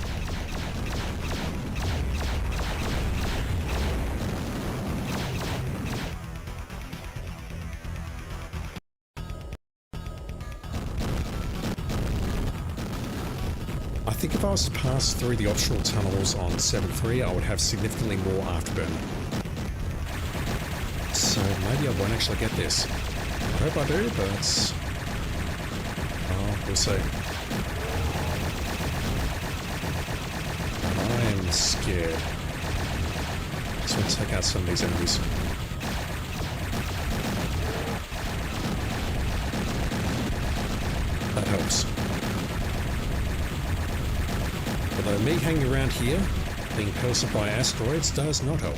I think if I was to pass through the optional tunnels on 7-3, I would have significantly more Afterburner. So maybe I won't actually get this. I hope I do, but... oh, we'll see. I am scared. Just want to take out some of these enemies. That helps. Although me hanging around here, being pelted by asteroids, does not help.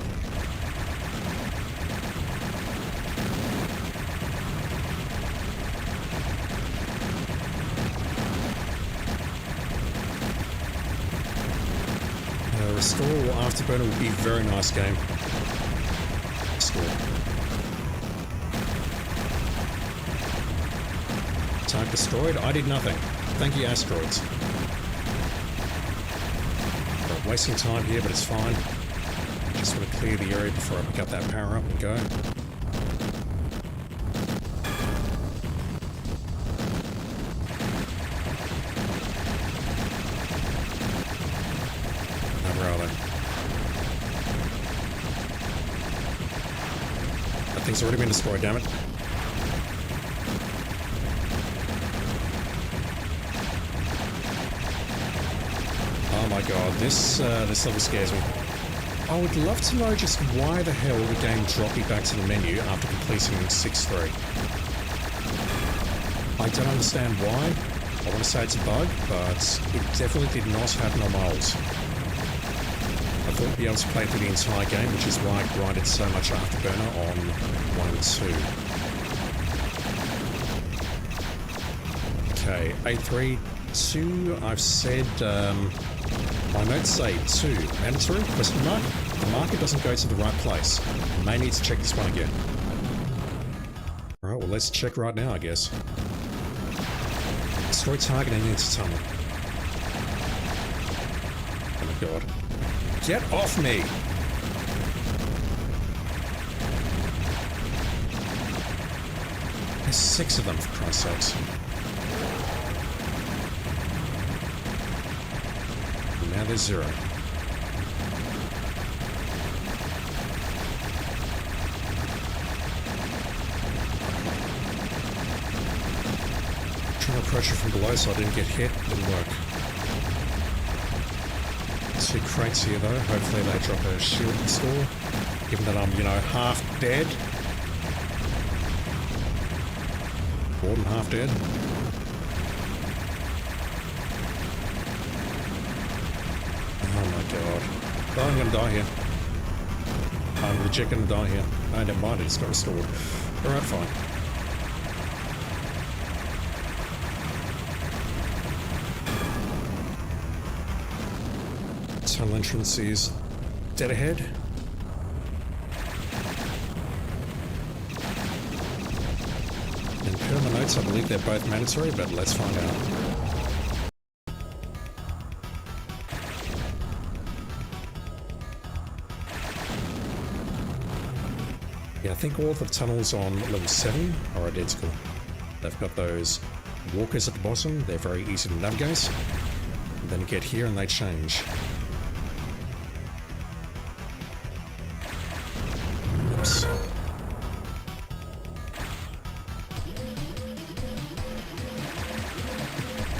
Restore or Afterburner would be a very nice game. Restore. Type destroyed? I did nothing. Thank you, asteroids. I'm wasting time here, but it's fine. Just want to clear the area before I pick up that power up and go. Thing's already been destroyed, damn it. Oh my god, this level scares me. I would love to know just why the hell the game dropped me back to the menu after completing 6-3. I don't understand why. I want to say it's a bug, but it definitely did not happen on Miles. I thought I'd be able to play through the entire game, which is why I grinded so much Afterburner on 1 and 2. Okay, 8-3, 2, I've said, my notes say 2. Mandatory? Question mark? The marker doesn't go to the right place. I may need to check this one again. Alright, well let's check right now, I guess. Destroy target and enter tunnel. Oh my god. Get off me! There's 6 of them, for Christ's sakes. And now there's 0. Trying to approach it from below so I didn't get hit. Didn't work. 2 crates here though, hopefully they drop a shield restore, given that I'm, you know, half dead. More than half dead. Oh my god. Oh, I'm gonna die here. I'm legit gonna die here. Oh, never mind, it just got restored. Alright, fine. Tunnel entrance is dead ahead. And per my notes, I believe they're both mandatory, but let's find out. Yeah, I think all the tunnels on level 7 are identical. They've got those walkers at the bottom, they're very easy to navigate. And then you get here and they change. Oops.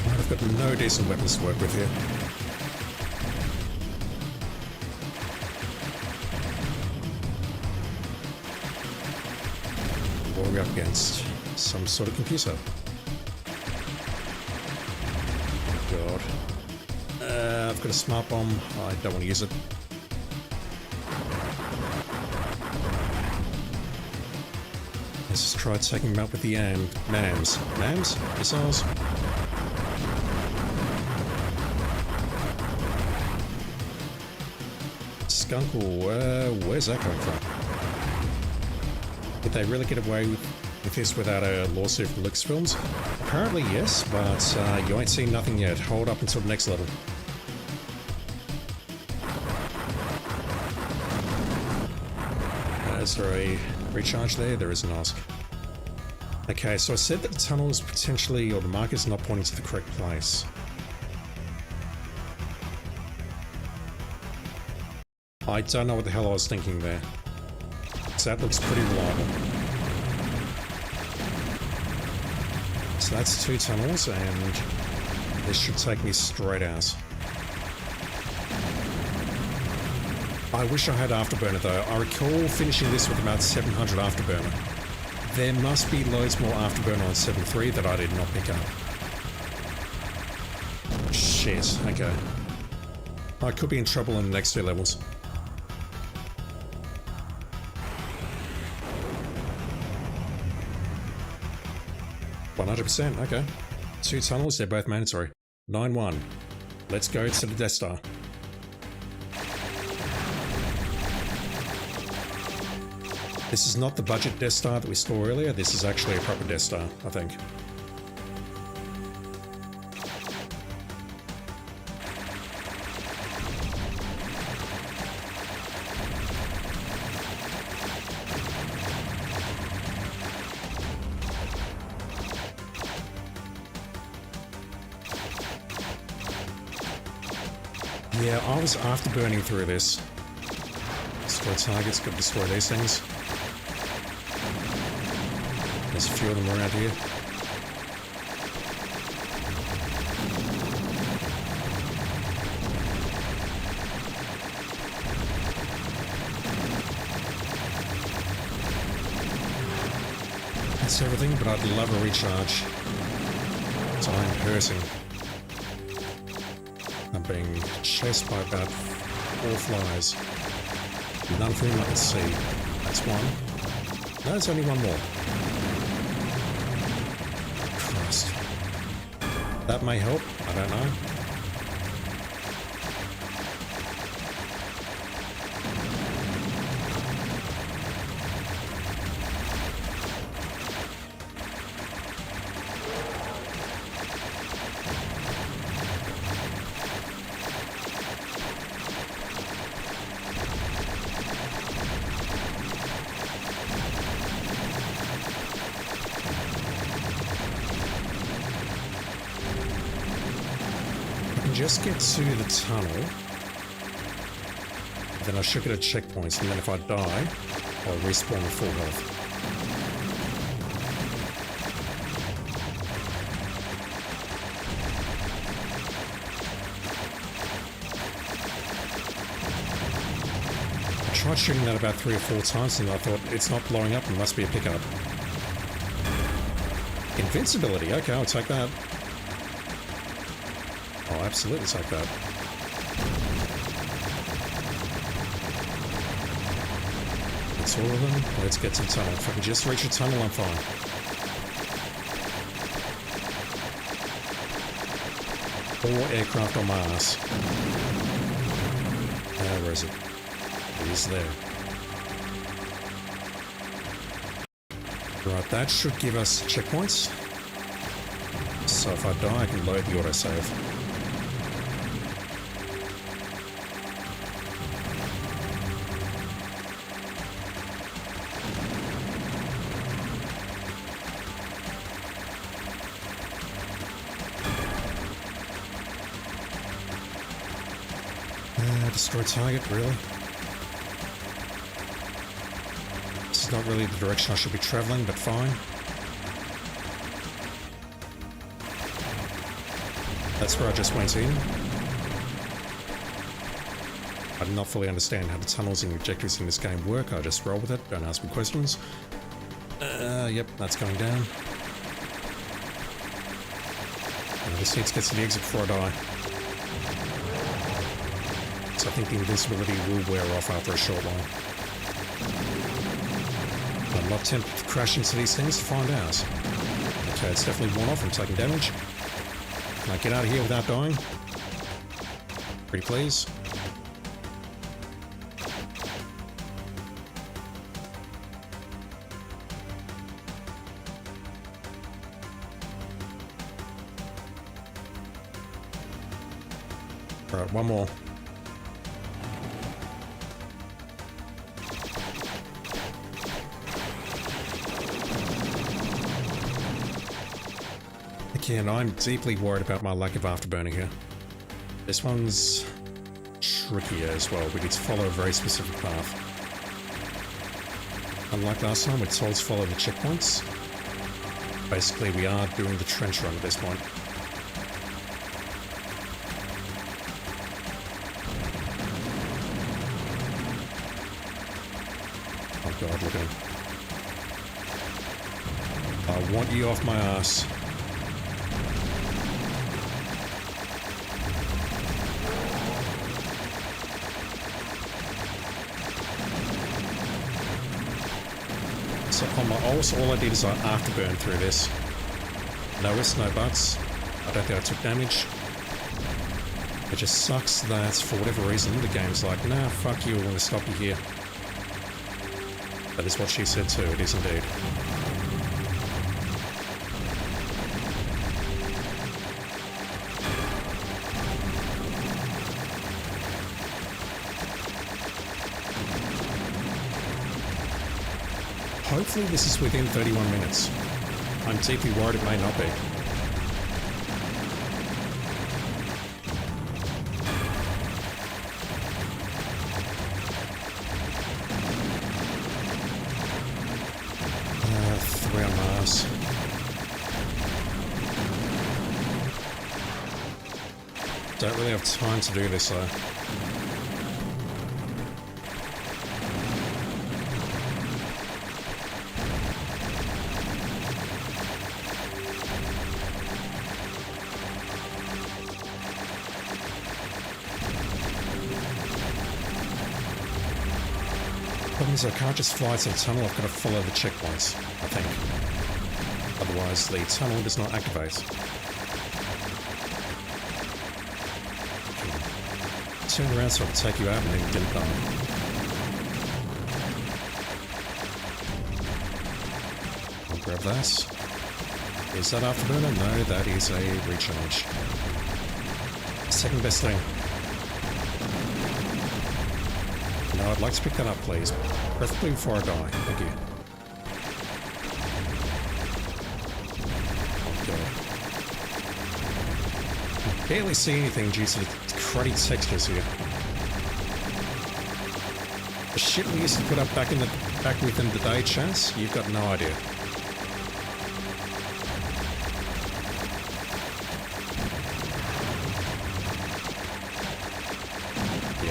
I've got no decent weapons to work with here. What are we up against? Some sort of computer. God. I've got a smart bomb. I don't want to use it. Let's just try taking him out with the MAMs. MAMs? Missiles? Skunkle, where's that coming from? Did they really get away with this without a lawsuit from Lucasfilms? Apparently yes, but you ain't seen nothing yet. Hold up until the next level. Is there a recharge there? There is an ask. Okay, so I said that the tunnel is potentially, or the marker's not pointing to the correct place. I don't know what the hell I was thinking there. So that looks pretty reliable. So that's 2 tunnels, and this should take me straight out. I wish I had Afterburner though. I recall finishing this with about 700 Afterburner. There must be loads more Afterburner on 7.3 that I did not pick up. Shit, okay. I could be in trouble in the next 2 levels. %, okay. 2 tunnels, they're both mandatory. 9-1. Let's go to the Death Star. This is not the budget Death Star that we saw earlier, this is actually a proper Death Star, I think. Yeah, I was afterburning through this. Destroy targets, gotta destroy these things. There's a few of them around here. That's everything, but I'd love a recharge. So I'm hurting. I'm being chased by about 4 flies. None of whom I can see. That's one. No, there's only one more. Christ. That may help, I don't know. Just get to the tunnel, then I should get a checkpoint, and then if I die, I'll respawn with full health. I tried shooting that about 3 or 4 times and I thought, it's not blowing up, it must be a pickup. Invincibility, okay, I'll take that. I'll absolutely take that. That's all of them. Let's get to the tunnel. If I can just reach the tunnel, I'm fine. Or aircraft on Mars. Where is it? It is there. Right, that should give us checkpoints. So if I die, I can load the autosave. Destroy target, really? This is not really the direction I should be traveling, but fine. That's where I just went in. I do not fully understand how the tunnels and objectives in this game work. I just roll with it, don't ask me questions. Yep, that's going down. I just need to get to the exit before I die. So I think the invincibility will wear off after a short while. I'm not tempted to crash into these things to find out. Okay, it's definitely worn off. I'm taking damage. Can I get out of here without dying? Pretty please. Alright, one more. Again, I'm deeply worried about my lack of afterburner here. This one's trickier as well. We need to follow a very specific path. Unlike last time, we're told to follow the checkpoints. Basically, we are doing the trench run at this point. Oh god, look at him. I want you off my ass. So on my ults, all I did is I afterburn through this. No ifs, no buts. I don't think I took damage. It just sucks that, for whatever reason, the game's like, nah, fuck you, we're gonna stop you here. That is what she said too, it is indeed. Hopefully this is within 31 minutes. I'm deeply worried it may not be. Three on Mars. Don't really have time to do this though. Problem is I can't just fly to the tunnel, I've got to follow the checkpoints, I think. Otherwise the tunnel does not activate. Turn around so I can take you out and then get done. I'll grab that. Is that afterburner? No, that is a recharge. Second best thing. No, I'd like to pick that up, please. Preferably before I die. Thank you. Oh, God. I barely see anything due to the cruddy textures here. The shit we used to put up back within the day, Chance, you've got no idea.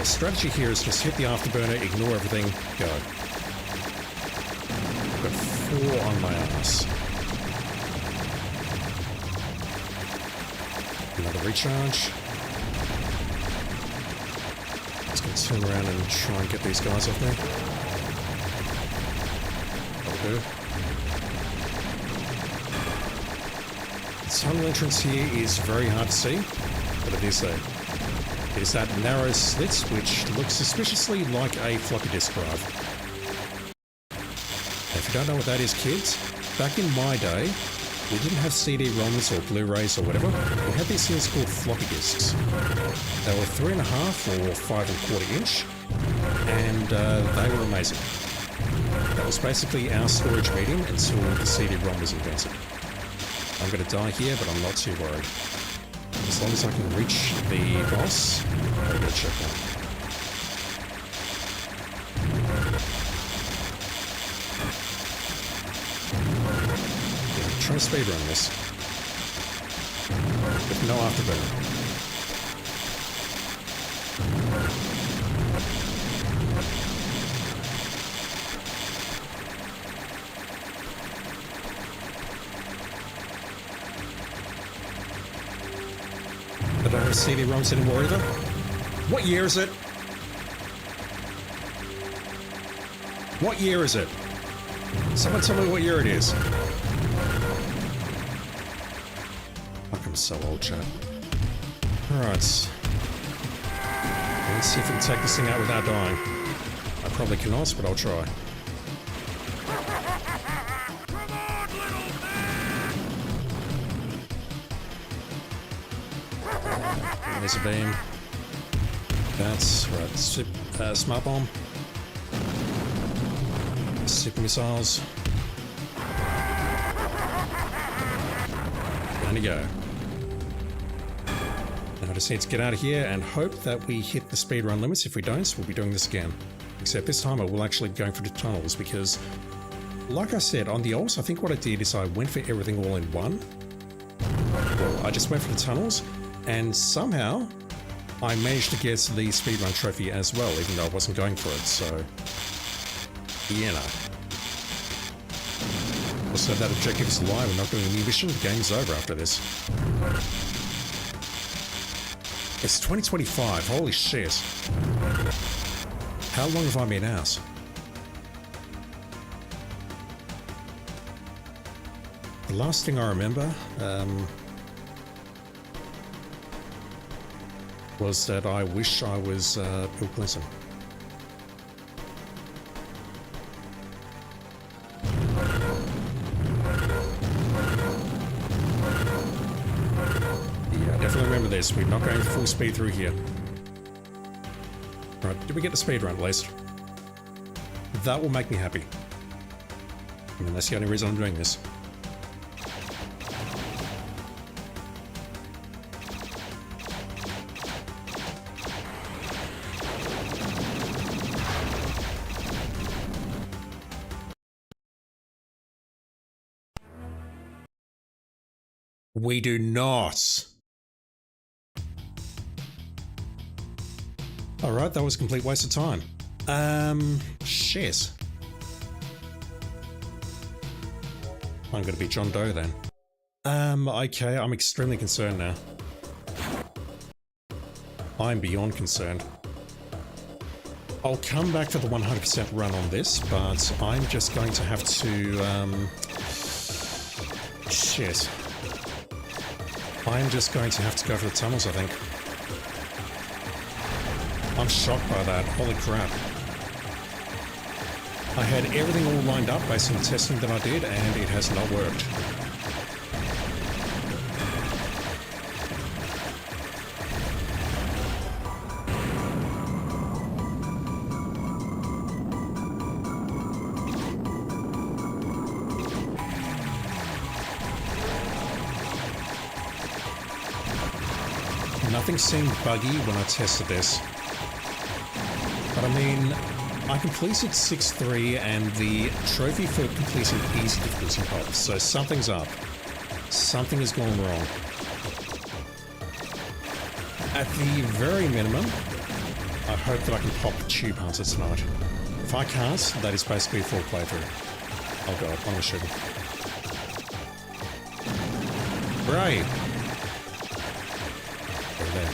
Strategy here is just hit the afterburner, ignore everything, go. Got 4 on my ass. Another recharge. Just gonna turn around and try and get these guys off me. That'll do. The tunnel entrance here is very hard to see, but it is there. It is that narrow slit which looks suspiciously like a floppy disk drive. Now, if you don't know what that is, kids, back in my day, we didn't have CD-ROMs or Blu-rays or whatever. We had these things called floppy disks. They were 3.5 or 5.25 inch, and they were amazing. That was basically our storage medium until the CD-ROM was invented. I'm going to die here, but I'm not too worried. As long as I can reach the boss, I'll get checkpoint. want to speedrun this. With no afterburner. I don't have CD-ROMs anymore either. What year is it? What year is it? Someone tell me what year it is. Fuck, I'm so old, chat. Alright. Let's see if we can take this thing out without dying. I probably cannot, but I'll try. There's a beam. That's right. Smart bomb. Super missiles. Down you go. Now I just need to get out of here and hope that we hit the speedrun limits. If we don't, we'll be doing this again. Except this time I will actually be going for the tunnels because, like I said, on the ults, I think what I did is I went for everything all in one. Well, I just went for the tunnels, and somehow I managed to get the speedrun trophy as well, even though I wasn't going for it, so... yeah, no. Also, that objective is live and not doing a new mission. The game's over after this. It's 2025, holy shit. How long have I been out? The last thing I remember, was that I wish I was Bill Clinton. Yeah, I definitely remember this. We're not going full speed through here. Right, did we get the speed run at least? That will make me happy. I mean, that's the only reason I'm doing this. We do not. Alright, that was a complete waste of time. Shit. I'm gonna be John Doe then. Okay, I'm extremely concerned now. I'm beyond concerned. I'll come back for the 100% run on this, but I'm just going to have to, shit. I'm just going to have to go for the tunnels, I think. I'm shocked by that. Holy crap. I had everything all lined up based on the testing that I did, and it has not worked. Nothing seemed buggy when I tested this. But I mean, I completed 6-3 and the trophy for completing easy difficulty pops, so something's up. Something has gone wrong. At the very minimum, I hope that I can pop the Tube Hunter tonight. If I can't, that is basically a full playthrough. Oh god, I'm gonna shoot him. Right. Over there.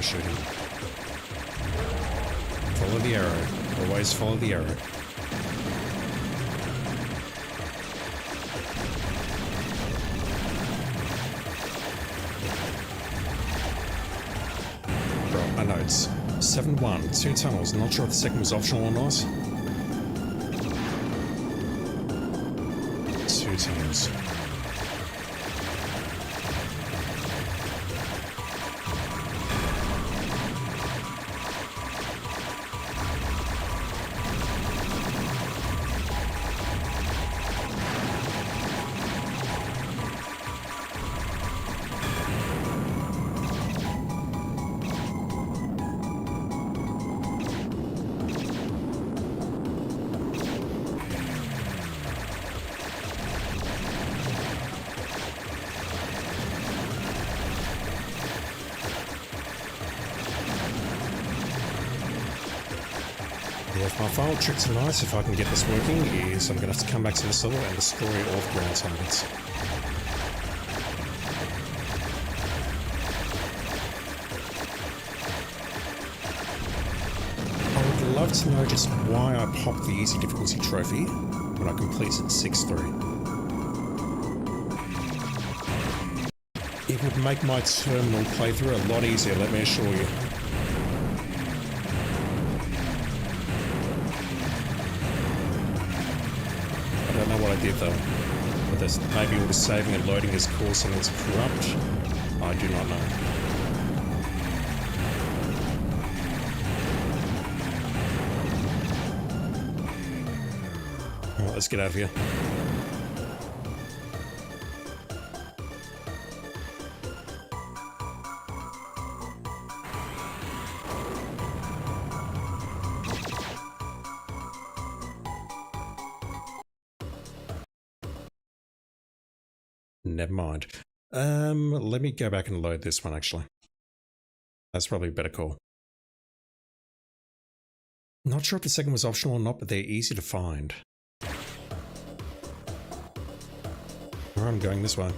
Shooting. Follow the arrow. Always follow the arrow. Bro, I know it's 7-1, 2 tunnels. Not sure if the second was optional or not. 2 tunnels. Alright, my final trick tonight, if I can get this working, is I'm going to have to come back to this level and destroy all the ground targets. I would love to know just why I popped the easy difficulty trophy when I completed 6-3. It would make my terminal playthrough a lot easier, let me assure you. I don't know what I did though. Whether maybe all the saving and loading has caused something to corrupt, I do not know. Alright, let's get out of here. Never mind. Let me go back and load this one actually. That's probably a better call. Not sure if the second was optional or not, but they're easy to find. Alright, I'm going this way.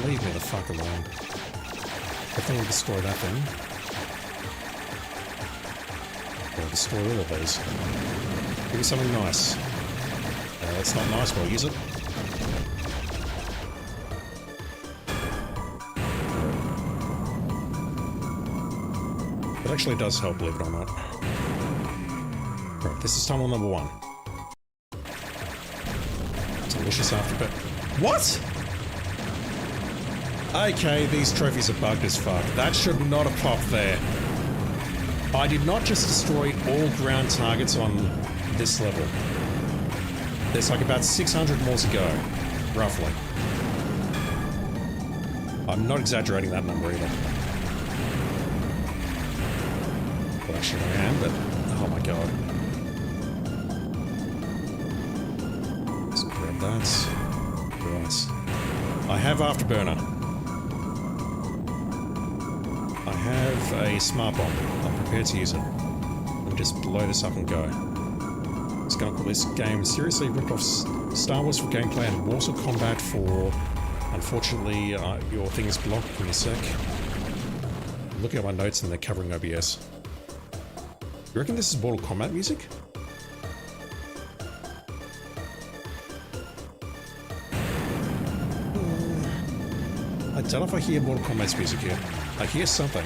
Leave me the fuck alone. Definitely destroy that thing. Or destroy all of those. Give me something nice. That's not nice, but I'll use it. It actually does help, believe it or not. Right, this is tunnel number 1. Delicious afterbit. What?! Okay, these trophies are bugged as fuck. That should not have popped there. I did not just destroy all ground targets on this level. There's like about 600 more to go, roughly. I'm not exaggerating that number either. Well, actually I am, but oh my god. Let's grab that. Right. I have Afterburner. I have a smart bomb. I'm prepared to use it. Let me just blow this up and go. It's gonna call this game seriously ripped off Star Wars for gameplay and Mortal Kombat for... Unfortunately, your thing is blocked. Give me a sec. I'm looking at my notes and they're covering OBS. You reckon this is Mortal Kombat music? I don't know if I hear Mortal Kombat's music here. I hear something.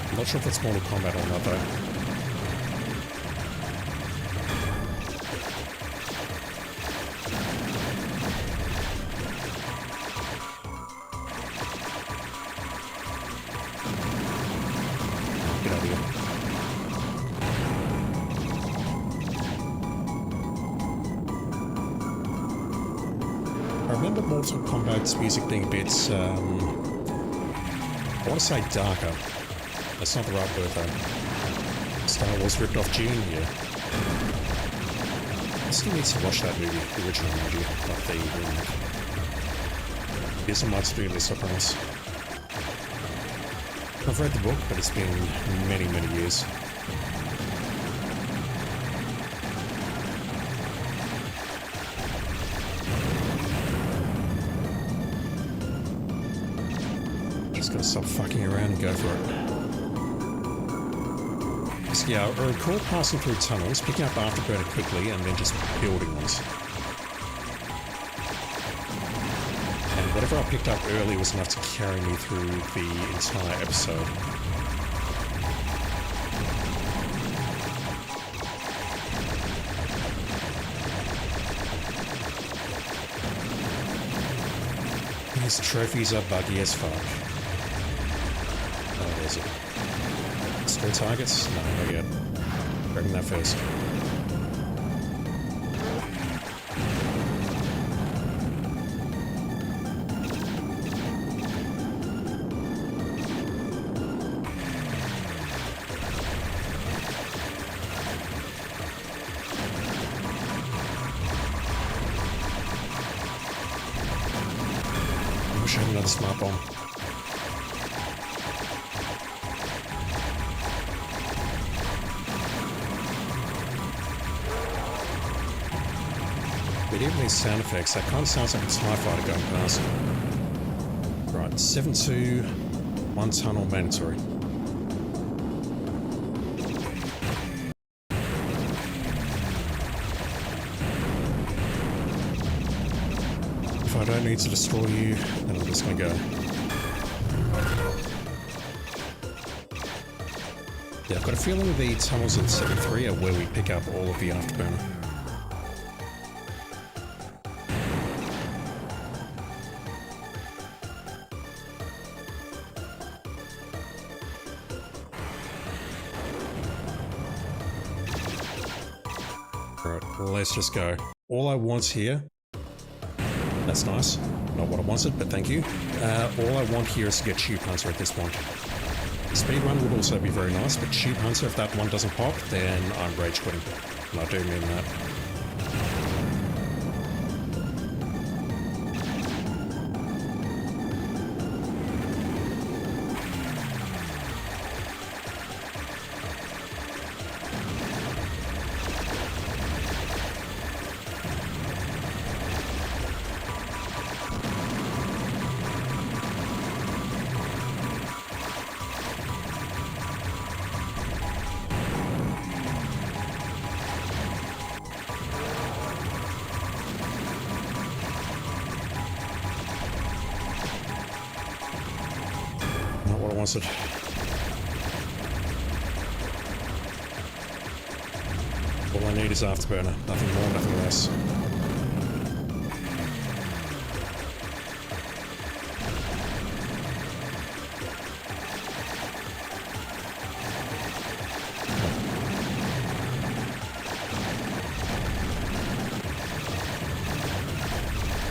I'm not sure if it's Mortal Kombat or not though. Get out of here. I remember Mortal Kombat's music being a bit, I want to say darker. That's not the right word though. Star Wars ripped off Gene here. I still need to watch that movie, the original movie, not the remake. Here's a might do this, I promise. I've read the book, but it's been many, many years. Gotta stop fucking around and go for it. So yeah, I recall passing through tunnels, picking up Afterburner quickly, and then just building ones. And whatever I picked up early was enough to carry me through the entire episode. These trophies are buggy as fuck. Is it? Destroy targets? No, not yet. Grabbing that first. wish I had another smart bomb. But even these sound effects, that kind of sounds like a TIE fighter going past. Right, 7-2, 1 tunnel mandatory. If I don't need to destroy you, then I'm just going to go. Yeah, I've got a feeling the tunnels in 7-3 are where we pick up all of the afterburner. Right, let's just go. All I want here... That's nice. Not what I wanted, but thank you. All I want here is to get Tube Hunter at this point. Speedrun would also be very nice, but Tube Hunter, if that one doesn't pop, then I'm rage quitting. And I do mean that. Not what I wanted. All I need is afterburner. Nothing more, nothing less.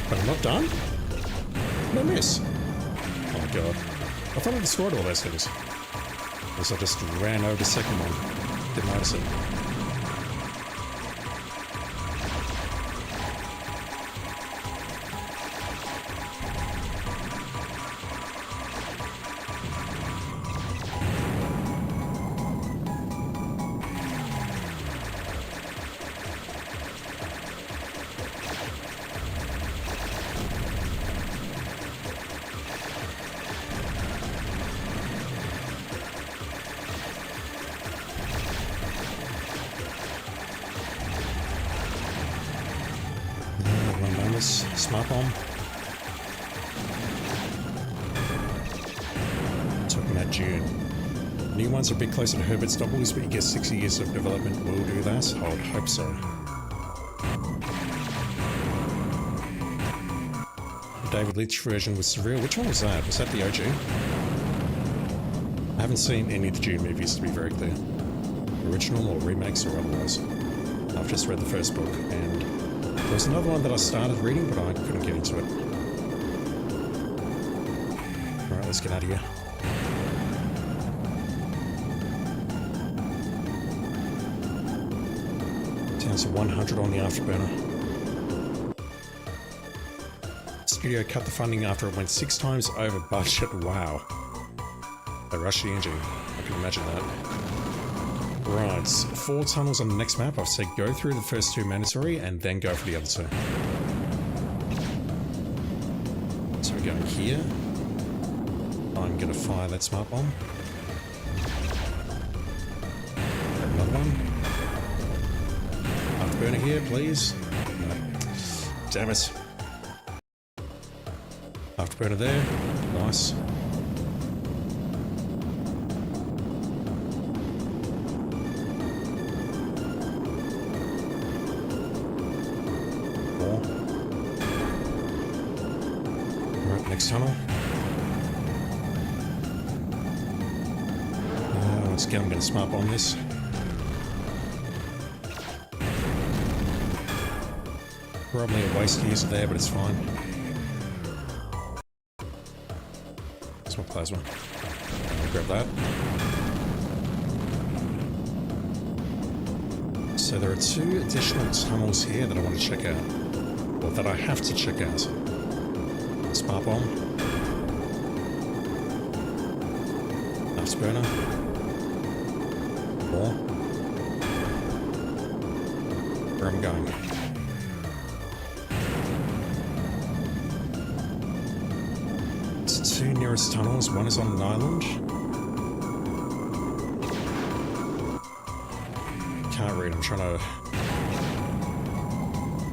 But I'm not done? No miss. Oh my god. I thought I destroyed all those things. Because I just ran over the second one. Didn't notice it. Smart bomb. Talking about June. New ones are a bit closer to Herbert's doubles, but you guess 60 years of development will do that? I would hope so. The David Leitch version was surreal. Which one was that? Was that the OG? I haven't seen any of the June movies, to be very clear. Original or remakes or otherwise. I've just read the first book, and there was another one that I started reading, but I couldn't get into it. Alright, let's get out of here. Down to 100 on the afterburner. Studio cut the funding after it went 6 times over budget. Wow. They rushed the engine. I can imagine that. Right, 4 tunnels on the next map. I've said go through the first 2 mandatory and then go for the other 2. So we're going here. I'm going to fire that smart bomb. Another one. Afterburner here, please. No. Damn it. Afterburner there. Nice. Next tunnel. Once again, I'm going to smart bomb this. Probably a waste to use it there, but it's fine. That's my plasma. I'll grab that. So there are 2 additional tunnels here that I want to check out. Or that I have to check out. Smart bomb. Afterburner. More. Where am I going? It's the two nearest tunnels. One is on an island. Can't read. I'm trying to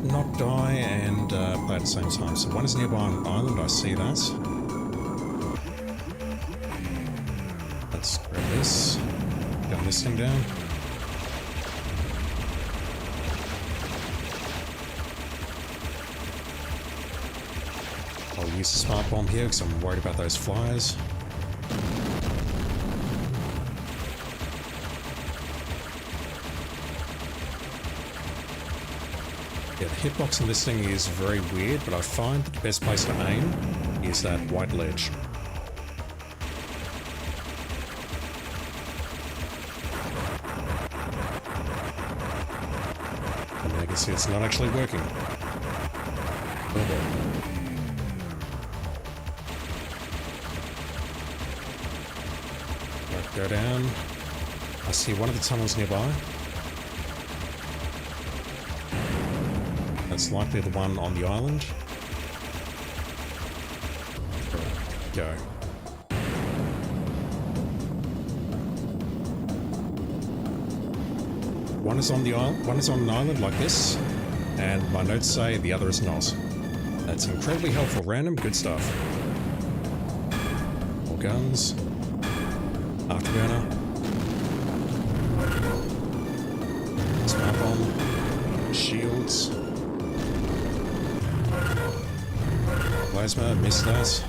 not die and play at the same time. So one is nearby on an island. I see that. Let's grab this. Gun this thing down. I'll use the smart bomb here because I'm worried about those flyers. Yeah, the hitbox in this thing is very weird, but I find that the best place to aim is that white ledge. And I can see it's not actually working. Oh boy. Right, go down. I see one of the tunnels nearby. That's likely the one on the island. Go. One is on the island. One is on an island like this, and my notes say the other is not. That's incredibly helpful. Random, good stuff. More guns. Afterburner. Smart bomb. Shields. Plasma, missed that.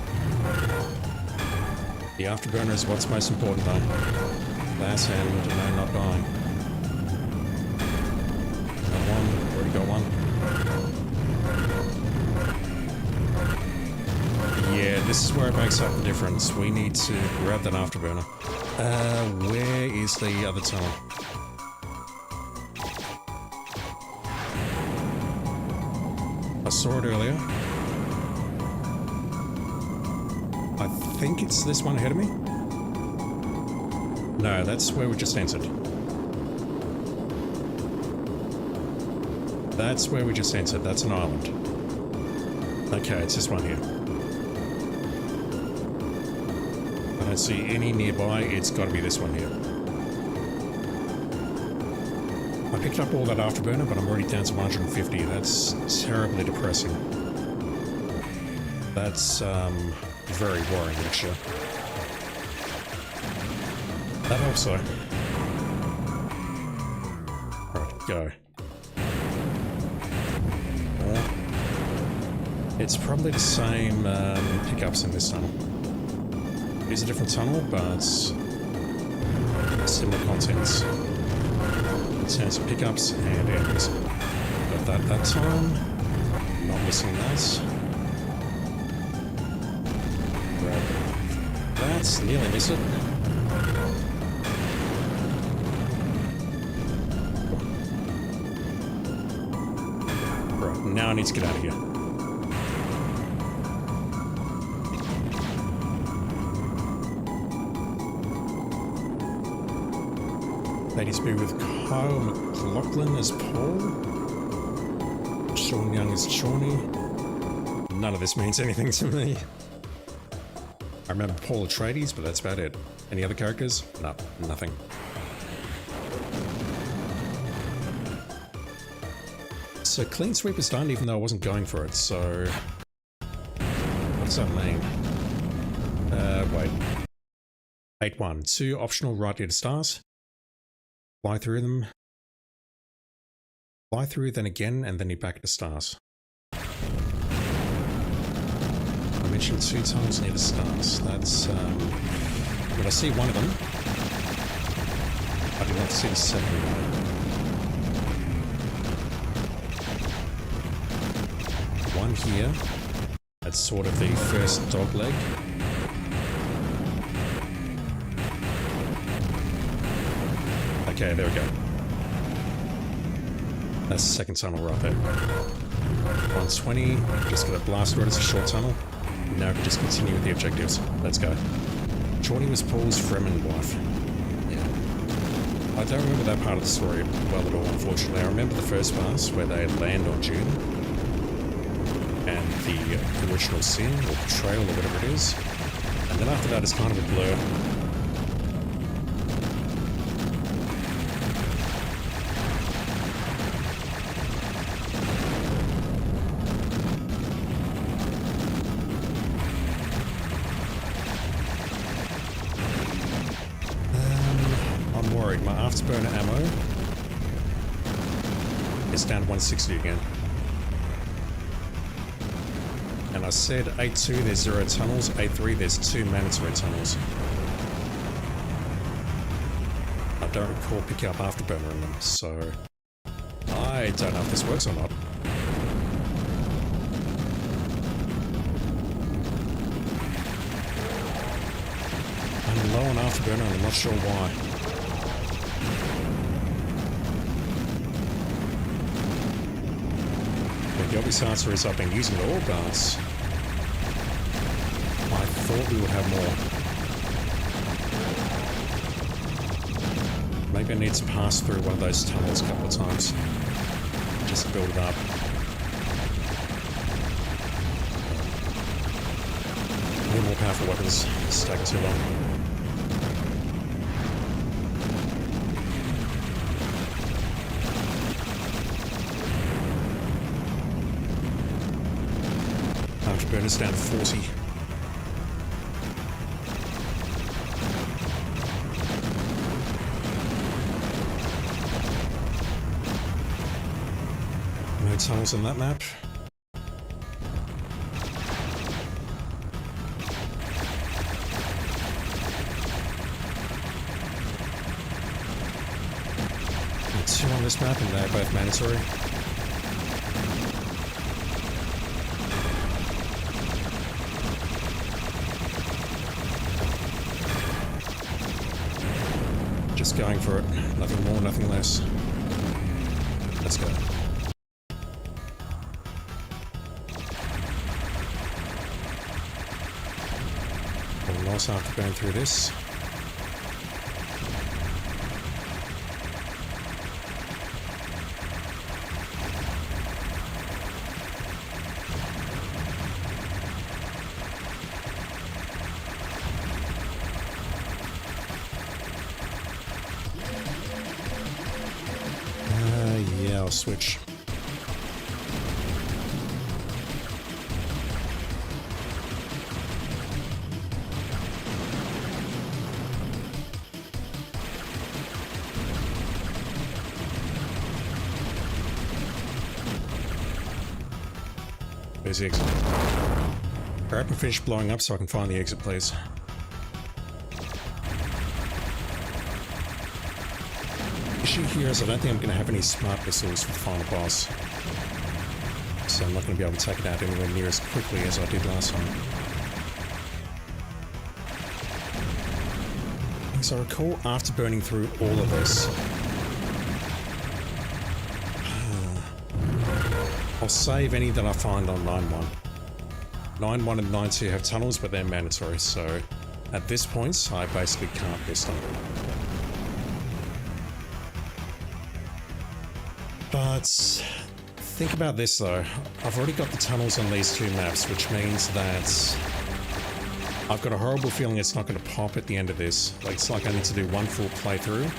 The afterburner is what's most important though. That and, you know, not dying. Another one, already got one. Yeah, this is where it makes up the difference. We need to grab that afterburner. Where is the other tunnel? I saw it earlier. I think it's this one ahead of me. No, that's where we just entered. That's where we just entered. That's an island. Okay, it's this one here. I don't see any nearby. It's got to be this one here. I picked up all that afterburner, but I'm already down to 150. That's terribly depressing. That's, very worrying, actually. That helps, though. Alright, go. More. It's probably the same pickups in this tunnel. It is a different tunnel, but similar contents. In terms of pickups and enemies. Got that time. Not missing that. That's nearly miss it. Right, now I need to get out of here. Ladies be with Kyle McLaughlin as Paul. Sean Young as Shawnee. None of this means anything to me. I remember Paul Atreides, but that's about it. Any other characters? No, nothing. So clean sweep is done even though I wasn't going for it, so... What does that mean? Wait. 8-1. 2 optional right ear to stars. Fly through them. Fly through, then again, and then you back to stars. I mentioned 2 tunnels near the stars. That's, but I see one of them. I do not see the second one. One here. That's sort of the first dog leg. Okay, there we go. That's the second tunnel right there. 120. Just got a blast through it. It's a short tunnel. Now we can just continue with the objectives. Let's go. Geordie was Paul's Fremen wife. Yeah. I don't remember that part of the story well at all, unfortunately. I remember the first part where they land on June and the original sin or betrayal or whatever it is. And then after that, it's kind of a blur. I'm worried. My afterburner ammo is down to 160 again. And I said 8.2 there's 0 tunnels, 8.3 there's 2 mandatory tunnels. I don't recall picking up afterburner in them, so I don't know if this works or not. I'm low on afterburner and I'm not sure why. The obvious answer is I've been using the ore bars. I thought we would have more. Maybe I need to pass through one of those tunnels a couple of times. Just to build it up. I need more powerful weapons. It's taking too long. Burner's down to 40. No tunnels on that map. And 2 on this map, and they're both mandatory. Just going for it. Nothing more, nothing less. Let's go. Well, nice after going through this. Yeah, I'll switch. There's the exit. Alright, and finish blowing up so I can find the exit, please. Issue here is I don't think I'm going to have any smart missiles for the final boss. So I'm not going to be able to take it out anywhere near as quickly as I did last time. As I recall, after burning through all of this, I'll save any that I find on 9.1. 9.1 and 9.2 have tunnels, but they're mandatory, so at this point, I basically can't miss them. But think about this though, I've already got the tunnels on these 2 maps, which means that I've got a horrible feeling it's not going to pop at the end of this. Like, it's like I need to do one full playthrough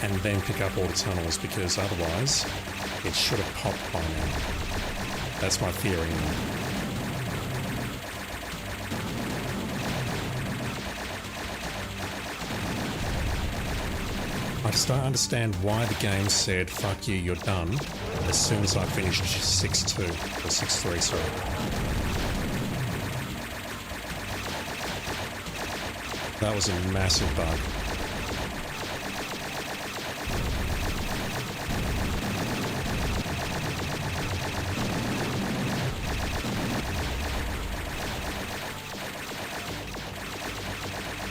and then pick up all the tunnels, because otherwise it should have popped by now. That's my theory. I just don't understand why the game said, fuck you, you're done, as soon as I finished 6.2, or 6.3, sorry. That was a massive bug.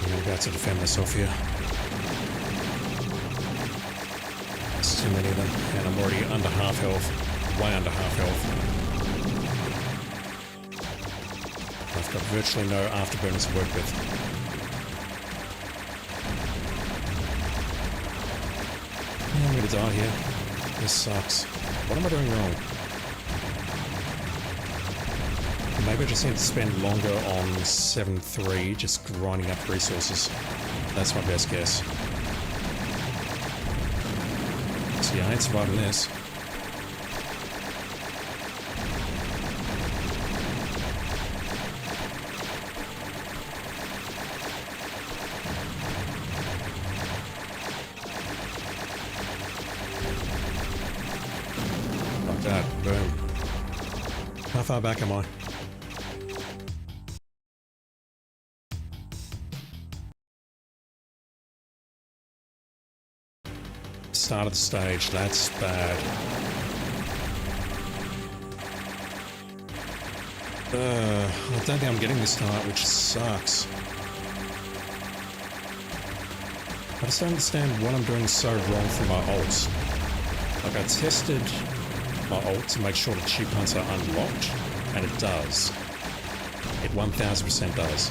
I'm about to defend myself here. There's too many of them, and I'm already under half health, way under half health. I've got virtually no afterburners to work with. gonna die here. This sucks. What am I doing wrong? Maybe I just need to spend longer on 7-3, just grinding up resources. That's my best guess. So yeah, I ain't surviving this. Like that, boom. How far back am I? Start of the stage, that's bad. I don't think I'm getting this start, which sucks. I just don't understand what I'm doing so wrong for my ults. Like, I tested my ult to make sure the cheap hunts are unlocked, and it does. It 1000% does.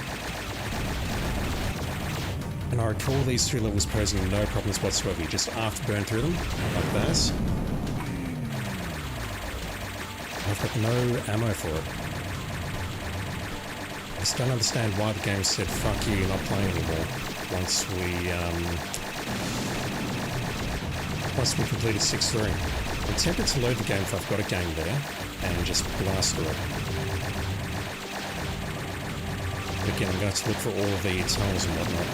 And I recall these two levels posing no problems whatsoever. You just afterburn through them, like that. I've got no ammo for it. I just don't understand why the game said, fuck you, you're not playing anymore. Once we completed 6-3. I'm tempted to load the game if I've got a game there, and just blast through it. But again, I'm going to have to look for all of the tunnels and whatnot.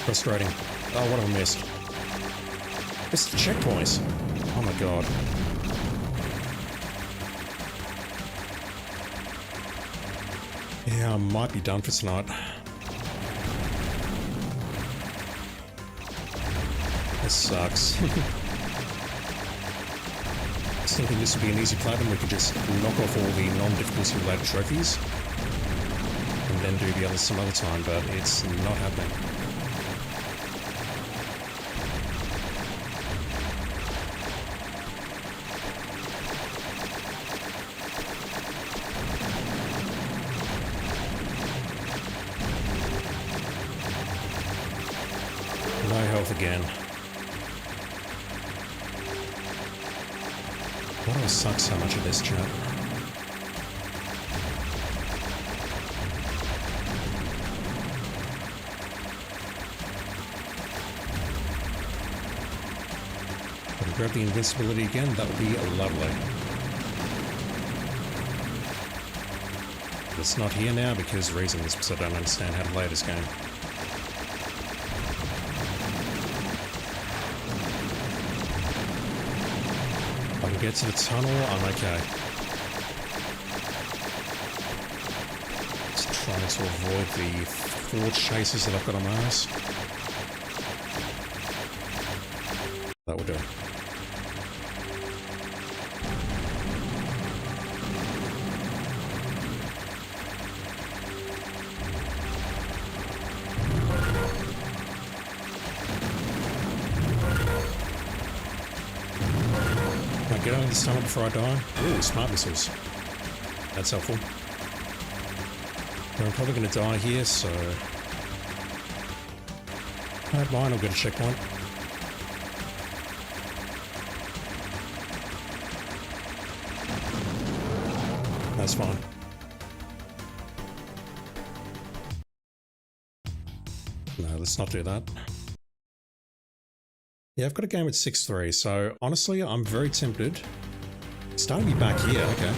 Frustrating. Oh, what have I missed? Missed the checkpoints. Oh my god. Yeah, I might be done for tonight. This sucks. I was thinking this would be an easy platinum. We could just knock off all the non-difficulty related trophies and then do the others some other time, but it's not happening. No health again. Why do I suck so much at this, chat? If I can grab the invincibility again, that would be lovely. But it's not here now because reasons, because I don't understand how to play this game. Get to the tunnel, I'm okay. Just trying to avoid the forge chases that I've got on my ass. That will do. Get out of this tunnel before I die. Ooh, smart missiles. That's helpful. But I'm probably going to die here, so... I don't mind, I'll get a checkpoint. That's fine. No, let's not do that. Yeah, I've got a game at 6-3, so honestly, I'm very tempted. Starting me back here, okay.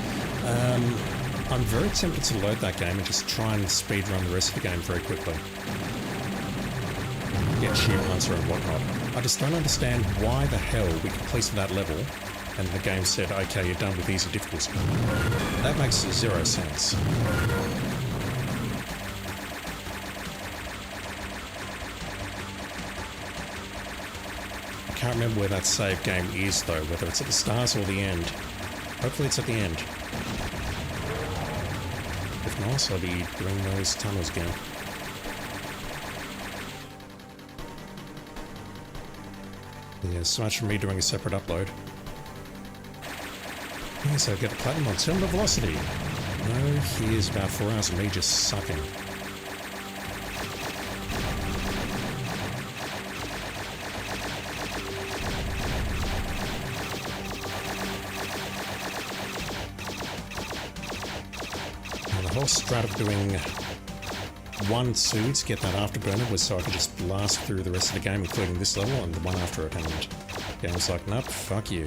I'm very tempted to load that game and just try and speedrun the rest of the game very quickly. Get Sheep Hunter and whatnot. I just don't understand why the hell we completed that level and the game said, okay, you're done with easy difficulty. That makes zero sense. I can't remember where that save game is though, whether it's at the start or the end. Hopefully it's at the end. If not, I'll be doing those tunnels again. Yeah, so much for me doing a separate upload. Yeah, so I get a platinum on Terminal Velocity. No, here's about 4 hours of me just sucking. whole strat of doing 1, 2 to get that afterburner was so I could just blast through the rest of the game, including this level and the one after it, and the game's like, nope, fuck you.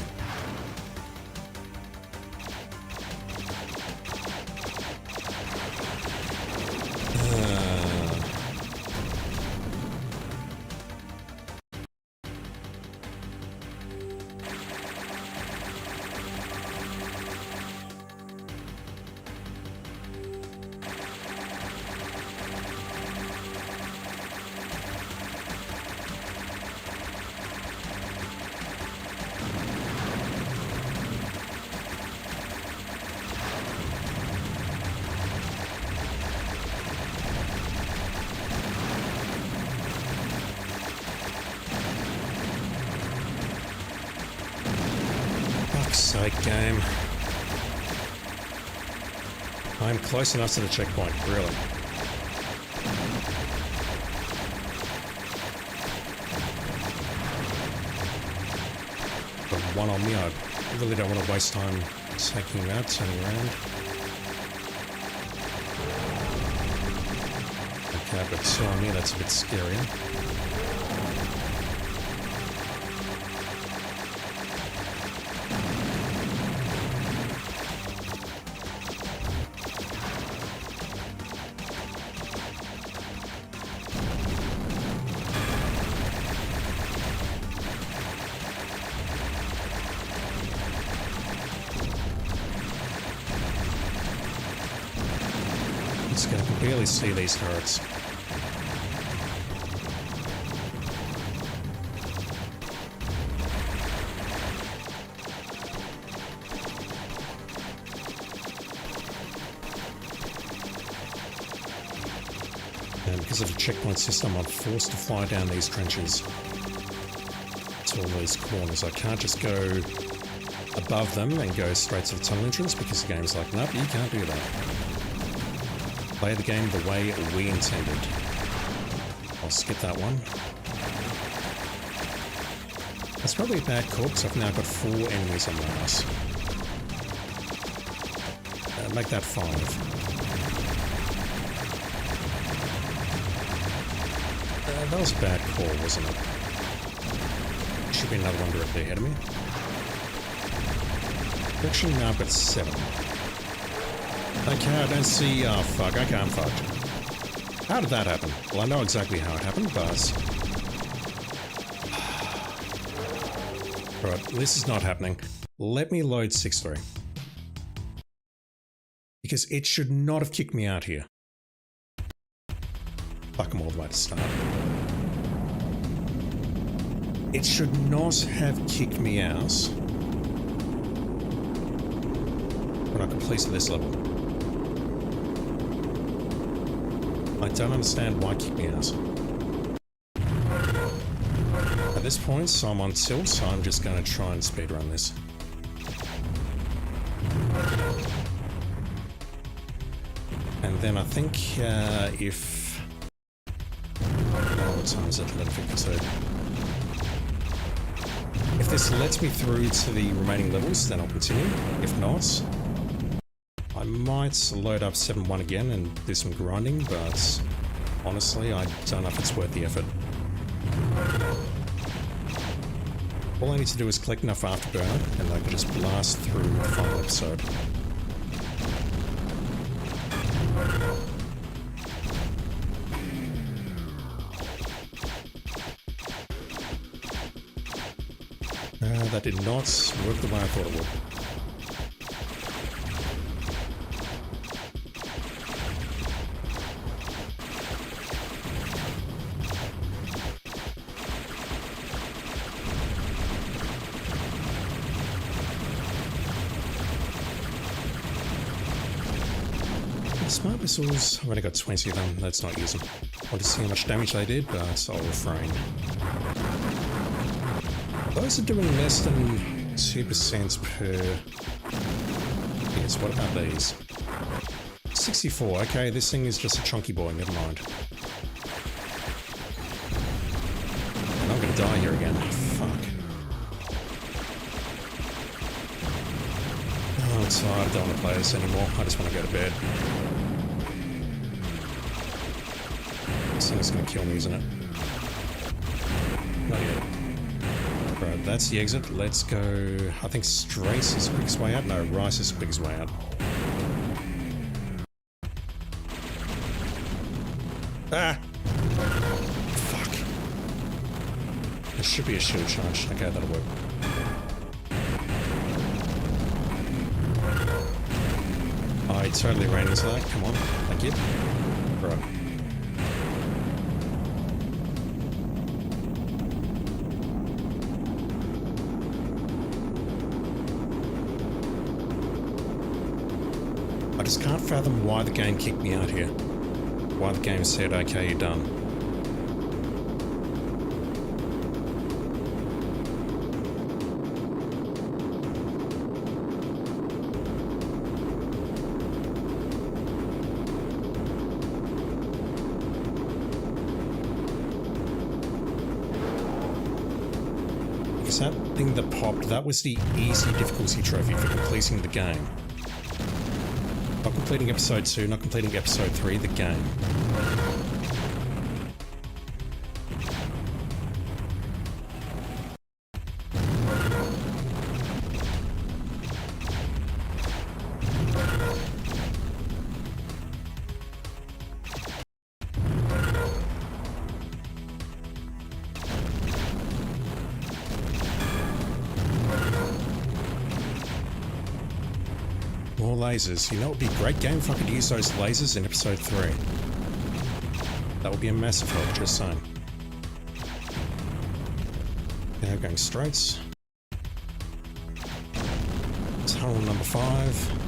Sake, game. I'm close enough to the checkpoint, really. Got one on me, I really don't want to waste time taking that, turning around. Okay, I've got 2 on me, that's a bit scarier. I can barely see these turrets. And because of the checkpoint system, I'm forced to fly down these trenches to all these corners. I can't just go above them and go straight to the tunnel entrance because the game's like, nope, you can't do that. Play the game the way we intended. I'll skip that one. That's probably a bad call because I've now got 4 enemies on my ass. Make that 5. That was a bad call, wasn't it? Should be another one directly ahead of me. Actually, now I've got 7. Okay, I don't see... Oh, fuck. Okay, I'm fucked. How did that happen? Well, I know exactly how it happened, but... Alright, this is not happening. Let me load 6-3. Because it should not have kicked me out here. Fuck, I'm all the way to start. It should not have kicked me out when I completed this level. I don't understand why it kicked me out. At this point, so I'm on tilt, so I'm just going to try and speedrun this. And then I think if... what time is it? 11:52. If this lets me through to the remaining levels, then I'll continue. If not, I might load up 7.1 again and do some grinding, but honestly, I don't know if it's worth the effort. All I need to do is collect enough afterburner, and I can just blast through the final episode. That did not work the way I thought it would. Smart missiles, I've only got 20 of them, let's not use them. I want to see how much damage they did, but I'll refrain. Those are doing less than 2% per... Yes, what about these? 64, okay, this thing is just a chunky boy, never mind. And I'm gonna die here again, fuck. Oh, I'm tired, I don't want to play this anymore, I just want to go to bed. This thing's gonna kill me, isn't it? Not yet. Right, that's the exit. Let's go... I think straight is the quickest way out. No, Rice is the quickest way out. Ah! Fuck. There should be a shield charge. Okay, that'll work. I totally ran into that. Come on. Thank you. Right. I just can't fathom why the game kicked me out here. Why the game said, okay, you're done. Because that thing that popped, that was the easy difficulty trophy for completing the game. Not completing episode 2, not completing episode 3, the game. More lasers. You know, it would be a great game if I could use those lasers in episode 3. That would be a massive help, just saying. Now going straight. Tunnel number 5.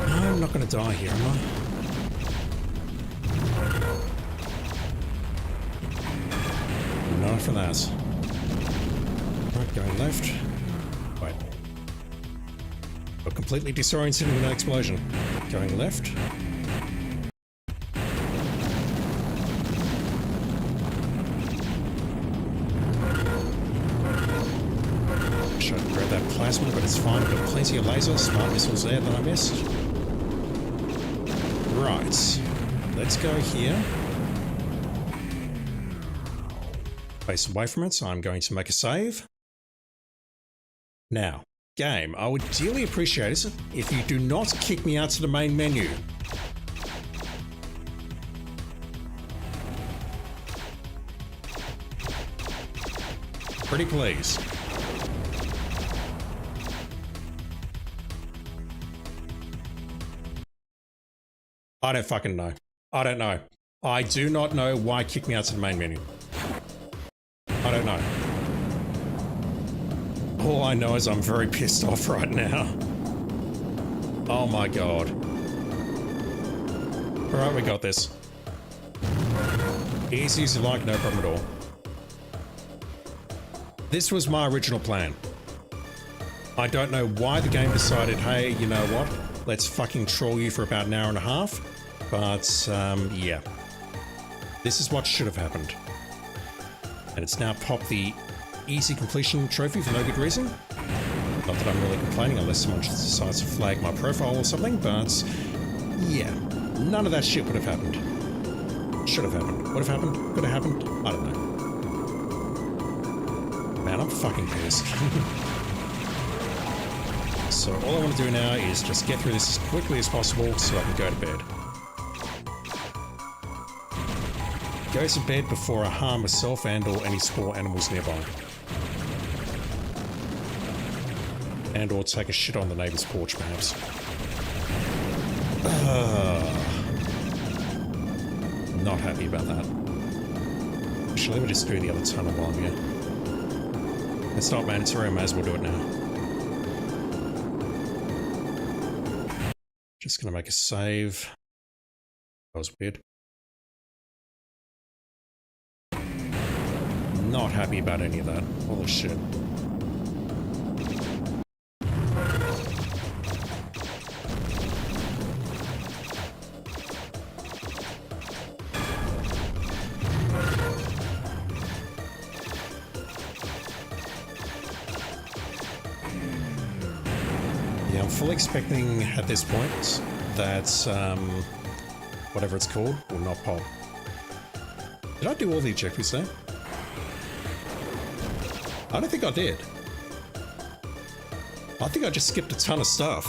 I'm not going to die here, am I? Not for that. Right, going left. Wait. Got completely disoriented with an explosion. Going left. Should have grabbed that plasma, but it's fine. I've got plenty of laser smart missiles there that I missed. Right, let's go here. Face away from it, so I'm going to make a save. Now, game, I would dearly appreciate it if you do not kick me out to the main menu. Pretty please. I don't fucking know. I don't know. I do not know why it kicked me out to the main menu. I don't know. All I know is I'm very pissed off right now. Oh my god. Alright, we got this. Easy as you like, no problem at all. This was my original plan. I don't know why the game decided, hey, you know what? Let's fucking troll you for about an hour and a half. But, yeah. This is what should have happened. And it's now popped the easy completion trophy for no good reason. Not that I'm really complaining unless someone decides to flag my profile or something, but yeah, none of that shit would have happened. Should have happened. Would have happened? Could have happened? I don't know. Man, I'm fucking pissed. So all I want to do now is just get through this as quickly as possible so I can go to bed. Go to bed before I harm myself and or any small animals nearby. And or take a shit on the neighbor's porch, perhaps. Not happy about that. Actually, let me just do the other tunnel while I'm here. It's not mandatory, I may as well do it now. Just gonna make a save. That was weird. Not happy about any of that. Holy shit. Yeah, I'm fully expecting at this point that whatever it's called will not pop. Did I do all the objectives there? I don't think I did. I think I just skipped a ton of stuff.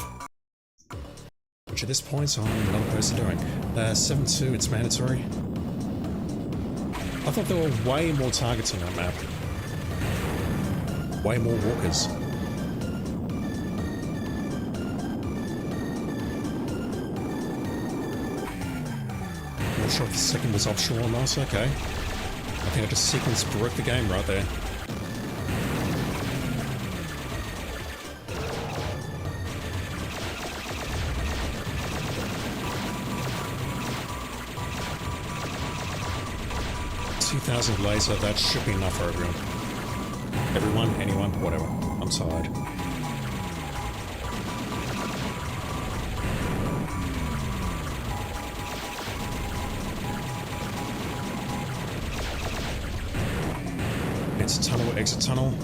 Which at this point I'm not opposed to doing. 7-2, it's mandatory. I thought there were way more targets on that map. Way more walkers. Not sure if the second was optional or not, okay. I think I just sequence broke the game right there. Laser, that should be enough for everyone. Everyone, anyone, whatever. I'm tired. It's a tunnel, exit tunnel.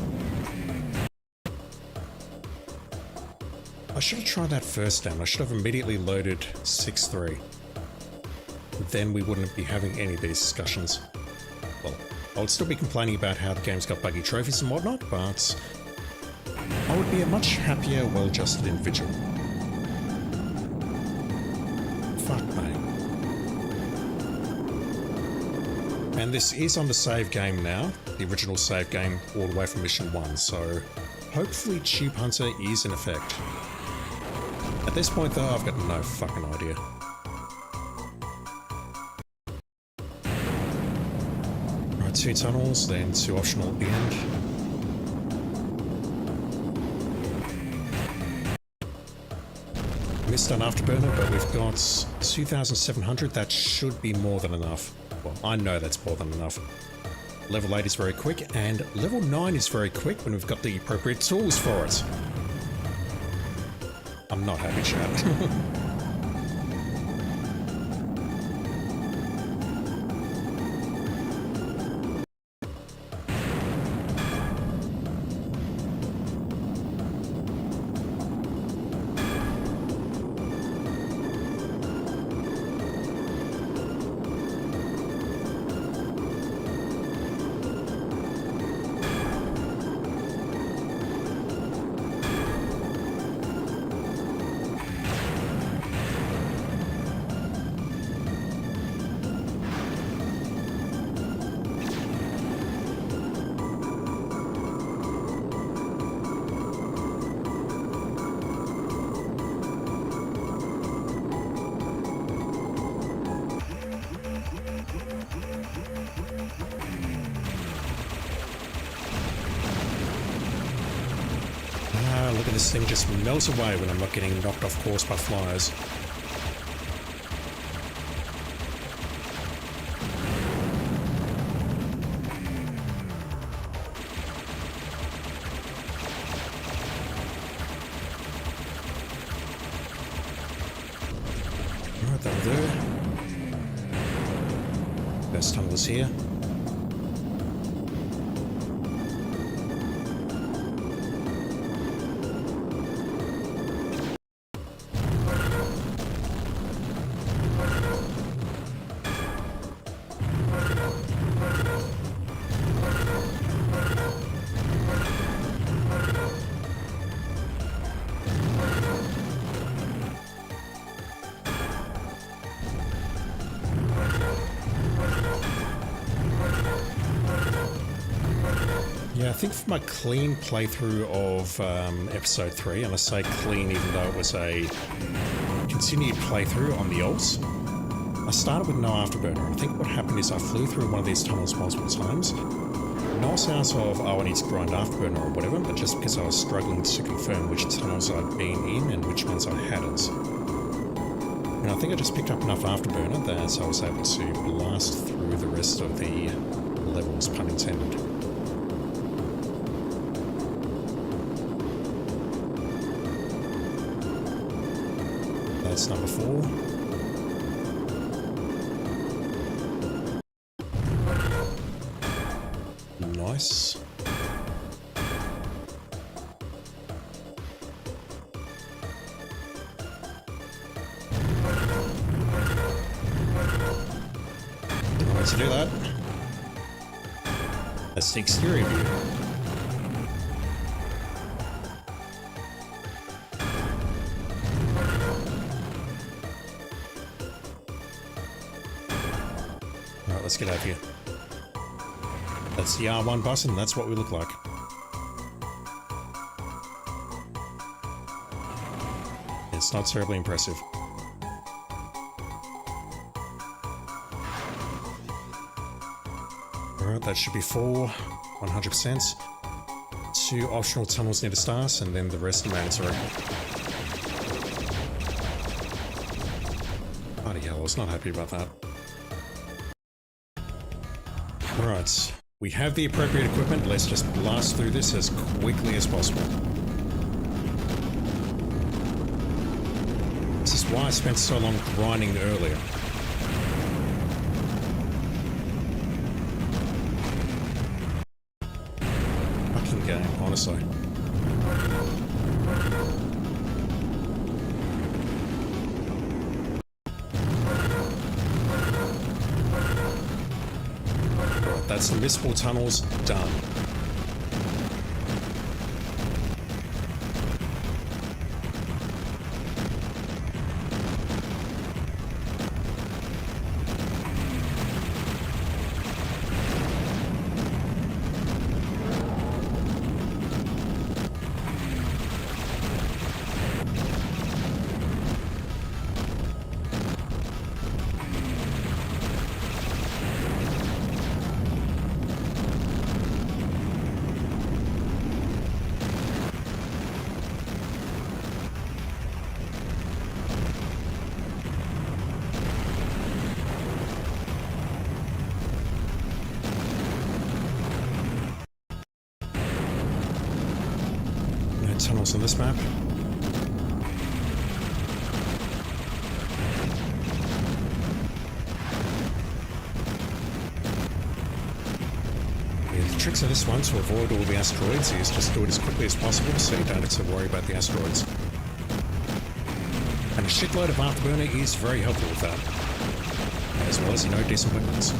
I should have tried that first down. I should have immediately loaded 6-3. Then we wouldn't be having any of these discussions. Well, I would still be complaining about how the game's got buggy trophies and whatnot, but I would be a much happier, well-adjusted individual. Fuck me. And this is on the save game now, the original save game all the way from Mission 1, so hopefully Tube Hunter is in effect. At this point though, I've got no fucking idea. Right, 2 tunnels, then 2 optional at the end. Missed an afterburner, but we've got 2,700. That should be more than enough. Well, I know that's more than enough. Level 8 is very quick, and level 9 is very quick when we've got the appropriate tools for it. I'm not happy, chat. Look at this thing just melt away when I'm not getting knocked off course by flyers. Alright, that'll do. Best tunnel is here. Yeah, I think for my clean playthrough of episode 3, and I say clean even though it was a continued playthrough on the alts, I started with no afterburner. I think what happened is I flew through one of these tunnels multiple times. No sense of, oh, I need to grind afterburner or whatever, but just because I was struggling to confirm which tunnels I'd been in and which ones I hadn't. And I think I just picked up enough afterburner that I was able to blast through the rest of the levels, pun intended. That's number 4. Nice. To do that. That's the exterior view. Alright, let's get out of here. That's the R1 button, that's what we look like. It's not terribly impressive. Alright, that should be 4, 100%. 2 optional tunnels near the stars, and then the rest are mandatory. Bloody hell, I was not happy about that. Alright, we have the appropriate equipment, let's just blast through this as quickly as possible. This is why I spent so long grinding earlier. Game, honestly. Right, that's the Mistfall tunnels done. Tunnels on this map. Yeah, the tricks of this one to avoid all the asteroids is just do it as quickly as possible so you don't have to worry about the asteroids. And a shitload of afterburner is very helpful with that. As well as, you know, decent weapons.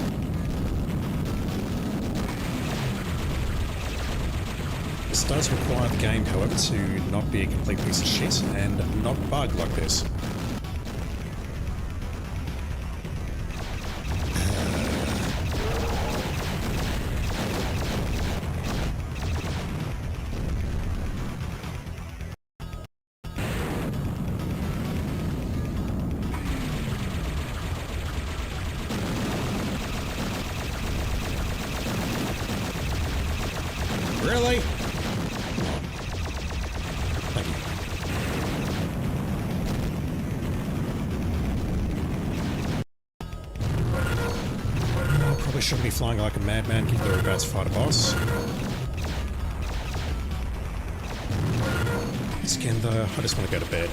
This does require the game, however, to not be a complete piece of shit and not bug like this. Really? Shouldn't be flying like a madman given we're about to fight a boss. Once again though, I just want to go to bed.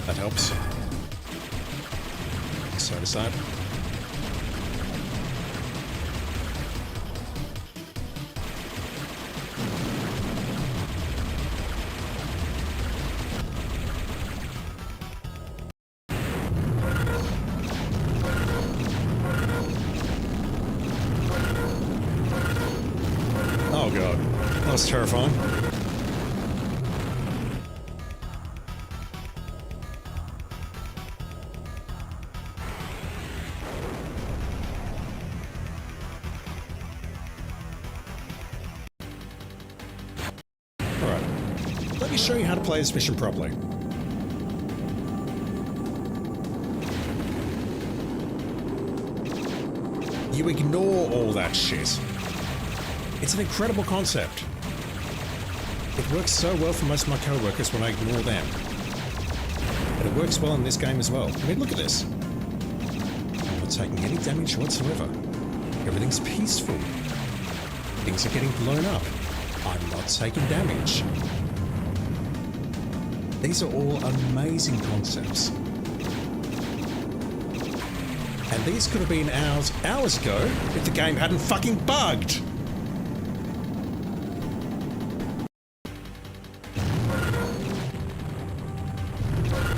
That helps. So does that. Oh god, that was terrifying. Alright, let me show you how to play this mission properly. You ignore all that shit. It's an incredible concept. It works so well for most of my co-workers when I ignore them. But it works well in this game as well. I mean, look at this. I'm not taking any damage whatsoever. Everything's peaceful. Things are getting blown up. I'm not taking damage. These are all amazing concepts. And these could have been hours ago if the game hadn't fucking bugged.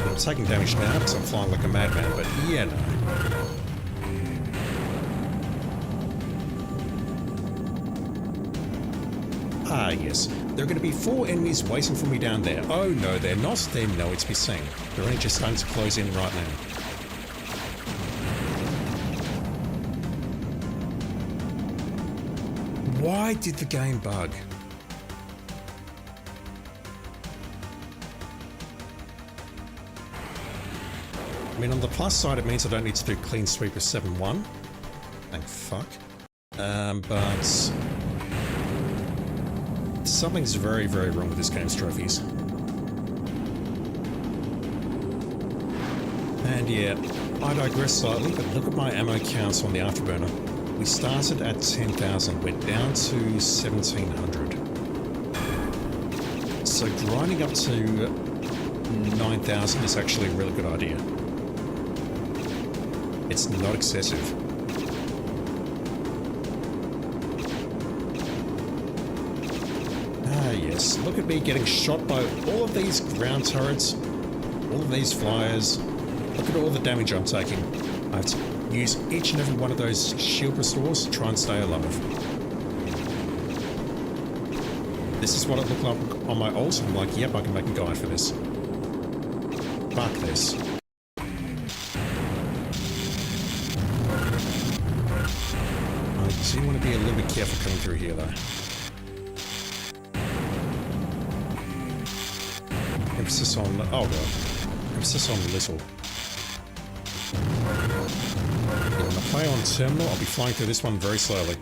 I'm taking damage now because I'm flying like a madman, but yeah, no. Ah, yes. There are going to be 4 enemies waiting for me down there. Oh, no, they're not. They're nowhere to be seen. They're only just starting to close in right now. Why did the game bug? I mean, on the plus side, it means I don't need to do clean sweep of 7-1. Thank fuck. But something's very, very wrong with this game's trophies. And yeah, I digress slightly, but look at my ammo counts on the Afterburner. We started at 10,000, we're down to 1,700. So grinding up to 9,000 is actually a really good idea. It's not excessive. Ah yes, look at me getting shot by all of these ground turrets, all of these flyers. Look at all the damage I'm taking. I have to use each and every one of those shield restores to try and stay alive. This is what it looked like on my ult, and I'm like, yep, I can make a guide for this. Fuck this. I do want to be a little bit careful coming through here, though. Emphasis on... oh god. Emphasis on little. When I play on terminal, I'll be flying through this one very slowly.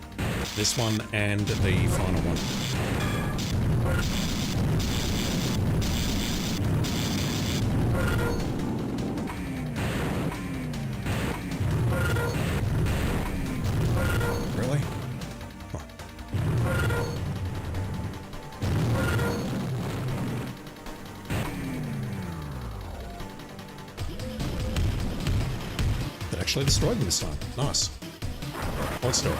This one and the final one. Really? Huh. That actually destroyed me this time. Nice. Hold still.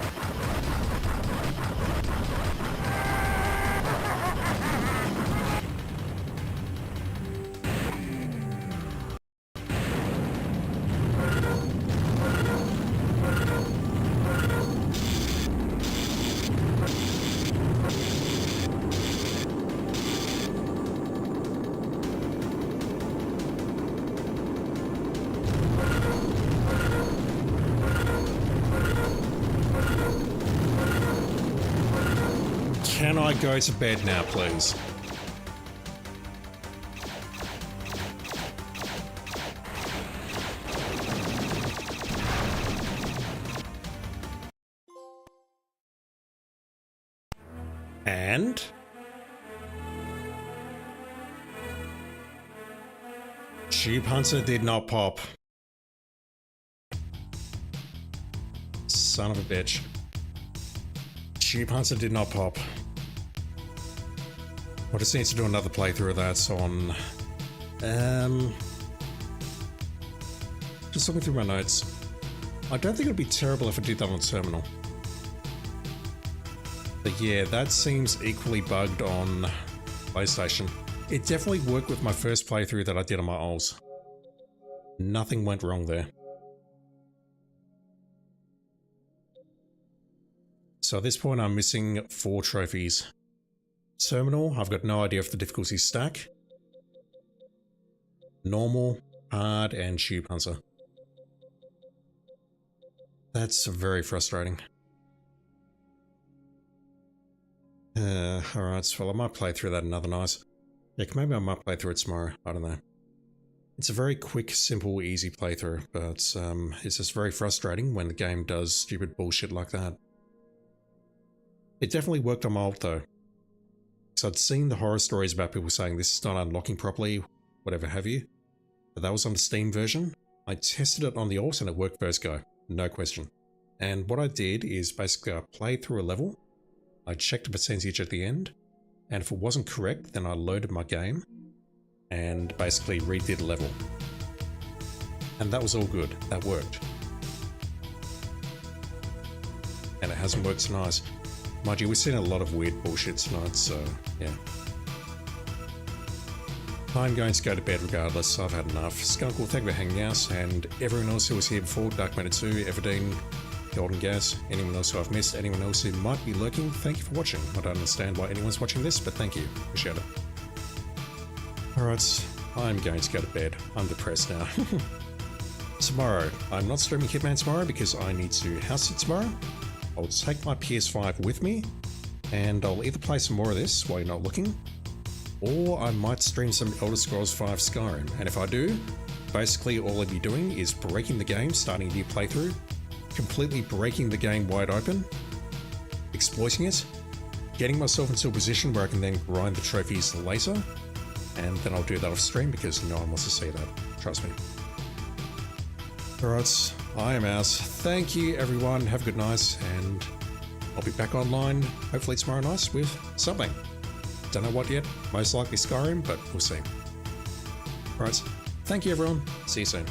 Can I go to bed now, please? And? Tube Hunter did not pop. Son of a bitch. Tube Hunter did not pop. I just need to do another playthrough of that on... just looking through my notes. I don't think it would be terrible if I did that on terminal. But yeah, that seems equally bugged on PlayStation. It definitely worked with my first playthrough that I did on my OLS. Nothing went wrong there. So at this point I'm missing 4 trophies. Terminal, I've got no idea if the difficulties stack. Normal, hard, and Tube Hunter. That's very frustrating. Alright, well I might play through that another night. Yeah, maybe I might play through it tomorrow, I don't know. It's a very quick, simple, easy playthrough, but it's just very frustrating when the game does stupid bullshit like that. It definitely worked on my alt though. So I'd seen the horror stories about people saying this is not unlocking properly, whatever have you. But that was on the Steam version. I tested it on the alt and it worked first go, no question. And what I did is basically I played through a level, I checked a percentage at the end, and if it wasn't correct, then I loaded my game and basically redid a level. And that was all good, that worked. And it hasn't worked tonight. Mind you, we've seen a lot of weird bullshit tonight, so yeah. I'm going to go to bed regardless, I've had enough. Skunkle, thank you for hanging out, and everyone else who was here before, Dark Matter 2, Everdeen, Golden Gas, anyone else who I've missed, anyone else who might be lurking, thank you for watching. I don't understand why anyone's watching this, but thank you, appreciate it. Alright, I'm going to go to bed. I'm depressed now. Tomorrow, I'm not streaming Hitman tomorrow because I need to house sit tomorrow. I'll take my PS5 with me, and I'll either play some more of this while you're not looking, or I might stream some Elder Scrolls V Skyrim, and if I do, basically all I'll be doing is breaking the game, starting a new playthrough, completely breaking the game wide open, exploiting it, getting myself into a position where I can then grind the trophies later, and then I'll do that off stream because no one wants to see that, trust me. Alright, I am out. Thank you everyone, have a good night, and I'll be back online hopefully tomorrow night with something. Don't know what yet, most likely Skyrim, but we'll see. Alright, thank you everyone, see you soon.